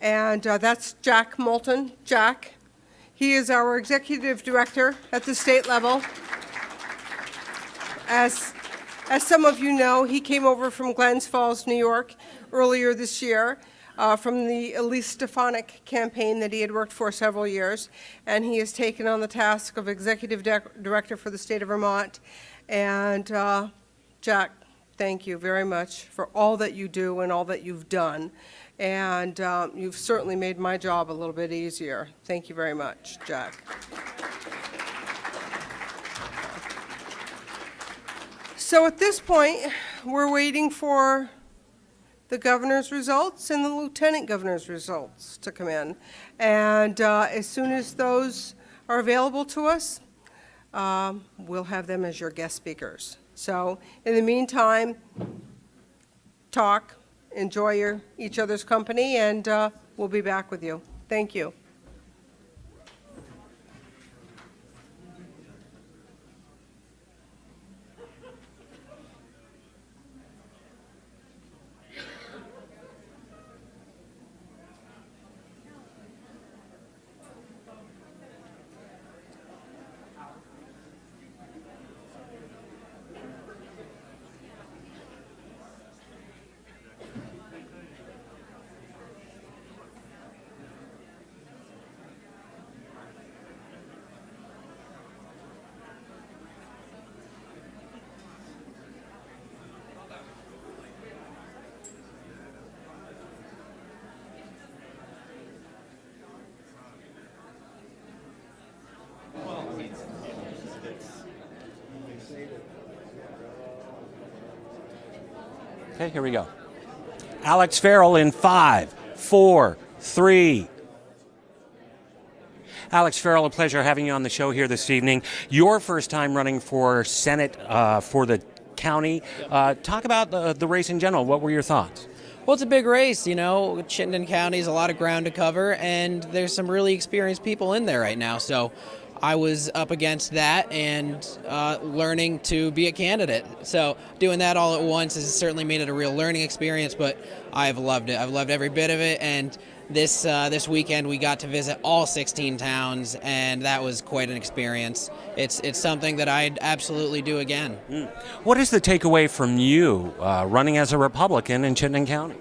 and that's Jack Moulton. Jack, he is our executive director at the state level. As some of you know, he came over from Glens Falls, New York, earlier this year. From the Elise Stefanik campaign that he had worked for several years, and he has taken on the task of executive director for the state of Vermont. And Jack, thank you very much for all that you do and all that you've done. And you've certainly made my job a little bit easier. Thank you very much, Jack. So at this point, we're waiting for the governor's results and the lieutenant governor's results to come in. And as soon as those are available to us, we'll have them as your guest speakers. So in the meantime, talk, enjoy each other's company, and we'll be back with you. Thank you. Okay, here we go. Alex Farrell in 5, 4, 3. Alex Farrell, a pleasure having you on the show here this evening. Your first time running for Senate for the county. Talk about the race in general. What were your thoughts? Well, it's a big race, you know. Chittenden County is a lot of ground to cover, and there's some really experienced people in there right now. So I was up against that and learning to be a candidate. So doing that all at once has certainly made it a real learning experience, but I've loved it. I've loved every bit of it, and this weekend we got to visit all 16 towns, and that was quite an experience. It's something that I'd absolutely do again. What is the takeaway from you running as a Republican in Chittenden County?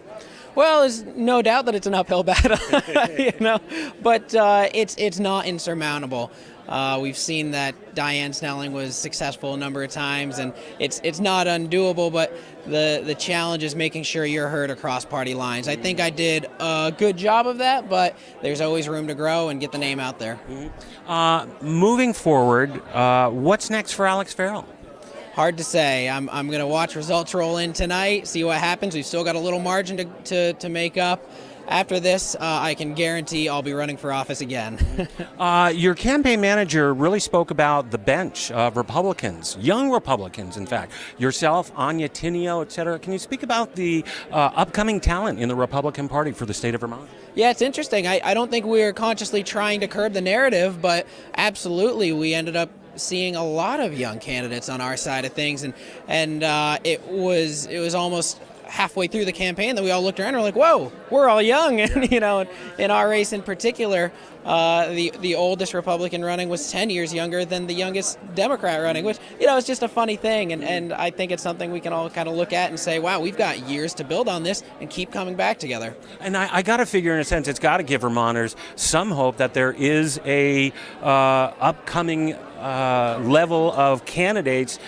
Well, there's no doubt that it's an uphill battle, you know, but it's not insurmountable. We've seen that Diane Snelling was successful a number of times, and it's not undoable, but the challenge is making sure you're heard across party lines. I think I did a good job of that, but there's always room to grow and get the name out there. Moving forward, what's next for Alex Farrell? Hard to say. I'm going to watch results roll in tonight, see what happens. We've still got a little margin to make up. After this, I can guarantee I'll be running for office again. Your campaign manager really spoke about the bench of Republicans, young Republicans, in fact. Yourself, Anya Tinio, et cetera. Can you speak about the upcoming talent in the Republican Party for the state of Vermont? Yeah, it's interesting. I don't think we were consciously trying to curb the narrative, but absolutely we ended up seeing a lot of young candidates on our side of things, and it was almost halfway through the campaign that we all looked around and were like, whoa, we're all young. And, you know, in our race in particular, the oldest Republican running was 10 years younger than the youngest Democrat running, which, you know, is just a funny thing. And I think it's something we can all kind of look at and say, wow, we've got years to build on this and keep coming back together. And I got to figure, in a sense, it's got to give Vermonters some hope that there is a upcoming level of candidates,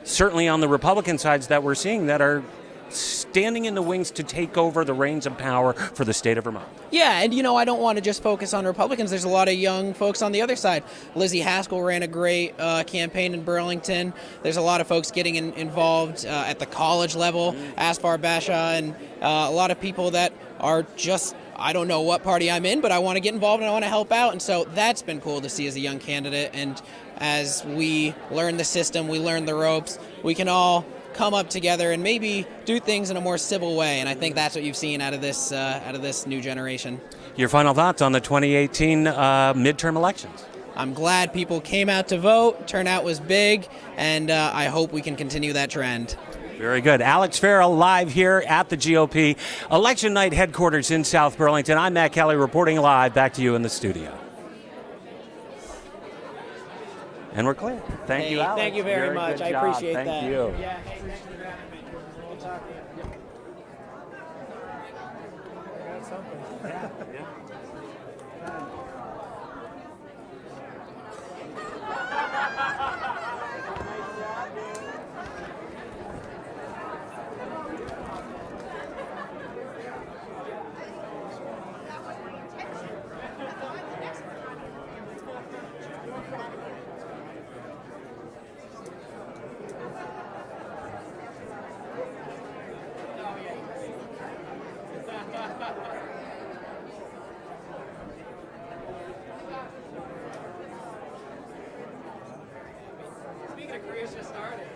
certainly on the Republican sides, that we're seeing that are standing in the wings to take over the reins of power for the state of Vermont. Yeah, and you know, I don't want to just focus on Republicans. There's a lot of young folks on the other side. Lizzie Haskell ran a great campaign in Burlington. There's a lot of folks getting involved at the college level, Asfar Basha, and a lot of people that are just, I don't know what party I'm in, but I want to get involved and I want to help out. And so that's been cool to see as a young candidate. And as we learn the system, we learn the ropes, we can all come up together and maybe do things in a more civil way, and I think that's what you've seen out of this new generation. Your final thoughts on the 2018 midterm elections? I'm glad people came out to vote. Turnout was big, and I hope we can continue that trend. Very good. Alex Farrell live here at the GOP Election Night headquarters in South Burlington. I'm Matt Kelly reporting live. Back to you in the studio. And we're clear. Thank you, Alex. Thank you very much. Good I job. appreciate that. Thank you. Yeah, appreciate you having me. Good talking to you. Speaking of careers just started.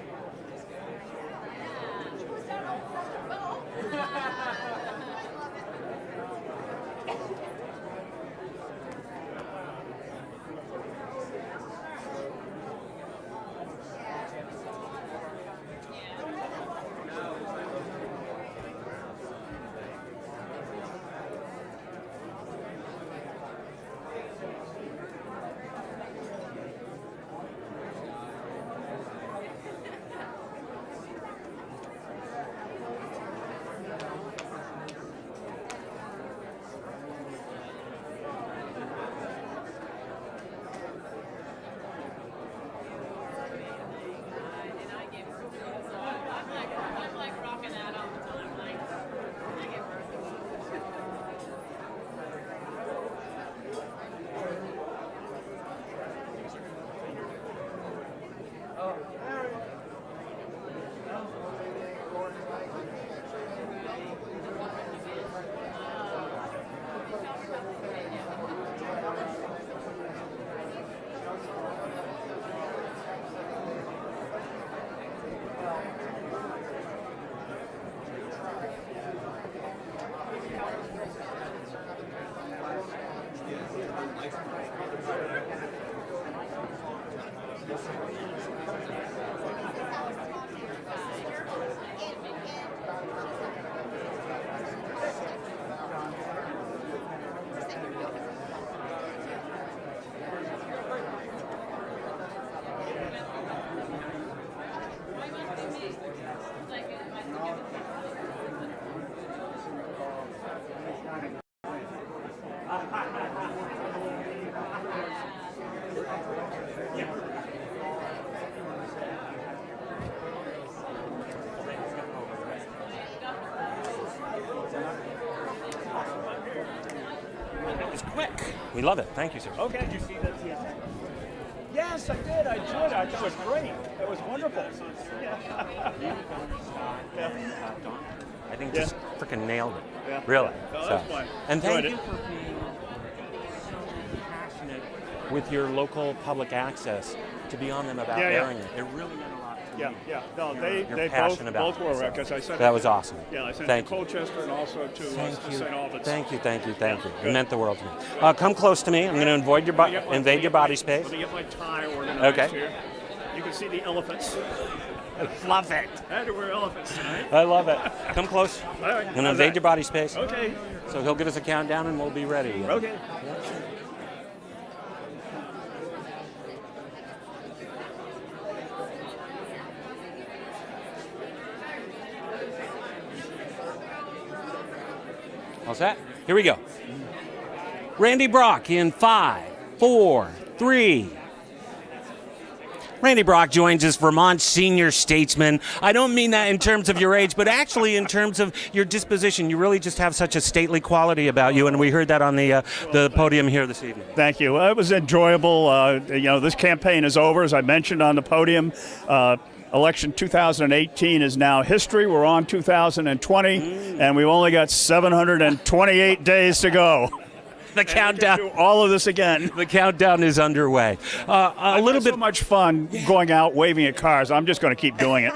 was quick. We love it. Thank you, sir. Okay. Did you see that? Yes, I did. I enjoyed it. I thought it was great. It was wonderful. I think just freaking nailed it. Yeah. Really. No, that was fun. And thank Enjoyed you it. for being so passionate with your local public access to be on them about airing it. It really meant a lot to me. Yeah. No, You're they passionate both about it, were, so because I sent that it was to- awesome. Yeah, I sent Thank it to you. Colchester and also to St. Albans. Thank you. Yeah, It good. meant the world to me. Come close to me. I'm going to invade your body space. Let me get my tie organized Okay. here. You can see the elephants. I love it. I had to wear elephants tonight. I love it. Come close. All right. I'm going to How's invade that? your body space. Okay. So he'll give us a countdown and we'll be ready. Okay. All set? Here we go. Randy Brock in 5, 4, 3. Randy Brock joins us, Vermont senior statesman. I don't mean that in terms of your age, but actually in terms of your disposition. You really just have such a stately quality about you, and we heard that on the podium here this evening. Thank you. It was enjoyable. This campaign is over, as I mentioned on the podium. Election 2018 is now history. We're on 2020, and we've only got 728 days to go. The countdown. Do all of this again. The countdown is underway. A little bit. So much fun going out waving at cars. I'm just going to keep doing it.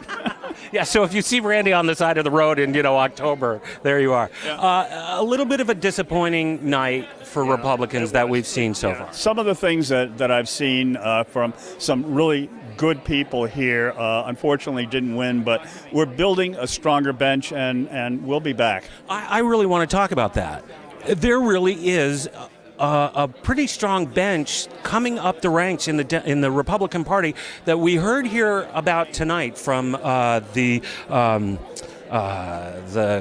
Yeah, so if you see Randy on the side of the road in, October, there you are. A little bit of a disappointing night for Republicans that we've seen so far. Some of the things that I've seen from some really good people here, unfortunately didn't win, but we're building a stronger bench, and we'll be back. I really want to talk about that. There really is a pretty strong bench coming up the ranks in the Republican Party that we heard here about tonight from the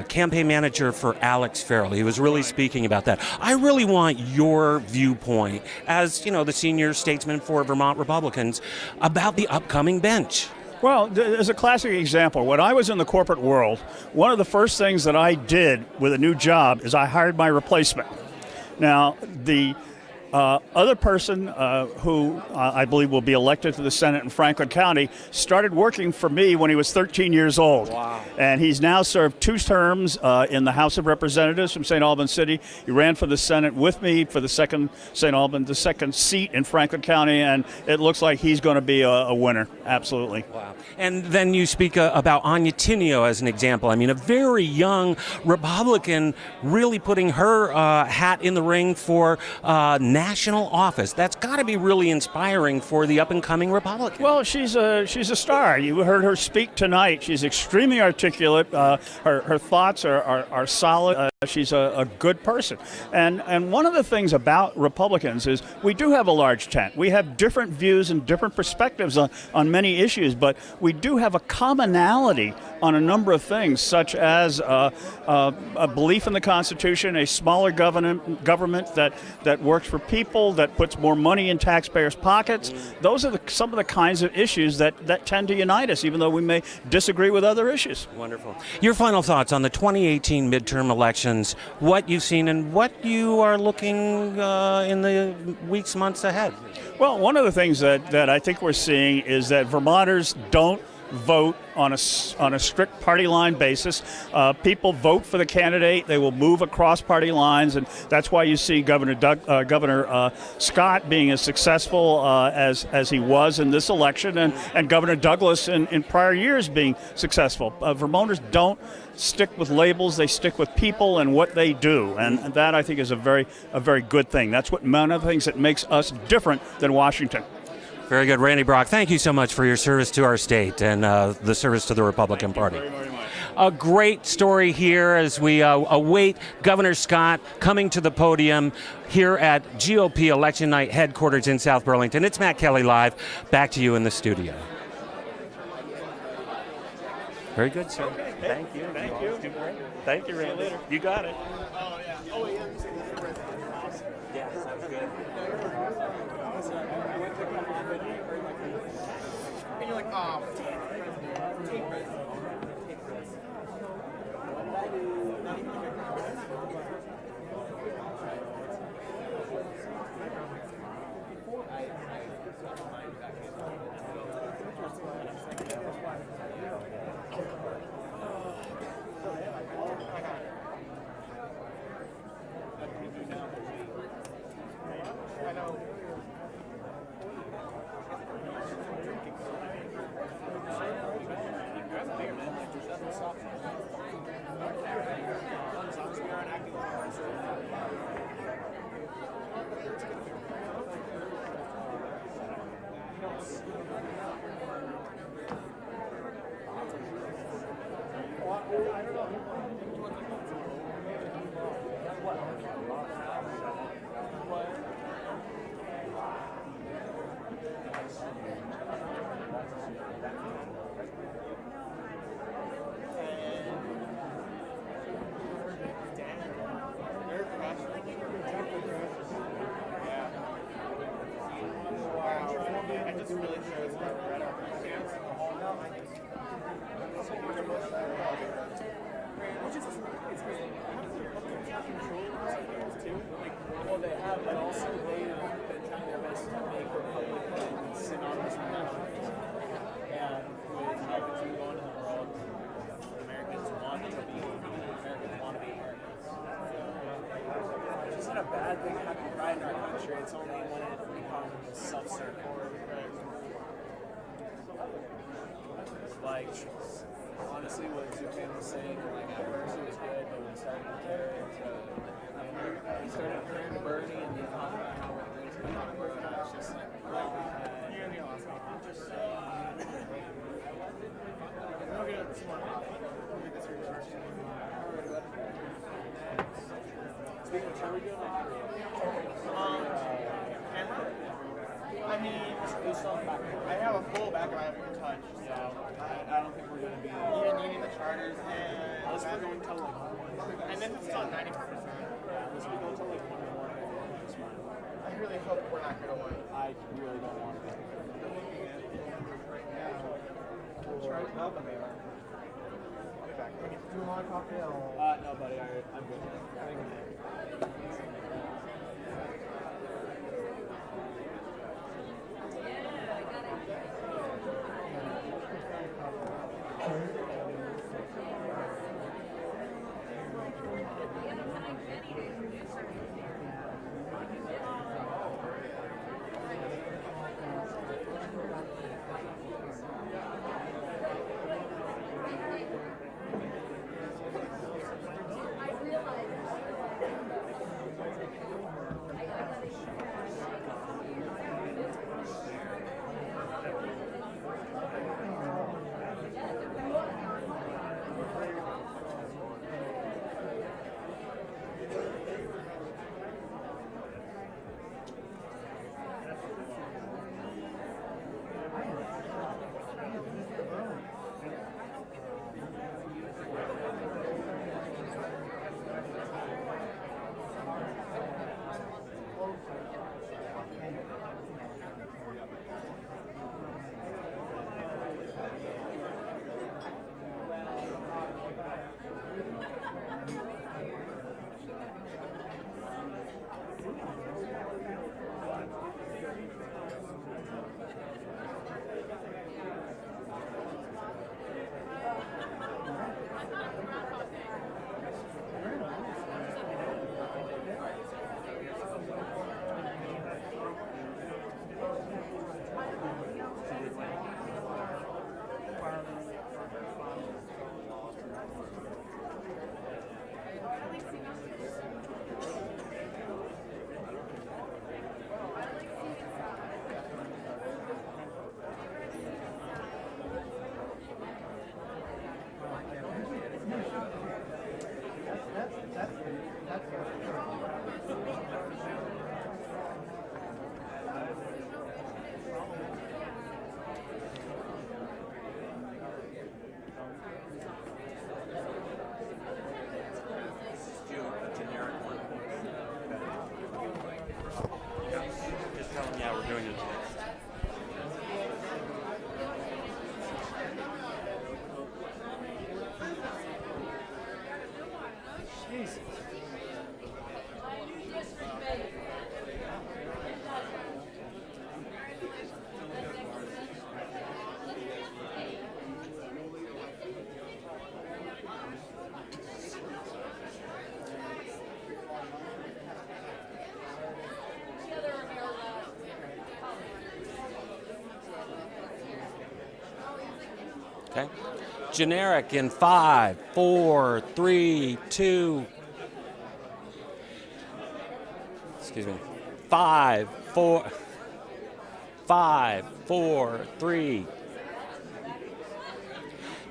campaign manager for Alex Farrell. He was really speaking about that. I really want your viewpoint as, the senior statesman for Vermont Republicans about the upcoming bench. Well, as a classic example, when I was in the corporate world, one of the first things that I did with a new job is I hired my replacement. Now, the other person who I believe will be elected to the Senate in Franklin County started working for me when he was 13 years old. Wow. And he's now served 2 terms in the House of Representatives from St. Albans City. He ran for the Senate with me for the second seat in Franklin County, and it looks like he's going to be a winner. Absolutely. Wow. And then you speak about Anya Tinio as an example. I mean, a very young Republican really putting her hat in the ring for national office. That's got to be really inspiring for the up-and-coming Republican. Well, she's a star. You heard her speak tonight. She's extremely articulate. Her thoughts are solid. She's a good person. And one of the things about Republicans is we do have a large tent. We have different views and different perspectives on many issues, but we do have a commonality on a number of things, such as a belief in the Constitution, a smaller government that works for people, that puts more money in taxpayers' pockets. Those are some of the kinds of issues that tend to unite us, even though we may disagree with other issues. Wonderful. Your final thoughts on the 2018 midterm elections, what you've seen and what you are looking in the weeks, months ahead? Well, one of the things that I think we're seeing is that Vermonters don't vote on a strict party line basis. People vote for the candidate. They will move across party lines, and that's why you see Governor Scott being as successful as he was in this election, and Governor Douglas in prior years being successful. Vermonters don't stick with labels. They stick with people and what they do, and that I think is a very good thing. That's one of the things that makes us different than Washington. Very good. Randy Brock, thank you so much for your service to our state and the service to the Republican Party. Very, very much. A great story here as we await Governor Scott coming to the podium here at GOP Election Night headquarters in South Burlington. It's Matt Kelly live. Back to you in the studio. Very good, sir. Okay. Thank you. Thank you. Thank you, Randy. You got it. Oh, yeah. Oh, yeah. Yeah, sounds good. And you're like, oh. really shows where we're at our stance. Which is, it's because Republicans have control of those things too. Like, well, they have, but also they've been trying their best to make Republicans synonymous with nationalism. And with how things are going in the world, Americans want to be Americans. It's just not a bad thing to have pride in our country. It's only when it becomes self-serving. Like, honestly, what Zupan was saying, like, at first it was good, but we started to carry it to, we started comparing to Bernie and then talking about how we're things going on in Bernie. It's just like, you're the awesome. I'll get some more coffee. We'll get this recharged. Speaking of, are we doing like camera? I mean, I have a full back I haven't even touched, so I don't think we're going to be. You need the charters and. Unless we're going to like. And then it's still at 90%. Yeah, unless we go to like 1 in the morning, it's fine. I really hope we're not going. I really don't want to. Charge up and they are. I'll be back. Do you want a coffee? No, buddy. I'm good. Thank you. Yeah, we're doing it today. Jesus. Okay. Generic in 5, 4, 3, 2. Excuse me. 5, 4, 5, 4, 3.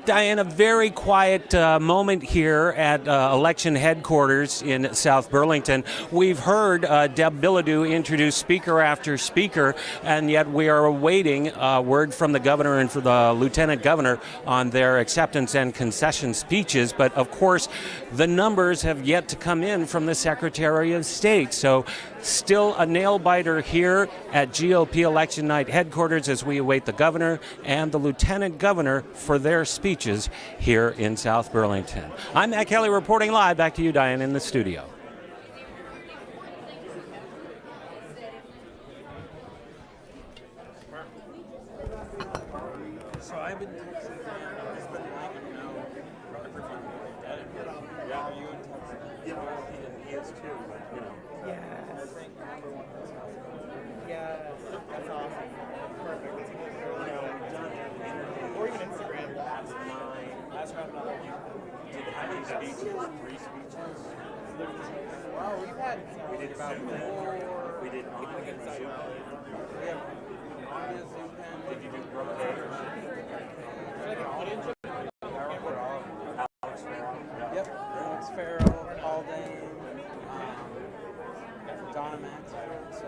Diane, a very quiet moment here at election headquarters in South Burlington. We've heard Deb Bilodeau introduce speaker after speaker, and yet we are awaiting word from the governor and for the lieutenant governor on their acceptance and concession speeches. But of course, the numbers have yet to come in from the Secretary of State. So still a nail-biter here at GOP election night headquarters as we await the governor and the lieutenant governor for their speeches here in South Burlington. I'm Matt Kelly reporting live. Back to you, Diane, in the studio. So I've been texting Dan. He's been letting him know everything that did. Yeah, are you in touch? He is too, but you know. Yeah, I think number one was yeah, that's awesome. Perfect. That's a good or even Instagram. That's mine. That's right. Did how many speeches? 3 speeches. Wow, we've had we did about 4. We did Anya and Zupan. We have Anya, Zupan. Did you do Brooke? Yep, Alex Farrell, Paul Dame, Donna Maxfield. So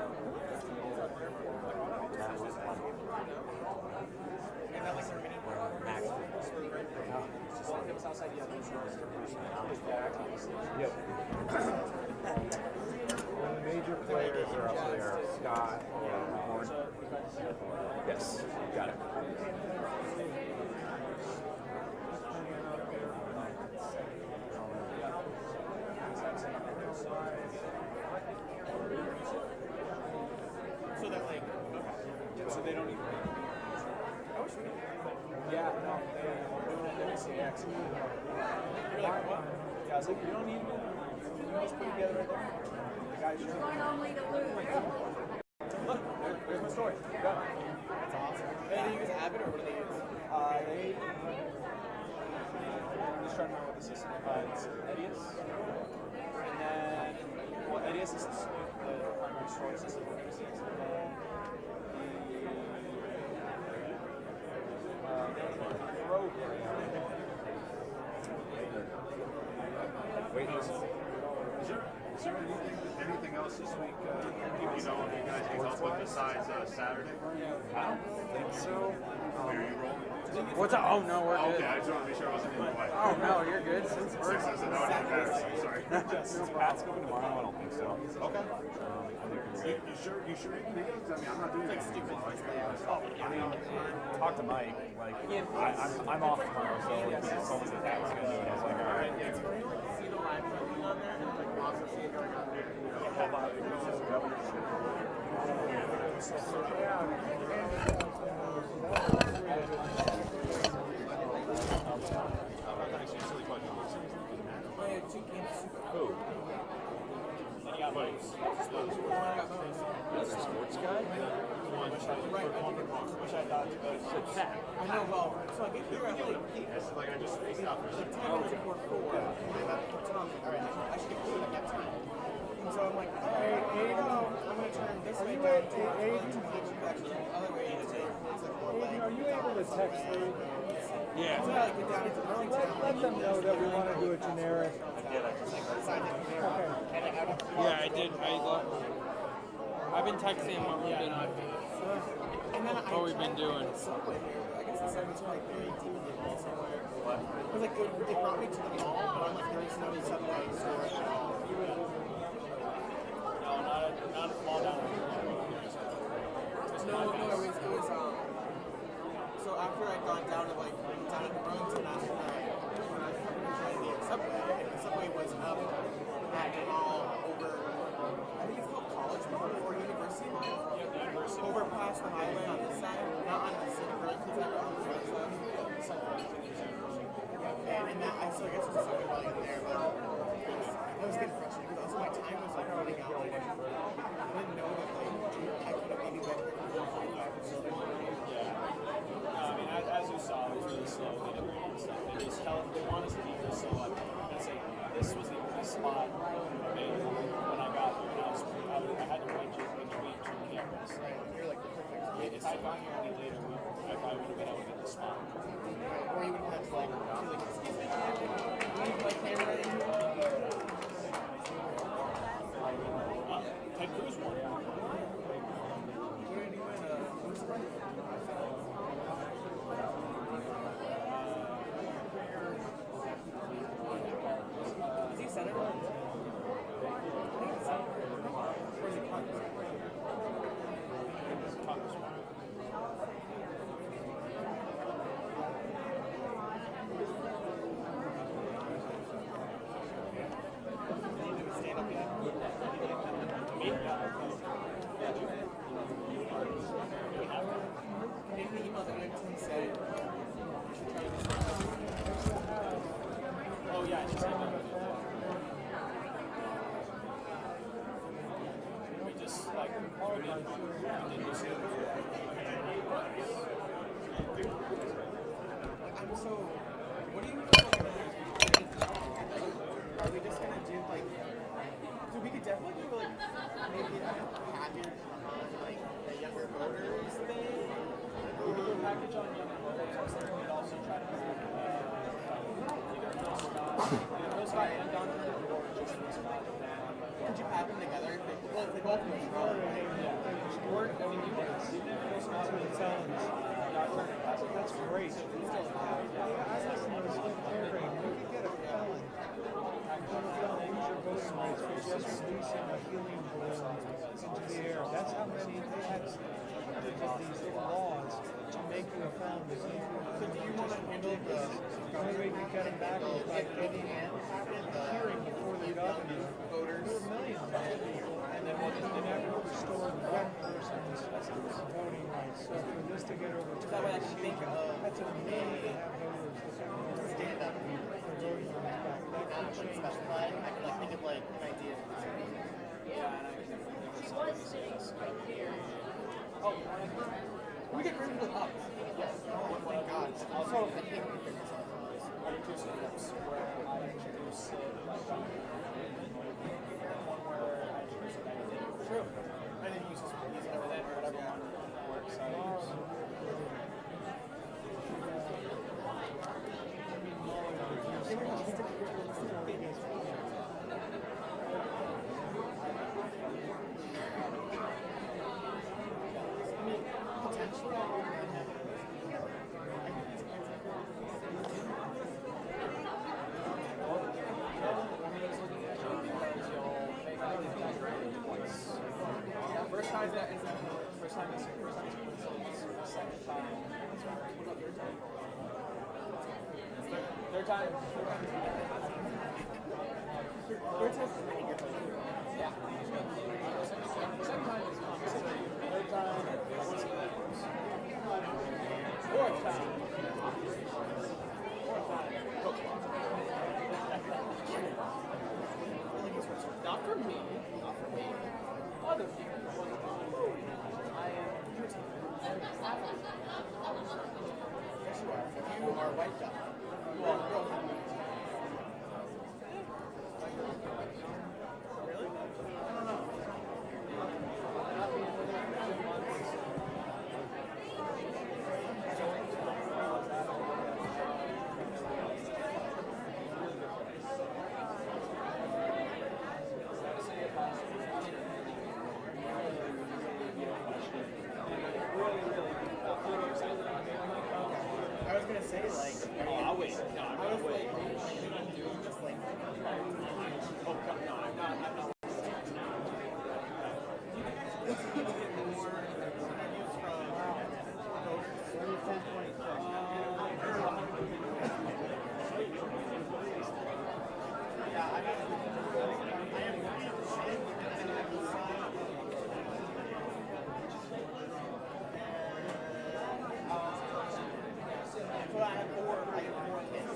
and that like Maxfield. It was outside the other Yep. When the major players are up there, Scott or Horn. Yes, got it. So that like, so they don't even. I wish we could. Yeah, no, they say X. You're like, what? Yeah, I was like, you don't need to. You just put together right there. The guy's sure. Look, there's my story. Go. That's awesome. They use Abbott or what do they use? They. I'm just trying to remember what the system is. It's Edius. And then, well, Edius is the primary storage system for MCs. And then Wait, is there anything else this week? You know, you guys can help with besides Saturday? I don't think so. Are you rolling? What's up? Oh, no, we're good. Okay, I just want to make sure I wasn't in the way. Oh, no, you're good. Since Six is an hour and a half, sorry. Pat's coming tomorrow? I don't think so. Okay. You sure you can do it? I mean, I'm not doing anything stupid. I mean, talk to Mike. Like, I'm off tomorrow, so he just told me that Pat was going to do it. I was like, all right. See the live programming on there, and like also see it going on there. Who? That's a sports guy? Which I thought to go to Pat. I know, well, so I get here at like I just faced out for 10 minutes before 4. All right, I should get food at that time. And so I'm like, all right, here you go. I'm going to turn this way back to the other way. It's like, Are you able to text through? yeah. So I like get down into Burlington. Let them know that we want to do a generic. Yeah, I did. I've been texting what we've been doing. I guess it's like 32 somewhere. It was like it brought me to the mall, but I'm like there is no Subway store at all. No, not a mall down there. No, it was so after I'd gone down to Burlington after the Subway, and the Subway was up at the mall over, I think it's called College Mall or University Mall. Yeah, the University. Over past the highway on this side, not on the city Burlington side, but on the west side. And that, I guess there's a Subway probably in there, but I was getting frustrated because also my time was like running out. I didn't know that like I could have maybe been here for 4:45 or so. Yeah. I mean, as you saw, it was really slow getting ready and stuff. They want us to be here, so I'm gonna say this was the only spot available when I got here. I had to wait just in the week to campus. Right, you're like the perfect. If I got here any later, I probably would have been able to get the spot. Or you would have had to like, excuse me, leave my camera in. Ted Cruz won. Is he senator? Or is he Congress? Oh yeah, I just said that. We just like we did this. So, what do you think are we just gonna do like? So we could definitely do like maybe a package on like the younger voters thing. We could do a package on young voters. I was thinking we'd also try to either Phil Scott and Don Turner, or just Phil Scott. Could you have them together? If they, well, if they both know. Work, I mean, you can Phil Scott with the felons. That's great. I listened to this whole program. We could get a felon. Use your voting rights for just releasing a helium balloon into the air. That's how many they had these laws to make you a felon. So do you want to handle the only way we get them back is by getting a hearing before the governor. voters? There were millions of people, and then we'll just never restore one person's voting rights. So for this to get over to That way I can think of that's amazing to have voters stand up. for voting rights back. That could change. Specify. I could like think of like an idea. Oh, we get rid of the up. Yes. Oh my God. Also, I think we figured this out. I do two steps where I introduce one where I introduce a negative. True. And then use it over there or whatever one works. First time that is first time is second time. What about third time? Third time. Third time. Yeah. Second time is conversation. Third time. Fourth time. Not for me. Not for me. Other people. I am your team. Yes, you are. You are a white guy. You are a girl. Really? I don't know. Not being with her for 2 months. I was gonna say like, I'll wait. No, I'm gonna wait. I'm doing this like. Oh God, no, I'm not. I have 4 kids.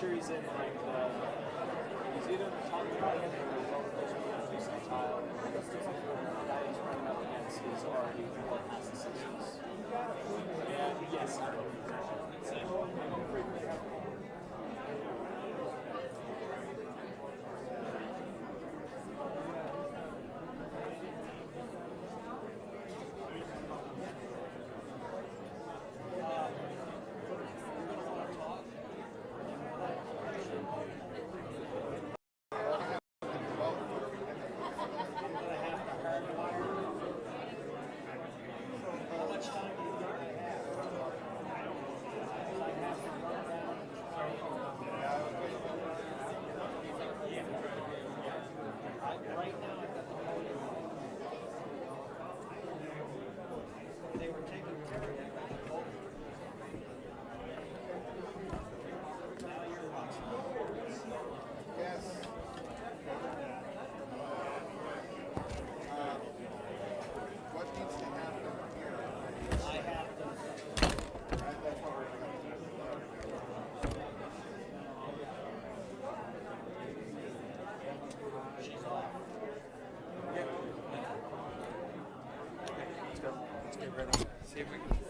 sure he's in like he's either in the top right or he's on the percentile. The guy he's running up against is already more past the 60s. And yes, See if we can.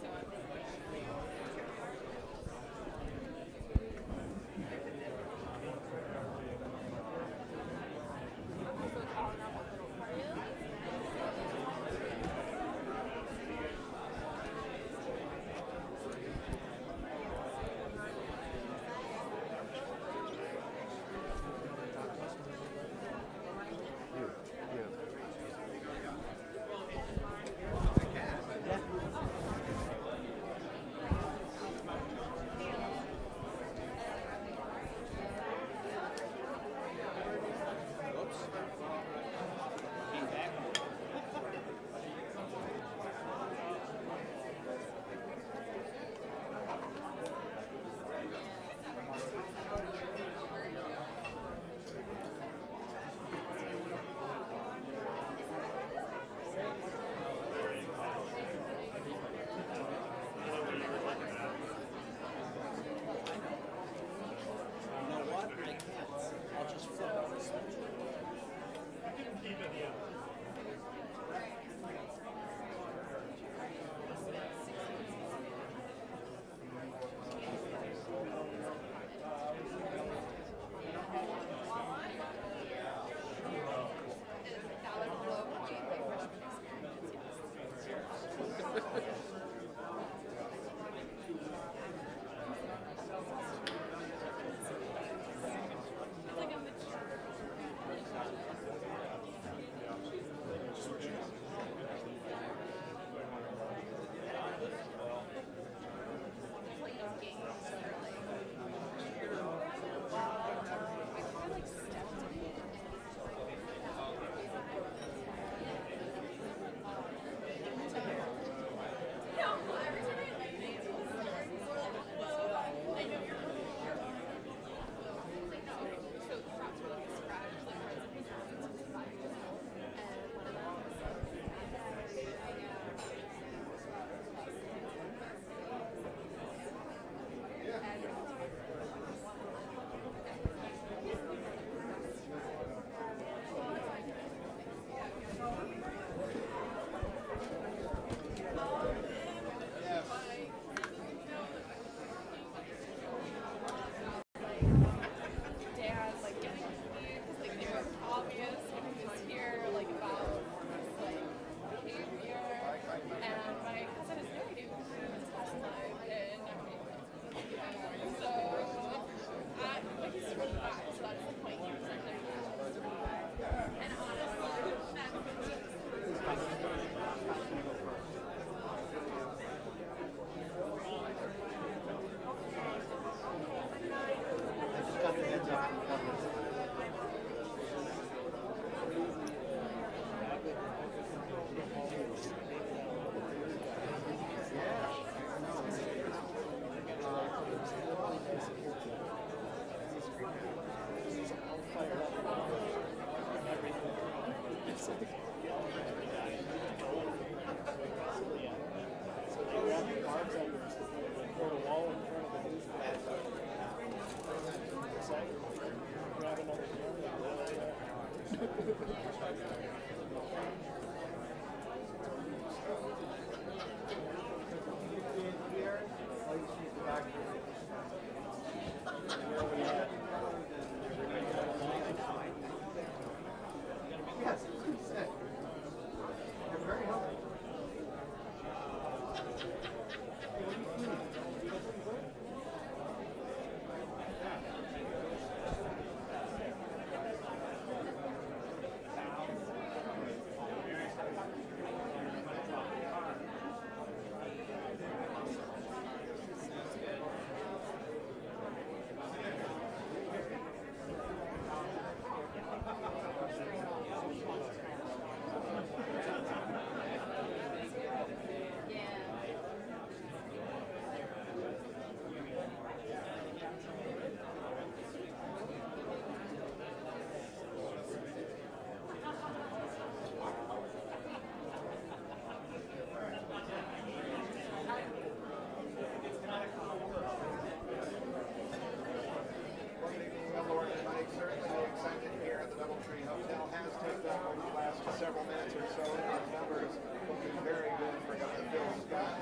Several minutes or so, those numbers looking very good for Dr. Phil Scott.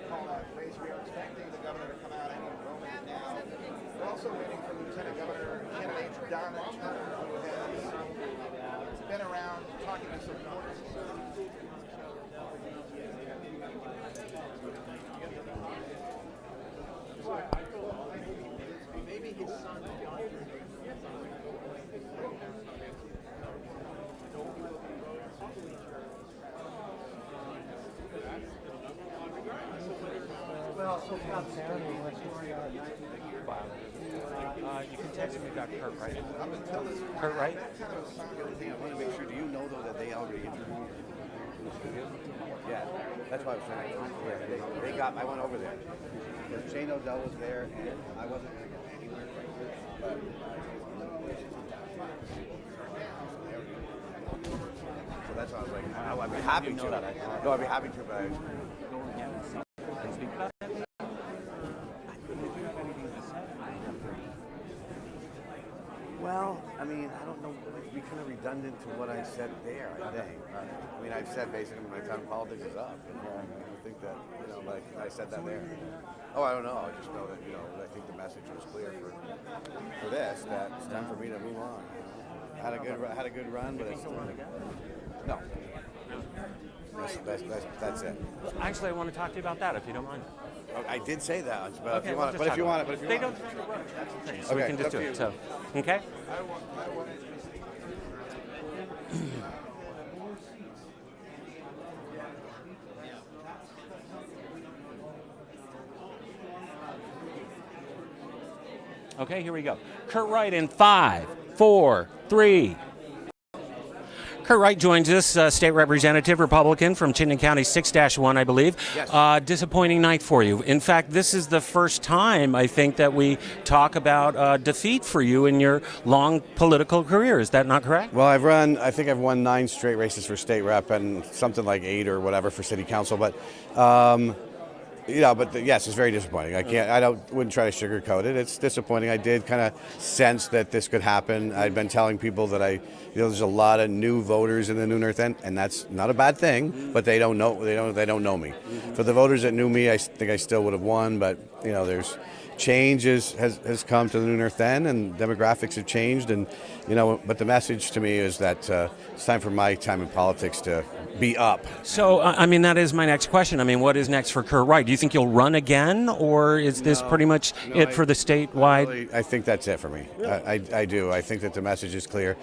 Call that place. We are expecting the governor to come out any moment now. We're also waiting for Lieutenant Governor candidate Donna Turner, who has been around talking to supporters. Maybe his son. You can text me about Kurt Wright. Kurt Wright? I want to make sure, do you know, though, that they already interviewed you? Yeah, that's why I was trying to yeah, they got, I went over there. Because Shane O'Dell was there, and I wasn't going to get anywhere. But, so that's why I was like, I'd be happy to. No, I'd be happy to, but I... Well, I mean, I don't know, it'd be kind of redundant to what I said there, I think. I mean, I've said basically my time in politics is up. And I think that, you know, like, I said that there. Oh, I don't know. I just know that, you know, I think the message was clear for this, that it's time for me to move on. Had a good run, but it's... No. That's it. Actually, I want to talk to you about that, if you don't mind. I did say that, but okay, if you want it, they don't. So we can just do it. So, okay. Okay, here we go. Kurt Wright in 5, 4, 3. Kurt Wright joins us, State Representative, Republican from Chittenden County 6-1, I believe. Yes. Disappointing night for you. In fact, this is the first time, I think, that we talk about defeat for you in your long political career. Is that not correct? Well, I think I've won 9 straight races for state rep and something like 8 or whatever for city council. But, yes, it's very disappointing. Wouldn't try to sugarcoat it. It's disappointing. I did kind of sense that this could happen. I'd been telling people that there's a lot of new voters in the New North End, and that's not a bad thing. But they don't know. They don't know me. For the voters that knew me, I think I still would have won. But there's change has come to the New North End, and demographics have changed. And but the message to me is that it's time for my time in politics to be up. So, that is my next question. What is next for Kurt Wright? Do you think you'll run again, or is this pretty much it for the statewide? I think that's it for me. Really? I do. I think that the message is clear.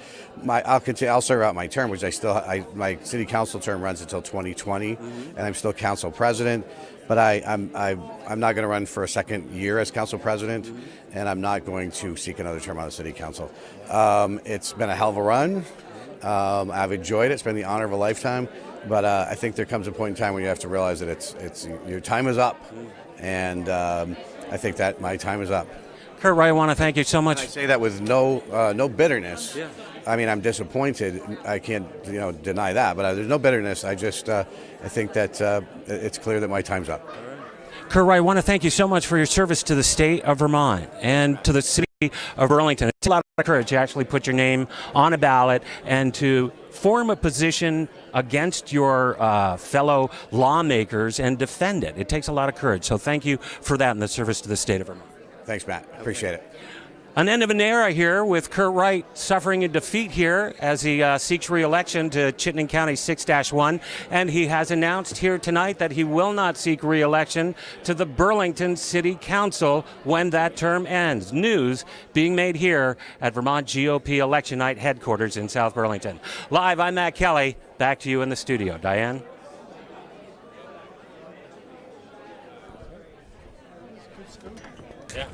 I'll continue. I'll serve out my term, which my city council term runs until 2020, and I'm still council president. But I'm not going to run for a second year as council president, and I'm not going to seek another term on the city council. It's been a hell of a run. I've enjoyed it. It's been the honor of a lifetime. But I think there comes a point in time when you have to realize that it's your time is up, and I think that my time is up. Kurt Wright, I want to thank you so much. And I say that with no bitterness. Yeah. I'm disappointed. I can't deny that, but there's no bitterness. I think that it's clear that my time's up. Kurt Wright, I want to thank you so much for your service to the state of Vermont and to the city of Burlington. It's a lot of courage to actually put your name on a ballot and to form a position against your fellow lawmakers and defend it. It takes a lot of courage. So thank you for that in the service to the state of Vermont. Thanks, Matt. Appreciate it. An end of an era here with Kurt Wright suffering a defeat here as he seeks re-election to Chittenden County 6-1. And he has announced here tonight that he will not seek re-election to the Burlington City Council when that term ends. News being made here at Vermont GOP Election Night headquarters in South Burlington. Live, I'm Matt Kelly. Back to you in the studio. Diane? Yeah.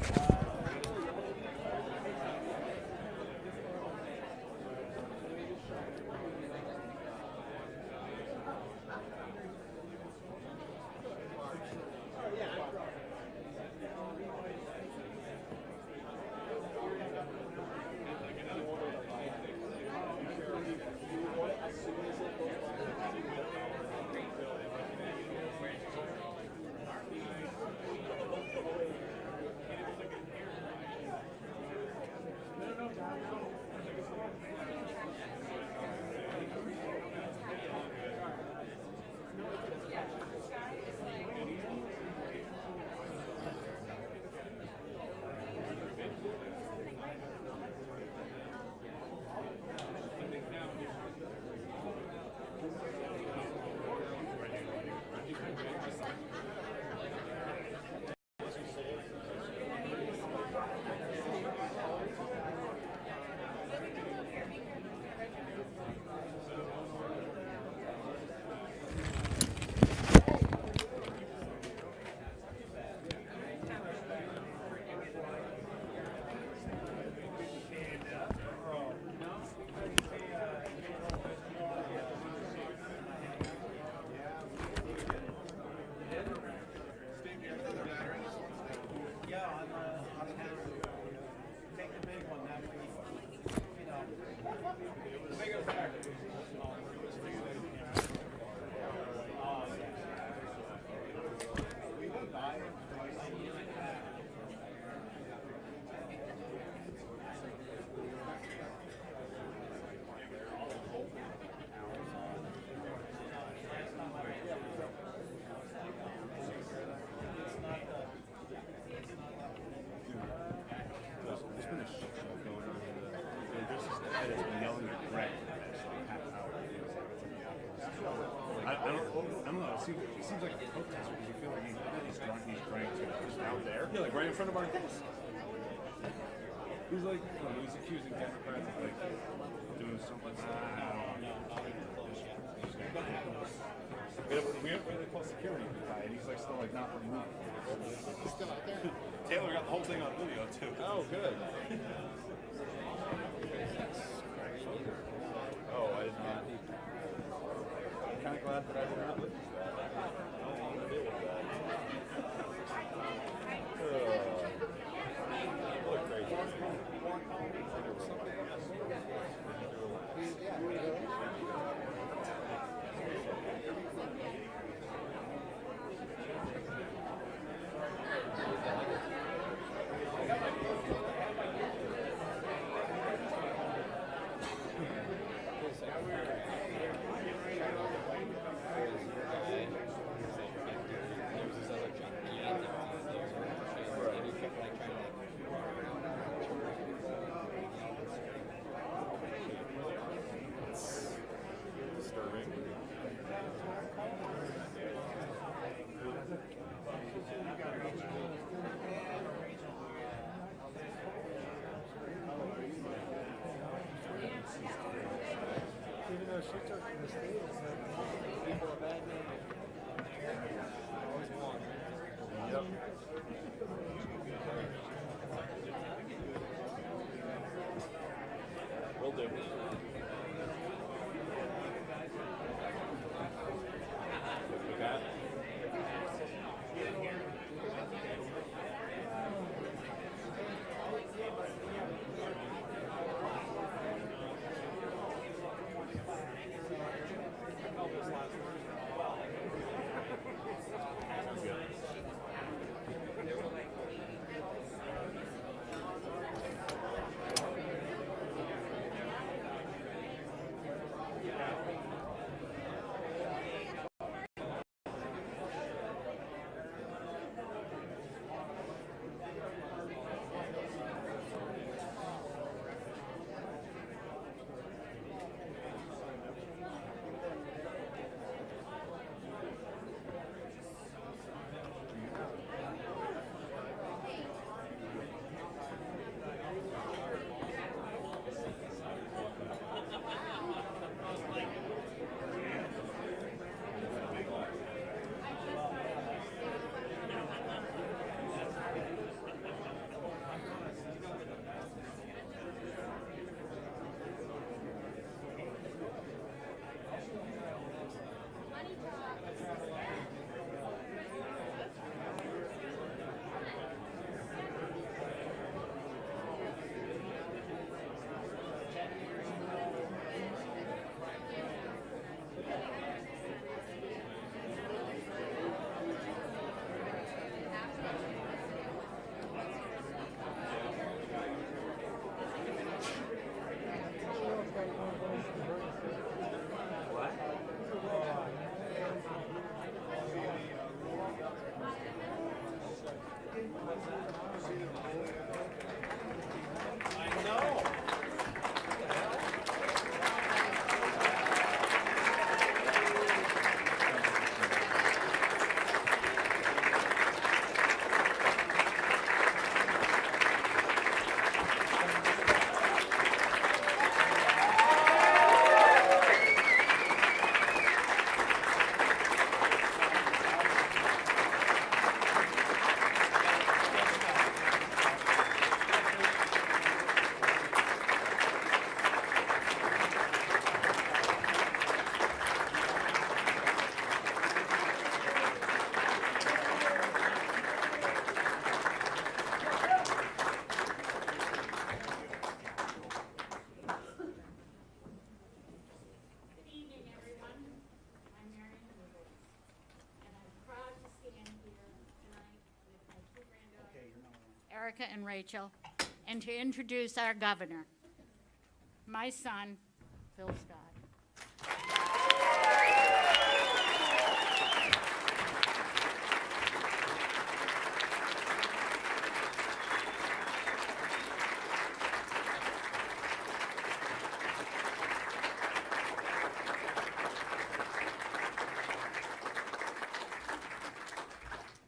It seems like a protest because you feel like he's trying to just out there. Yeah, like right in front of our desk. He's like, he's accusing Democrats of like doing something. We have to call security guy, and he's like still like not removed. He's still out there. Taylor got the whole thing on video too. Oh, good. Oh, I did not. I'm kind of glad that I did not witness that. I don't want to deal with that. What crazy. Will do. Erica and Rachel, and to introduce our governor, my son, Phil Scott.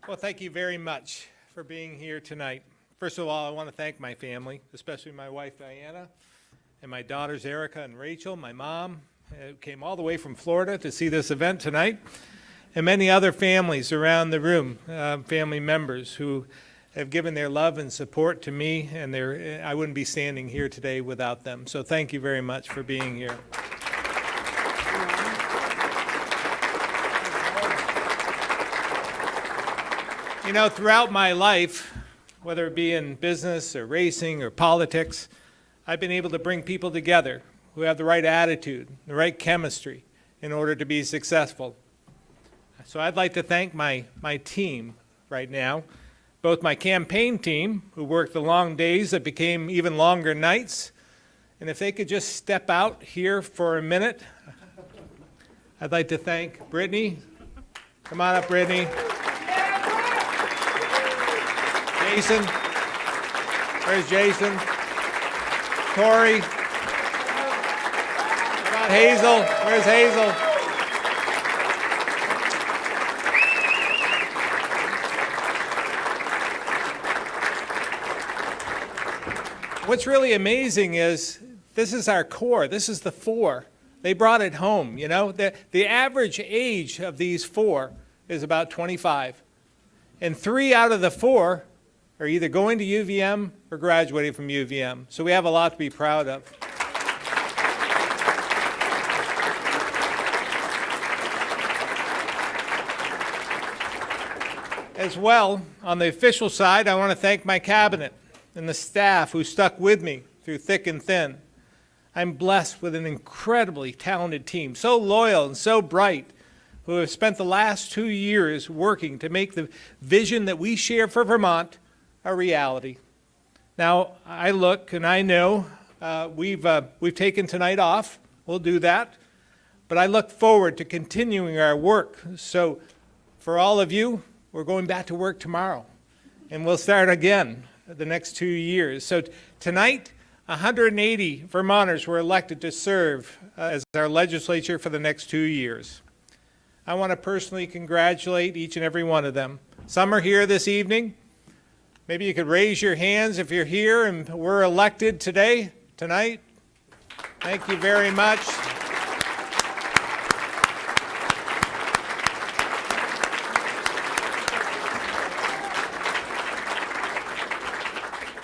Well, thank you very much for being here tonight. First of all, I want to thank my family, especially my wife, Diana, and my daughters, Erica and Rachel, my mom, who came all the way from Florida to see this event tonight, and many other families around the room, family members who have given their love and support to me, and I wouldn't be standing here today without them. So thank you very much for being here. You know, throughout my life, whether it be in business or racing or politics, I've been able to bring people together who have the right attitude, the right chemistry in order to be successful. So I'd like to thank my team right now, both my campaign team, who worked the long days that became even longer nights, and if they could just step out here for a minute, I'd like to thank Brittany. Come on up, Brittany. Jason, where's Jason? Corey, what about Hazel? Where's Hazel? What's really amazing is this is our core. This is the four. They brought it home, you know. The average age of these four is about 25. And 3 out of the 4 are either going to UVM or graduating from UVM. So we have a lot to be proud of. As well, on the official side, I want to thank my cabinet and the staff who stuck with me through thick and thin. I'm blessed with an incredibly talented team, so loyal and so bright, who have spent the last 2 years working to make the vision that we share for Vermont a reality. Now, I look and I know we've taken tonight off. We'll do that. But I look forward to continuing our work. So for all of you, we're going back to work tomorrow. And we'll start again the next 2 years. So tonight, 180 Vermonters were elected to serve as our legislature for the next 2 years. I want to personally congratulate each and every one of them. Some are here this evening. Maybe you could raise your hands if you're here and were elected tonight. Thank you very much.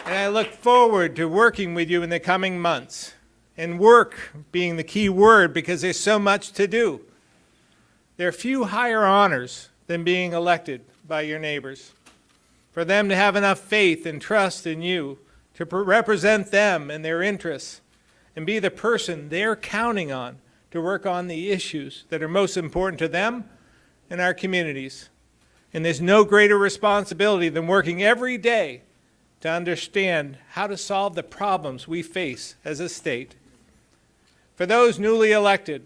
And I look forward to working with you in the coming months. And work being the key word because there's so much to do. There are few higher honors than being elected by your neighbors. For them to have enough faith and trust in you to represent them and their interests and be the person they're counting on to work on the issues that are most important to them and our communities. And there's no greater responsibility than working every day to understand how to solve the problems we face as a state. For those newly elected,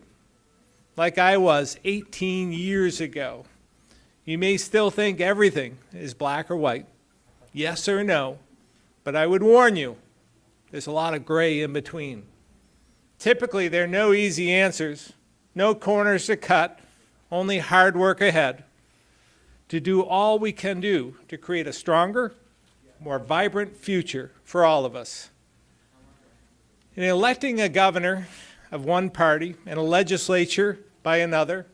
like I was 18 years ago, you may still think everything is black or white, yes or no, but I would warn you, there's a lot of gray in between. Typically, there are no easy answers, no corners to cut, only hard work ahead to do all we can do to create a stronger, more vibrant future for all of us. In electing a governor of one party and a legislature by another,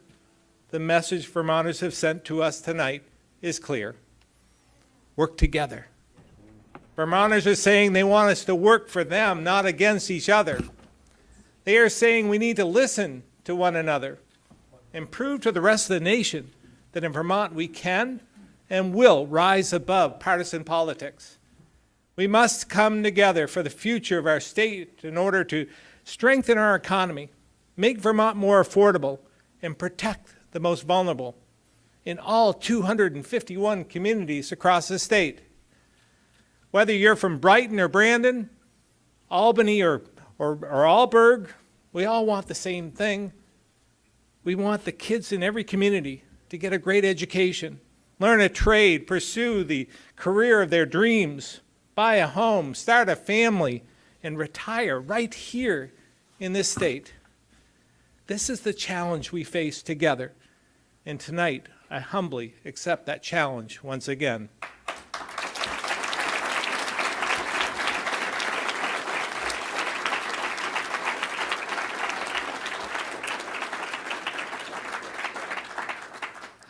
the message Vermonters have sent to us tonight is clear. Work together. Vermonters are saying they want us to work for them, not against each other. They are saying we need to listen to one another and prove to the rest of the nation that in Vermont we can and will rise above partisan politics. We must come together for the future of our state in order to strengthen our economy, make Vermont more affordable, and protect the most vulnerable in all 251 communities across the state. Whether you're from Brighton or Brandon, Albany or Alburg, we all want the same thing. We want the kids in every community to get a great education, learn a trade, pursue the career of their dreams, buy a home, start a family, and retire right here in this state. This is the challenge we face together. And tonight, I humbly accept that challenge once again.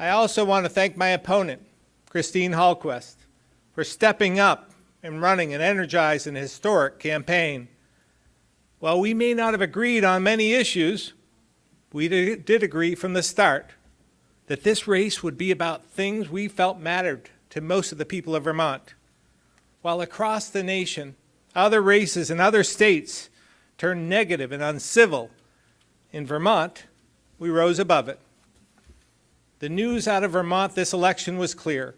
I also want to thank my opponent, Christine Hallquist, for stepping up and running an energized and historic campaign. While we may not have agreed on many issues, we did agree from the start that this race would be about things we felt mattered to most of the people of Vermont. While across the nation, other races in other states turned negative and uncivil, in Vermont, we rose above it. The news out of Vermont this election was clear.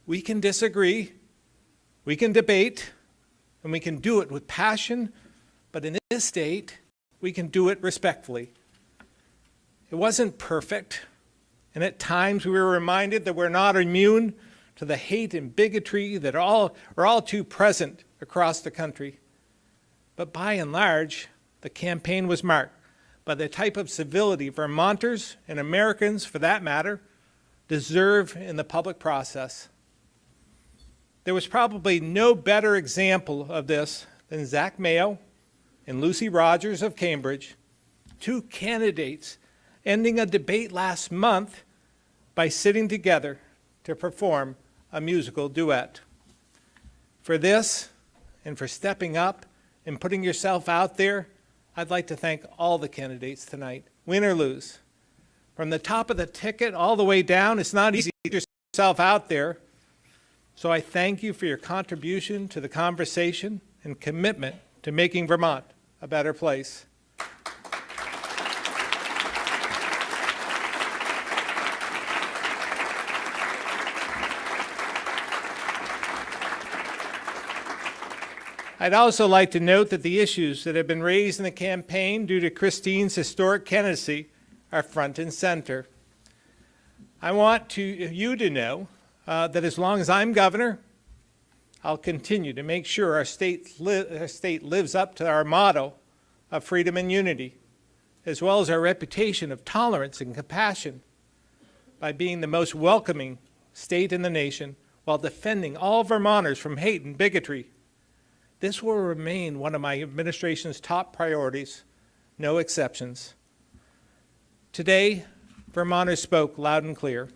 We can disagree, we can debate, and we can do it with passion, but in this state, we can do it respectfully. It wasn't perfect, and at times we were reminded that we're not immune to the hate and bigotry that are all too present across the country. But by and large, the campaign was marked by the type of civility Vermonters and Americans, for that matter, deserve in the public process. There was probably no better example of this than Zach Mayo and Lucy Rogers of Cambridge, two candidates ending a debate last month by sitting together to perform a musical duet. For this, and for stepping up and putting yourself out there, I'd like to thank all the candidates tonight, win or lose. From the top of the ticket all the way down, it's not easy to get yourself out there. So I thank you for your contribution to the conversation and commitment to making Vermont a better place. I'd also like to note that the issues that have been raised in the campaign due to Christine's historic candidacy are front and center. I want you to know that as long as I'm governor, I'll continue to make sure our state lives up to our motto of freedom and unity, as well as our reputation of tolerance and compassion, by being the most welcoming state in the nation while defending all Vermonters from hate and bigotry. This will remain one of my administration's top priorities, no exceptions. Today, Vermonters spoke loud and clear.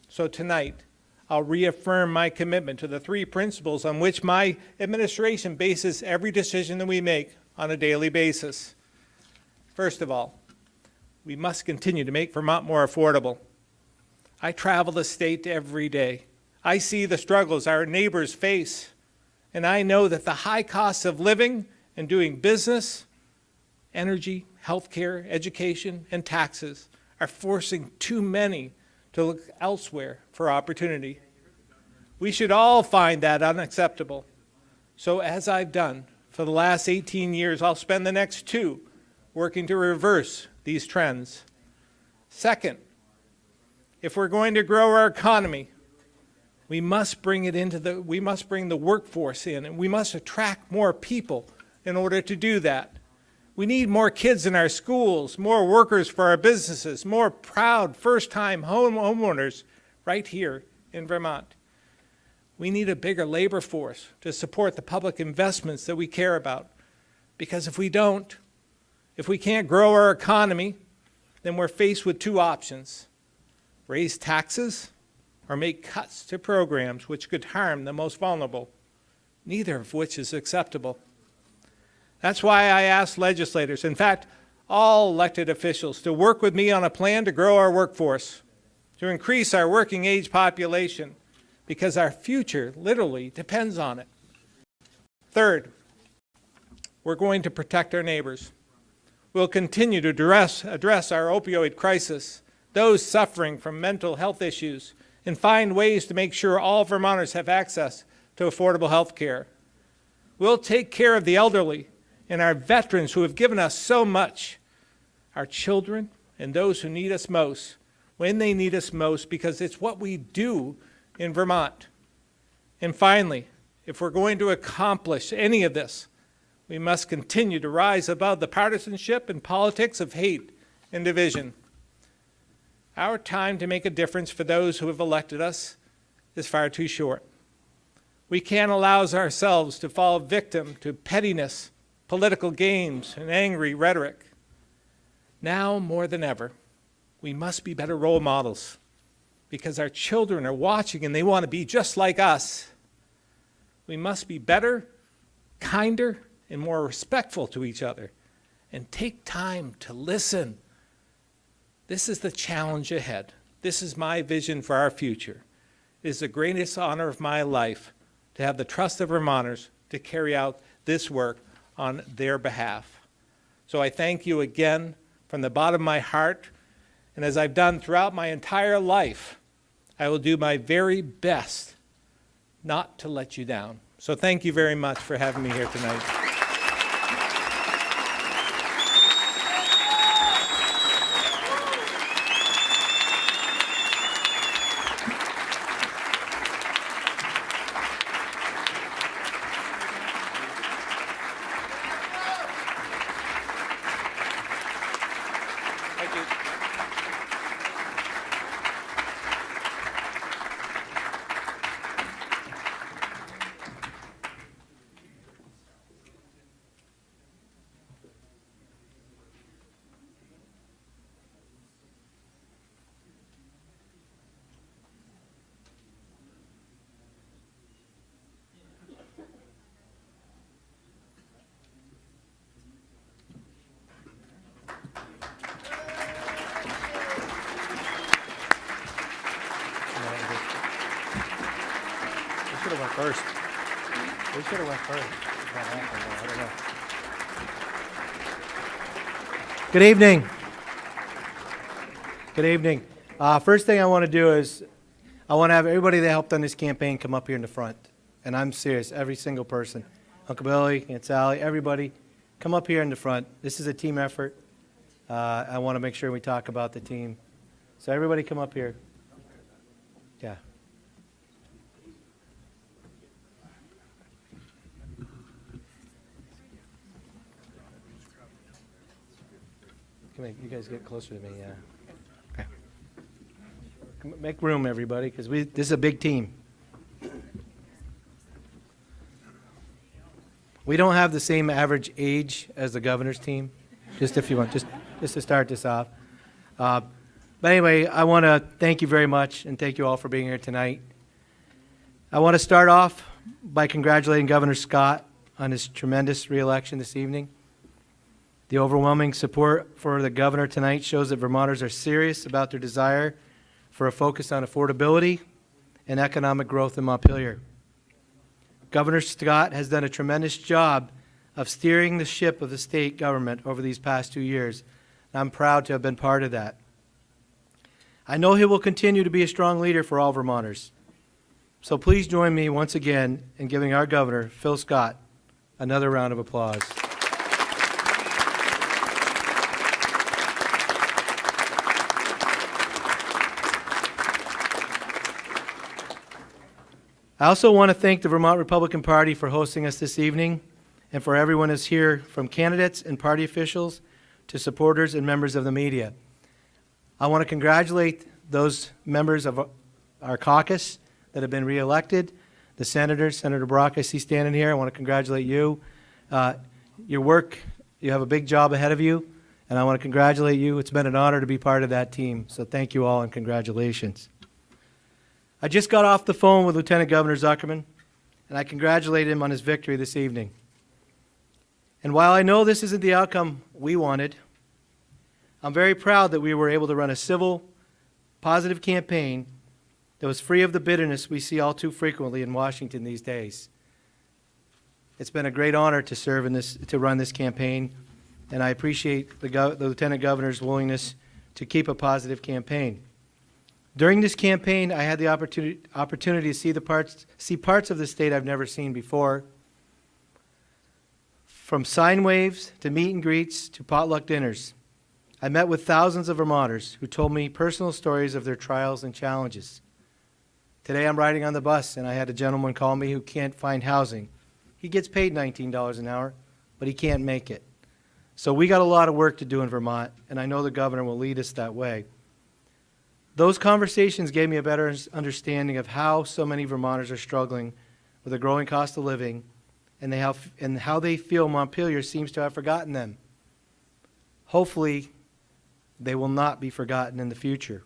So tonight, I'll reaffirm my commitment to the three principles on which my administration bases every decision that we make on a daily basis. First of all, we must continue to make Vermont more affordable. I travel the state every day. I see the struggles our neighbors face. And I know that the high costs of living and doing business, energy, healthcare, education, and taxes are forcing too many to look elsewhere for opportunity. We should all find that unacceptable. So as I've done for the last 18 years, I'll spend the next 2 working to reverse these trends. Second, if we're going to grow our economy, we must bring the workforce in, and we must attract more people in order to do that. We need more kids in our schools, more workers for our businesses, more proud first-time homeowners right here in Vermont. We need a bigger labor force to support the public investments that we care about. Because if we don't, if we can't grow our economy, then we're faced with 2 options: raise taxes or make cuts to programs which could harm the most vulnerable, neither of which is acceptable. That's why I asked legislators, in fact, all elected officials, to work with me on a plan to grow our workforce, to increase our working age population, because our future literally depends on it. Third, we're going to protect our neighbors. We'll continue to address our opioid crisis, those suffering from mental health issues, and find ways to make sure all Vermonters have access to affordable health care. We'll take care of the elderly and our veterans who have given us so much, our children and those who need us most, when they need us most, because it's what we do in Vermont. And finally, if we're going to accomplish any of this, we must continue to rise above the partisanship and politics of hate and division. Our time to make a difference for those who have elected us is far too short. We can't allow ourselves to fall victim to pettiness, political games, and angry rhetoric. Now more than ever, we must be better role models because our children are watching and they want to be just like us. We must be better, kinder, and more respectful to each other and take time to listen. This is the challenge ahead. This is my vision for our future. It is the greatest honor of my life to have the trust of Vermonters to carry out this work on their behalf. So I thank you again from the bottom of my heart, and as I've done throughout my entire life, I will do my very best not to let you down. So thank you very much for having me here tonight. should have went first. We should have went first. I don't know. Good evening. Good evening. First thing I want to do is I want to have everybody that helped on this campaign come up here in the front. And I'm serious, every single person. Uncle Billy, Aunt Sally, everybody, come up here in the front. This is a team effort. I want to make sure we talk about the team. So everybody come up here. Yeah. Come on, you guys get closer to me, yeah. Okay. Make room, everybody, because this is a big team. We don't have the same average age as the governor's team, just if you want, just to start this off. But anyway, I want to thank you very much, and thank you all for being here tonight. I want to start off by congratulating Governor Scott on his tremendous reelection this evening. The overwhelming support for the governor tonight shows that Vermonters are serious about their desire for a focus on affordability and economic growth in Montpelier. Governor Scott has done a tremendous job of steering the ship of the state government over these past 2 years. I'm proud to have been part of that. I know he will continue to be a strong leader for all Vermonters. So please join me once again in giving our governor, Phil Scott, another round of applause. I also want to thank the Vermont Republican Party for hosting us this evening and for everyone who's here, from candidates and party officials to supporters and members of the media. I want to congratulate those members of our caucus that have been reelected, the senators, Senator Brock, I see standing here. I want to congratulate you. Your work, you have a big job ahead of you, and I want to congratulate you. It's been an honor to be part of that team, so thank you all and congratulations. I just got off the phone with Lieutenant Governor Zuckerman, and I congratulate him on his victory this evening. And while I know this isn't the outcome we wanted, I'm very proud that we were able to run a civil, positive campaign that was free of the bitterness we see all too frequently in Washington these days. It's been a great honor to serve in this, to run this campaign, and I appreciate the Lieutenant Governor's willingness to keep a positive campaign. During this campaign, I had the opportunity to see parts of the state I've never seen before. From sign waves to meet and greets to potluck dinners, I met with thousands of Vermonters who told me personal stories of their trials and challenges. Today I'm riding on the bus and I had a gentleman call me who can't find housing. He gets paid $19 an hour, but he can't make it. So we got a lot of work to do in Vermont, and I know the governor will lead us that way. Those conversations gave me a better understanding of how so many Vermonters are struggling with a growing cost of living and how they feel Montpelier seems to have forgotten them. Hopefully, they will not be forgotten in the future.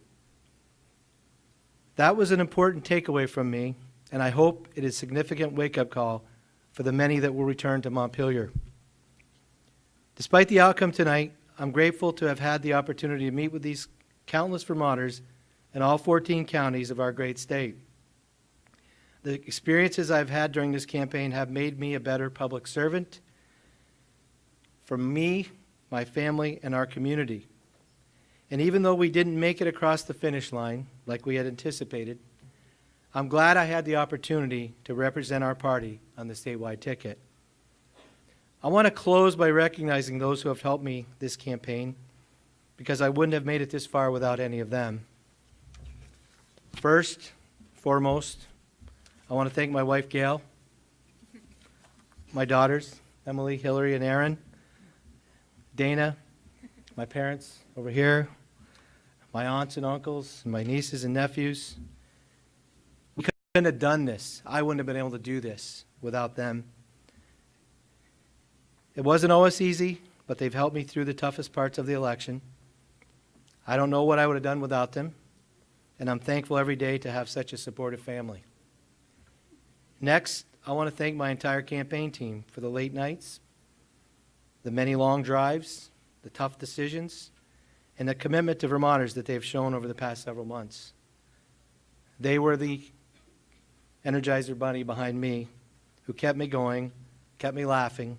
That was an important takeaway from me, and I hope it is a significant wake-up call for the many that will return to Montpelier. Despite the outcome tonight, I'm grateful to have had the opportunity to meet with these countless Vermonters in all 14 counties of our great state. The experiences I've had during this campaign have made me a better public servant for me, my family, and our community. And even though we didn't make it across the finish line like we had anticipated, I'm glad I had the opportunity to represent our party on the statewide ticket. I want to close by recognizing those who have helped me this campaign, because I wouldn't have made it this far without any of them. First, foremost, I want to thank my wife, Gail, my daughters, Emily, Hillary, and Aaron, Dana, my parents over here, my aunts and uncles, and my nieces and nephews. We couldn't have done this. I wouldn't have been able to do this without them. It wasn't always easy, but they've helped me through the toughest parts of the election. I don't know what I would have done without them, and I'm thankful every day to have such a supportive family. Next, I want to thank my entire campaign team for the late nights, the many long drives, the tough decisions, and the commitment to Vermonters that they've shown over the past several months. They were the Energizer Bunny behind me who kept me going, kept me laughing,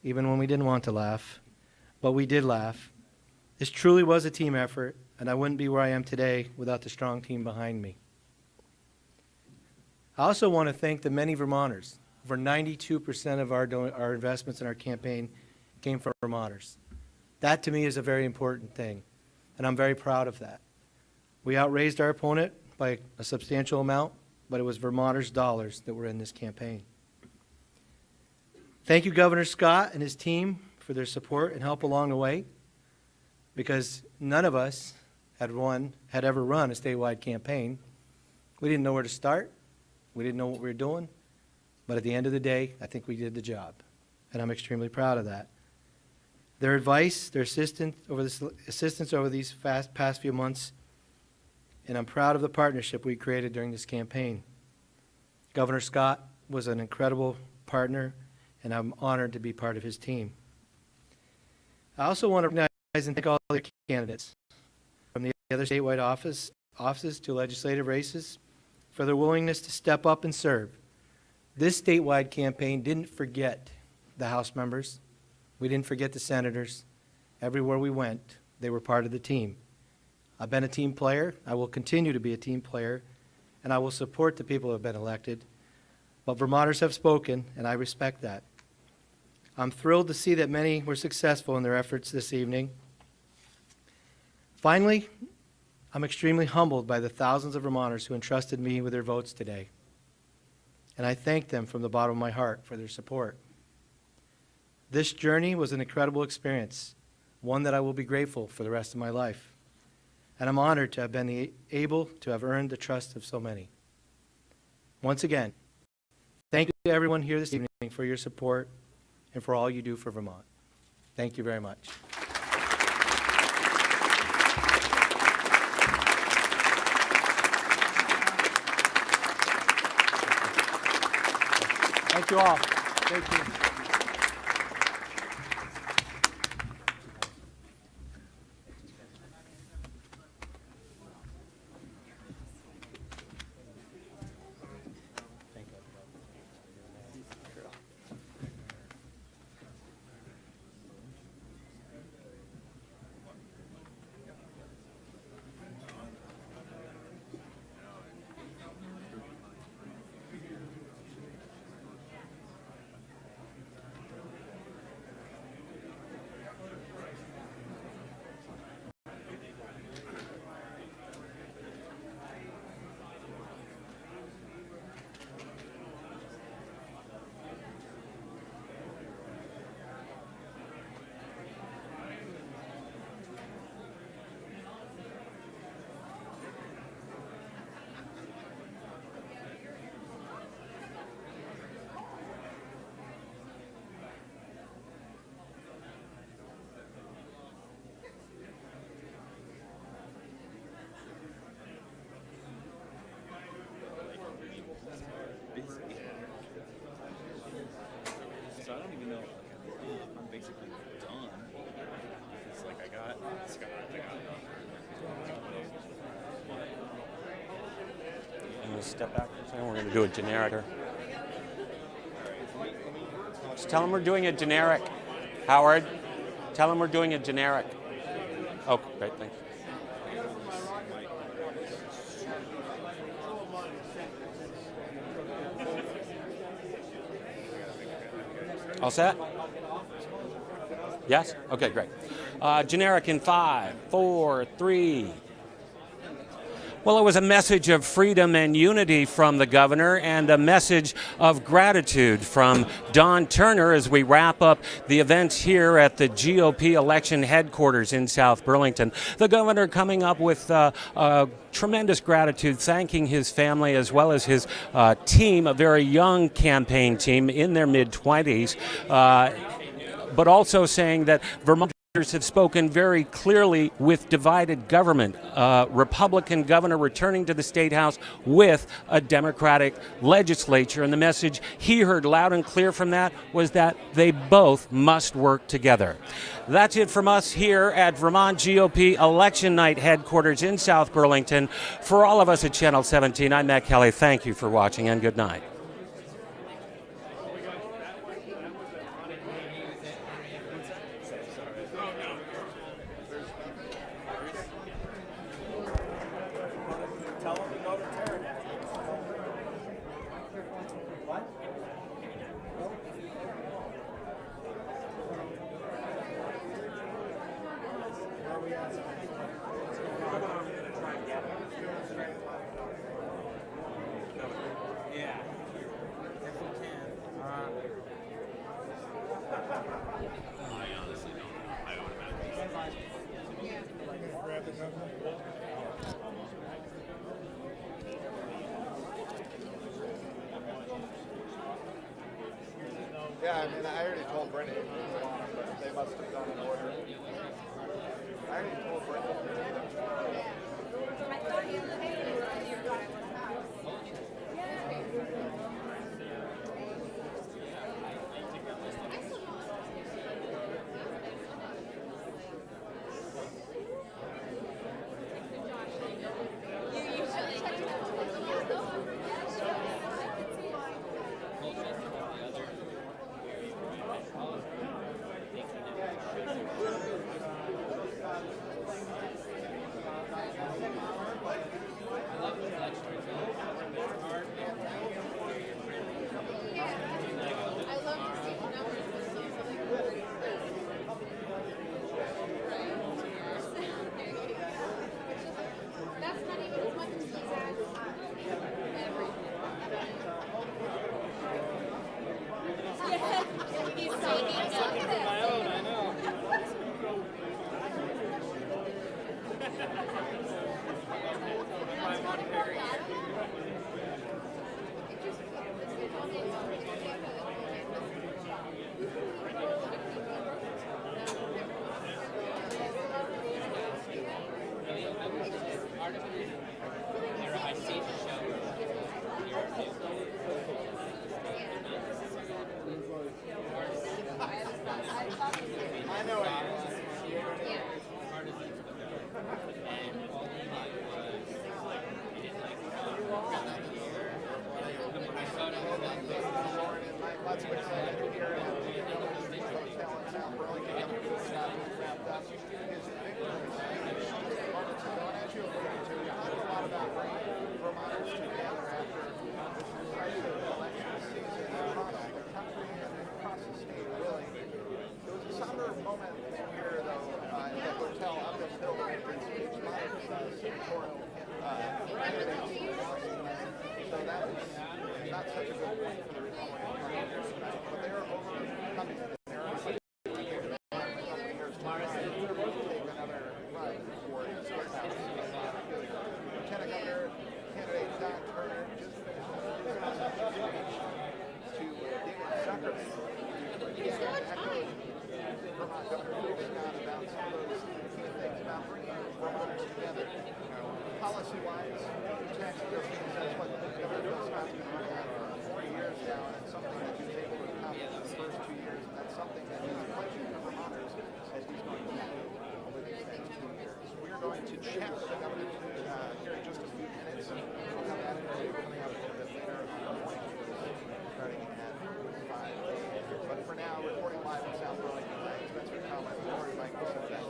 even when we didn't want to laugh, but we did laugh. This truly was a team effort, and I wouldn't be where I am today without the strong team behind me. I also want to thank the many Vermonters. Over 92% of our investments in our campaign came from Vermonters. That, to me, is a very important thing, and I'm very proud of that. We outraised our opponent by a substantial amount, but it was Vermonters' dollars that were in this campaign. Thank you, Governor Scott and his team, for their support and help along the way, because none of us had ever run a statewide campaign. We didn't know where to start. We didn't know what we were doing. But at the end of the day, I think we did the job, and I'm extremely proud of that. Their advice, their assistance over these past few months, and I'm proud of the partnership we created during this campaign. Governor Scott was an incredible partner, and I'm honored to be part of his team. I also want to recognize and thank all the candidates, from the other statewide offices to legislative races, for their willingness to step up and serve. This statewide campaign didn't forget the House members. We didn't forget the senators. Everywhere we went, they were part of the team. I've been a team player. I will continue to be a team player, and I will support the people who have been elected. But Vermonters have spoken, and I respect that. I'm thrilled to see that many were successful in their efforts this evening. Finally, I'm extremely humbled by the thousands of Vermonters who entrusted me with their votes today, and I thank them from the bottom of my heart for their support. This journey was an incredible experience, one that I will be grateful for the rest of my life, and I'm honored to have been able to have earned the trust of so many. Once again, thank you to everyone here this evening for your support and for all you do for Vermont. Thank you very much. Thank you all. Thank you. to step back for a second. We're going to do a generic. Just tell them we're doing a generic. Howard, tell them we're doing a generic. Oh, great, thanks. All set? Yes? Okay, great. Generic in 5, 4, 3. Well, it was a message of freedom and unity from the governor and a message of gratitude from Don Turner as we wrap up the events here at the GOP election headquarters in South Burlington. The governor coming up with tremendous gratitude, thanking his family as well as his team, a very young campaign team in their mid-20s, but also saying that Vermonters have spoken very clearly with divided government. Republican governor returning to the State House with a Democratic legislature. And the message he heard loud and clear from that was that they both must work together. That's it from us here at Vermont GOP Election Night headquarters in South Burlington. For all of us at Channel 17, I'm Matt Kelly. Thank you for watching and good night. Yeah, I mean, I already told Brittany but they must have done an order. I already told Brittany. Policy-wise, tax adjustments, that's what the governor does not been running on for 4 years now, and it's something that he was able to accomplish in the first 2 years, and that's something that he's pledging to Vermonters as he's going to do over these next 2 years. We're going to chat with the governor here in just a few minutes, and we'll come at it coming out a little bit later on the morning, starting at 5. But for now, reporting live in South Burlington, I'm Spencer Cowman, reporting by KSAT.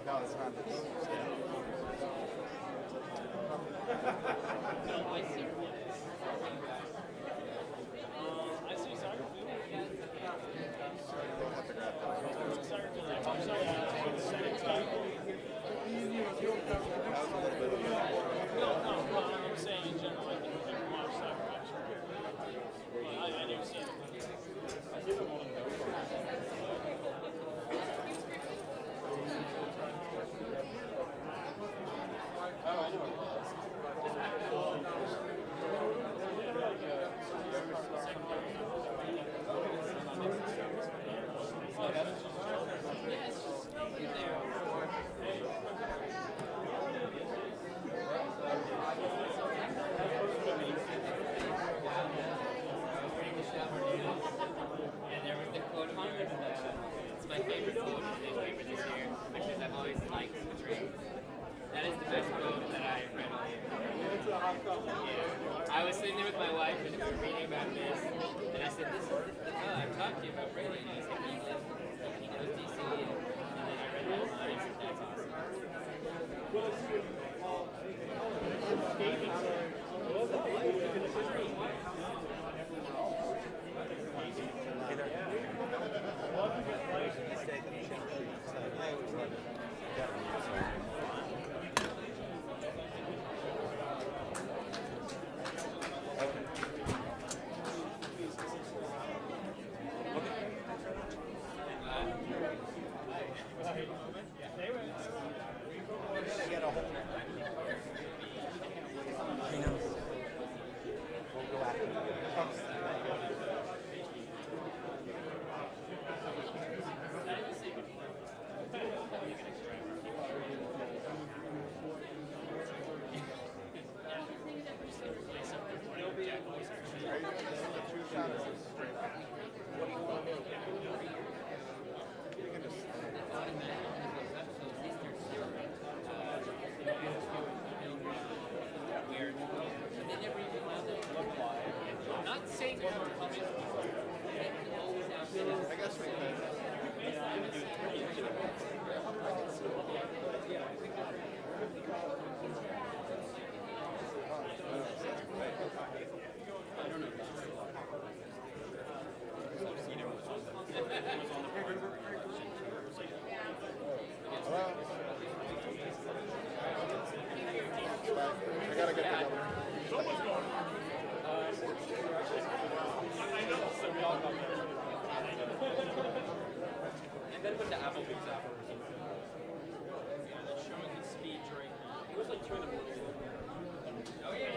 No, it's not. It's my favorite quote in the newspaper this year, because I've always liked the train. That is the best quote that I've read all year. Yeah. I was sitting there with my wife and we were reading about this, and I said, this is the fellow I've talked to you about Brady. And he said, he knows DC. And then I read that line, and that's awesome. been to Applebee's afterwards. Yeah, they're showing the speech right now. It was like 2 in the morning. Oh, yeah.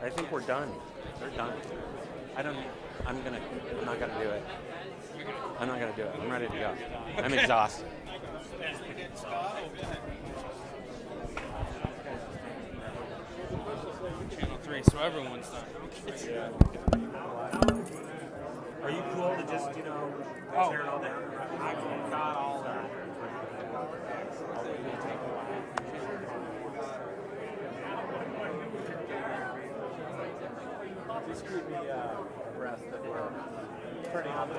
I think we're done. They're done. I'm not gonna do it. I'm not gonna do it. I'm ready to go. I'm exhausted. Channel 3, so everyone's done. Are you cool to just, tear it all down? I got all that. Just keep me abreast of where turning on the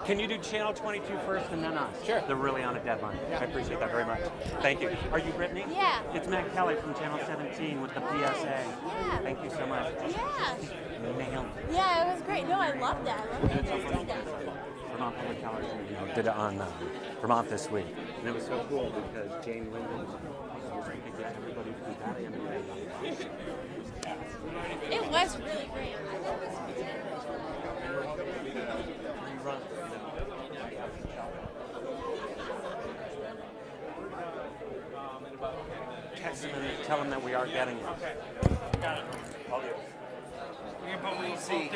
Can you do channel 22 first and then us? Sure. They're really on a deadline. Yeah. I appreciate that very much. Thank you. Are you Brittany? Yeah. It's Matt Kelly from Channel 17 with the PSA. Yeah. Thank you so much. Yeah. Nailed it. Yeah, it was great. No, I love that. I love that you guys did that. Vermont Public Television did it on Vermont This Week. And it was so cool because Jane Linden could get everybody from that end. It was really great. Text them and tell them that we are getting it. Okay. Got it. I'll do it. We can both do it.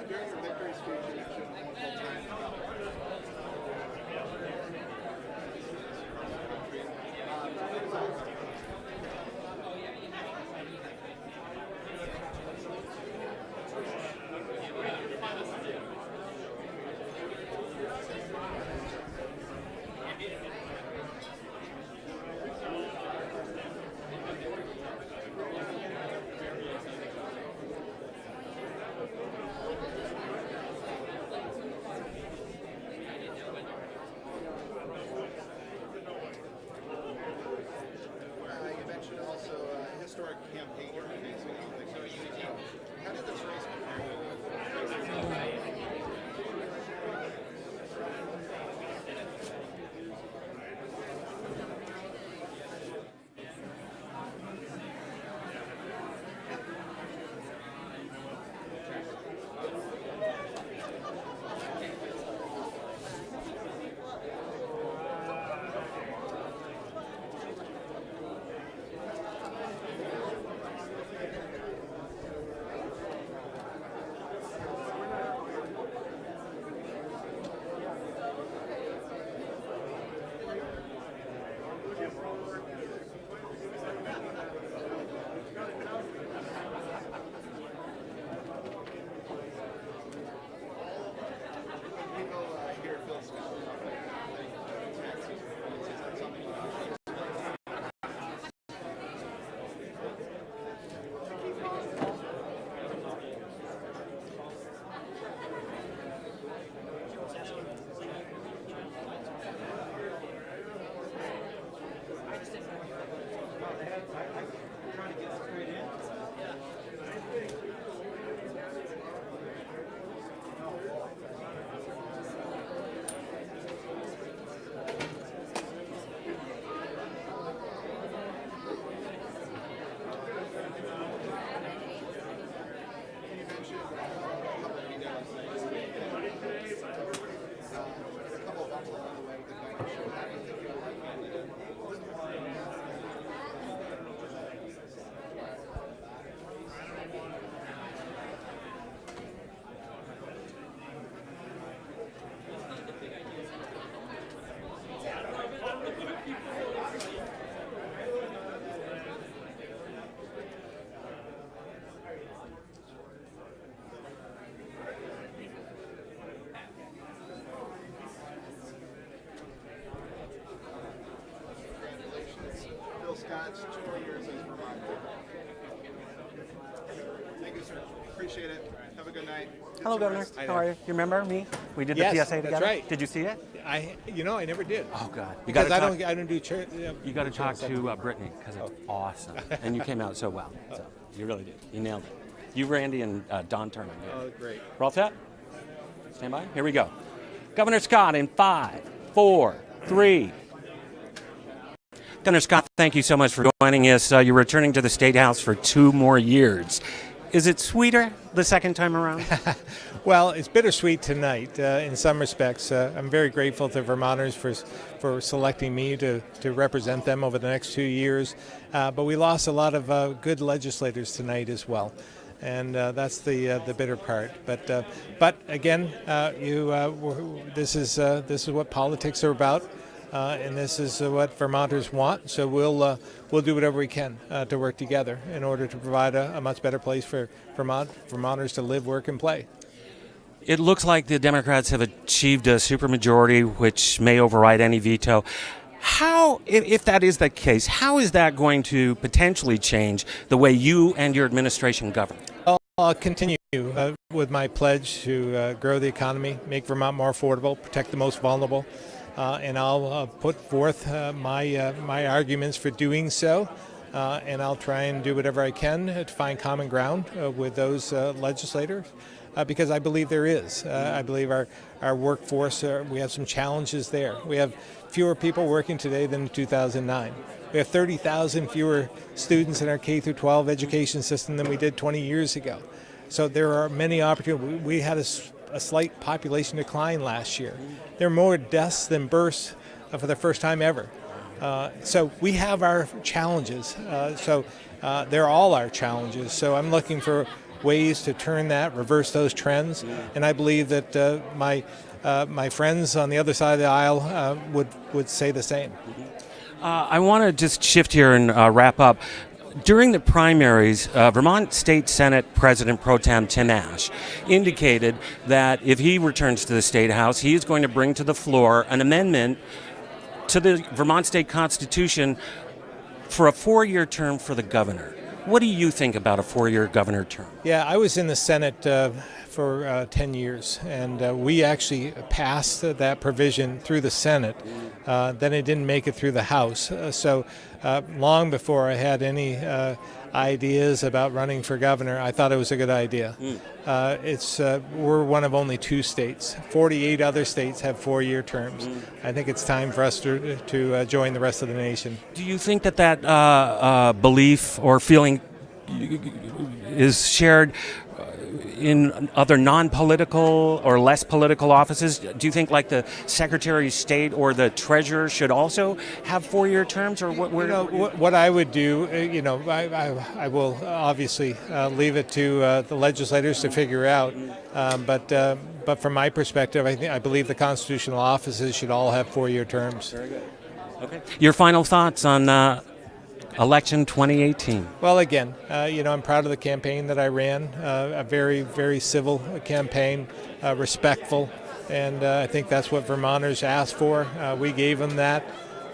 During your victory speech, you mentioned multiple times Phil Scott's 2 years as Vermont. Thank you, sir. Appreciate it. Have a good night. Get Hello, some Governor. rest. How are you? You remember me? We did the Yes, PSA together. that's right. Did you see it? I never did. Oh God! Because gotta I don't do church. You got to talk to Brittany because it's awesome, and you came out so well. So you really did. You nailed it. You, Randy, and Don Turner. Oh, great. We're all set. Stand by. Here we go. Governor Scott in 5, 4, 3. Governor Scott, thank you so much for joining us. You're returning to the State House for 2 more years. Is it sweeter the second time around? Well, it's bittersweet tonight in some respects. I'm very grateful to Vermonters for selecting me to represent them over the next 2 years. But we lost a lot of good legislators tonight as well. And that's the bitter part. But again, this is what politics are about. And this is what Vermonters want. So we'll do whatever we can to work together in order to provide a much better place for Vermonters to live, work, and play. It looks like the Democrats have achieved a supermajority, which may override any veto. How, if that is the case, how is that going to potentially change the way you and your administration govern? I'll continue with my pledge to grow the economy, make Vermont more affordable, protect the most vulnerable. And I'll put forth my arguments for doing so, and I'll try and do whatever I can to find common ground with those legislators, because I believe there is. I believe our workforce, we have some challenges there. We have fewer people working today than in 2009. We have 30,000 fewer students in our K-12 education system than we did 20 years ago. So there are many opportunities. We had a slight population decline last year. There are more deaths than births for the first time ever. So we have our challenges. They're all our challenges. So I'm looking for ways to turn that, reverse those trends. And I believe that my friends on the other side of the aisle would say the same. I want to just shift here and wrap up. During the primaries, Vermont State Senate President Pro Tem Tim Ash indicated that if he returns to the State House, he is going to bring to the floor an amendment to the Vermont State Constitution for a 4-year term for the governor. What do you think about a 4-year governor term? Yeah, I was in the Senate for 10 years, and we actually passed that provision through the Senate. Then it didn't make it through the House. So long before I had any ideas about running for governor, I thought it was a good idea. We're one of only 2 states. 48 other states have 4-year terms. I think it's time for us to join the rest of the nation. Do you think that belief or feeling is shared in other non-political or less political offices? Do you think like the Secretary of State or the Treasurer should also have 4-year terms? Or what I would do, I will obviously leave it to the legislators to figure out. But from my perspective, I believe the constitutional offices should all have 4-year terms. Very good. Okay. Your final thoughts on election 2018? Well, again, I'm proud of the campaign that I ran, a very, very civil campaign, respectful, and I think that's what Vermonters asked for. We gave them that,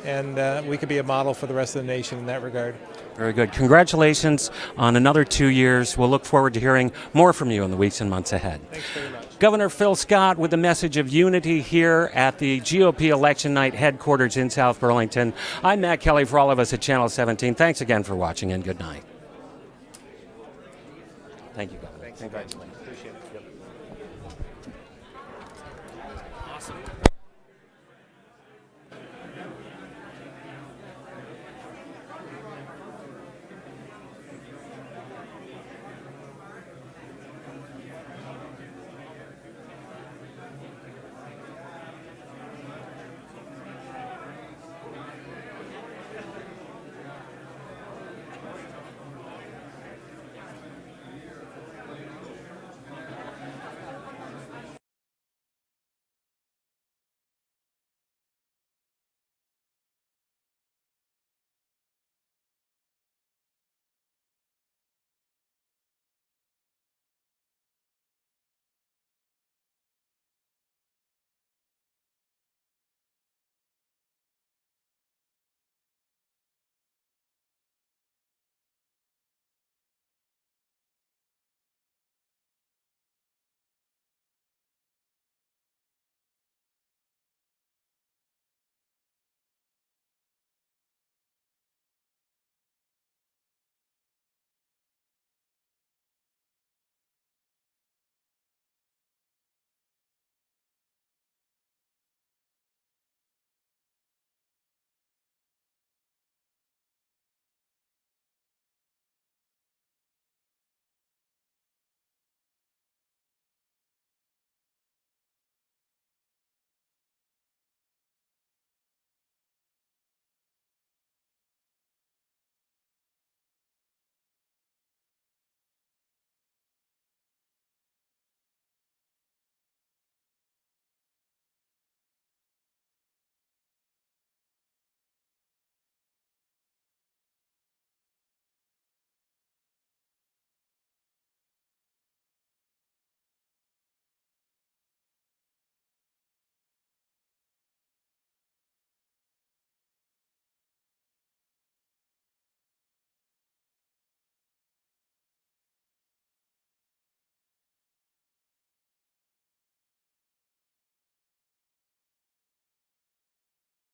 and we could be a model for the rest of the nation in that regard. Very good. Congratulations on another 2 years. We'll look forward to hearing more from you in the weeks and months ahead. Thanks very much. Governor Phil Scott with a message of unity here at the GOP Election Night headquarters in South Burlington. I'm Matt Kelly for all of us at Channel 17. Thanks again for watching, and good night. Thank you, Governor. Congratulations.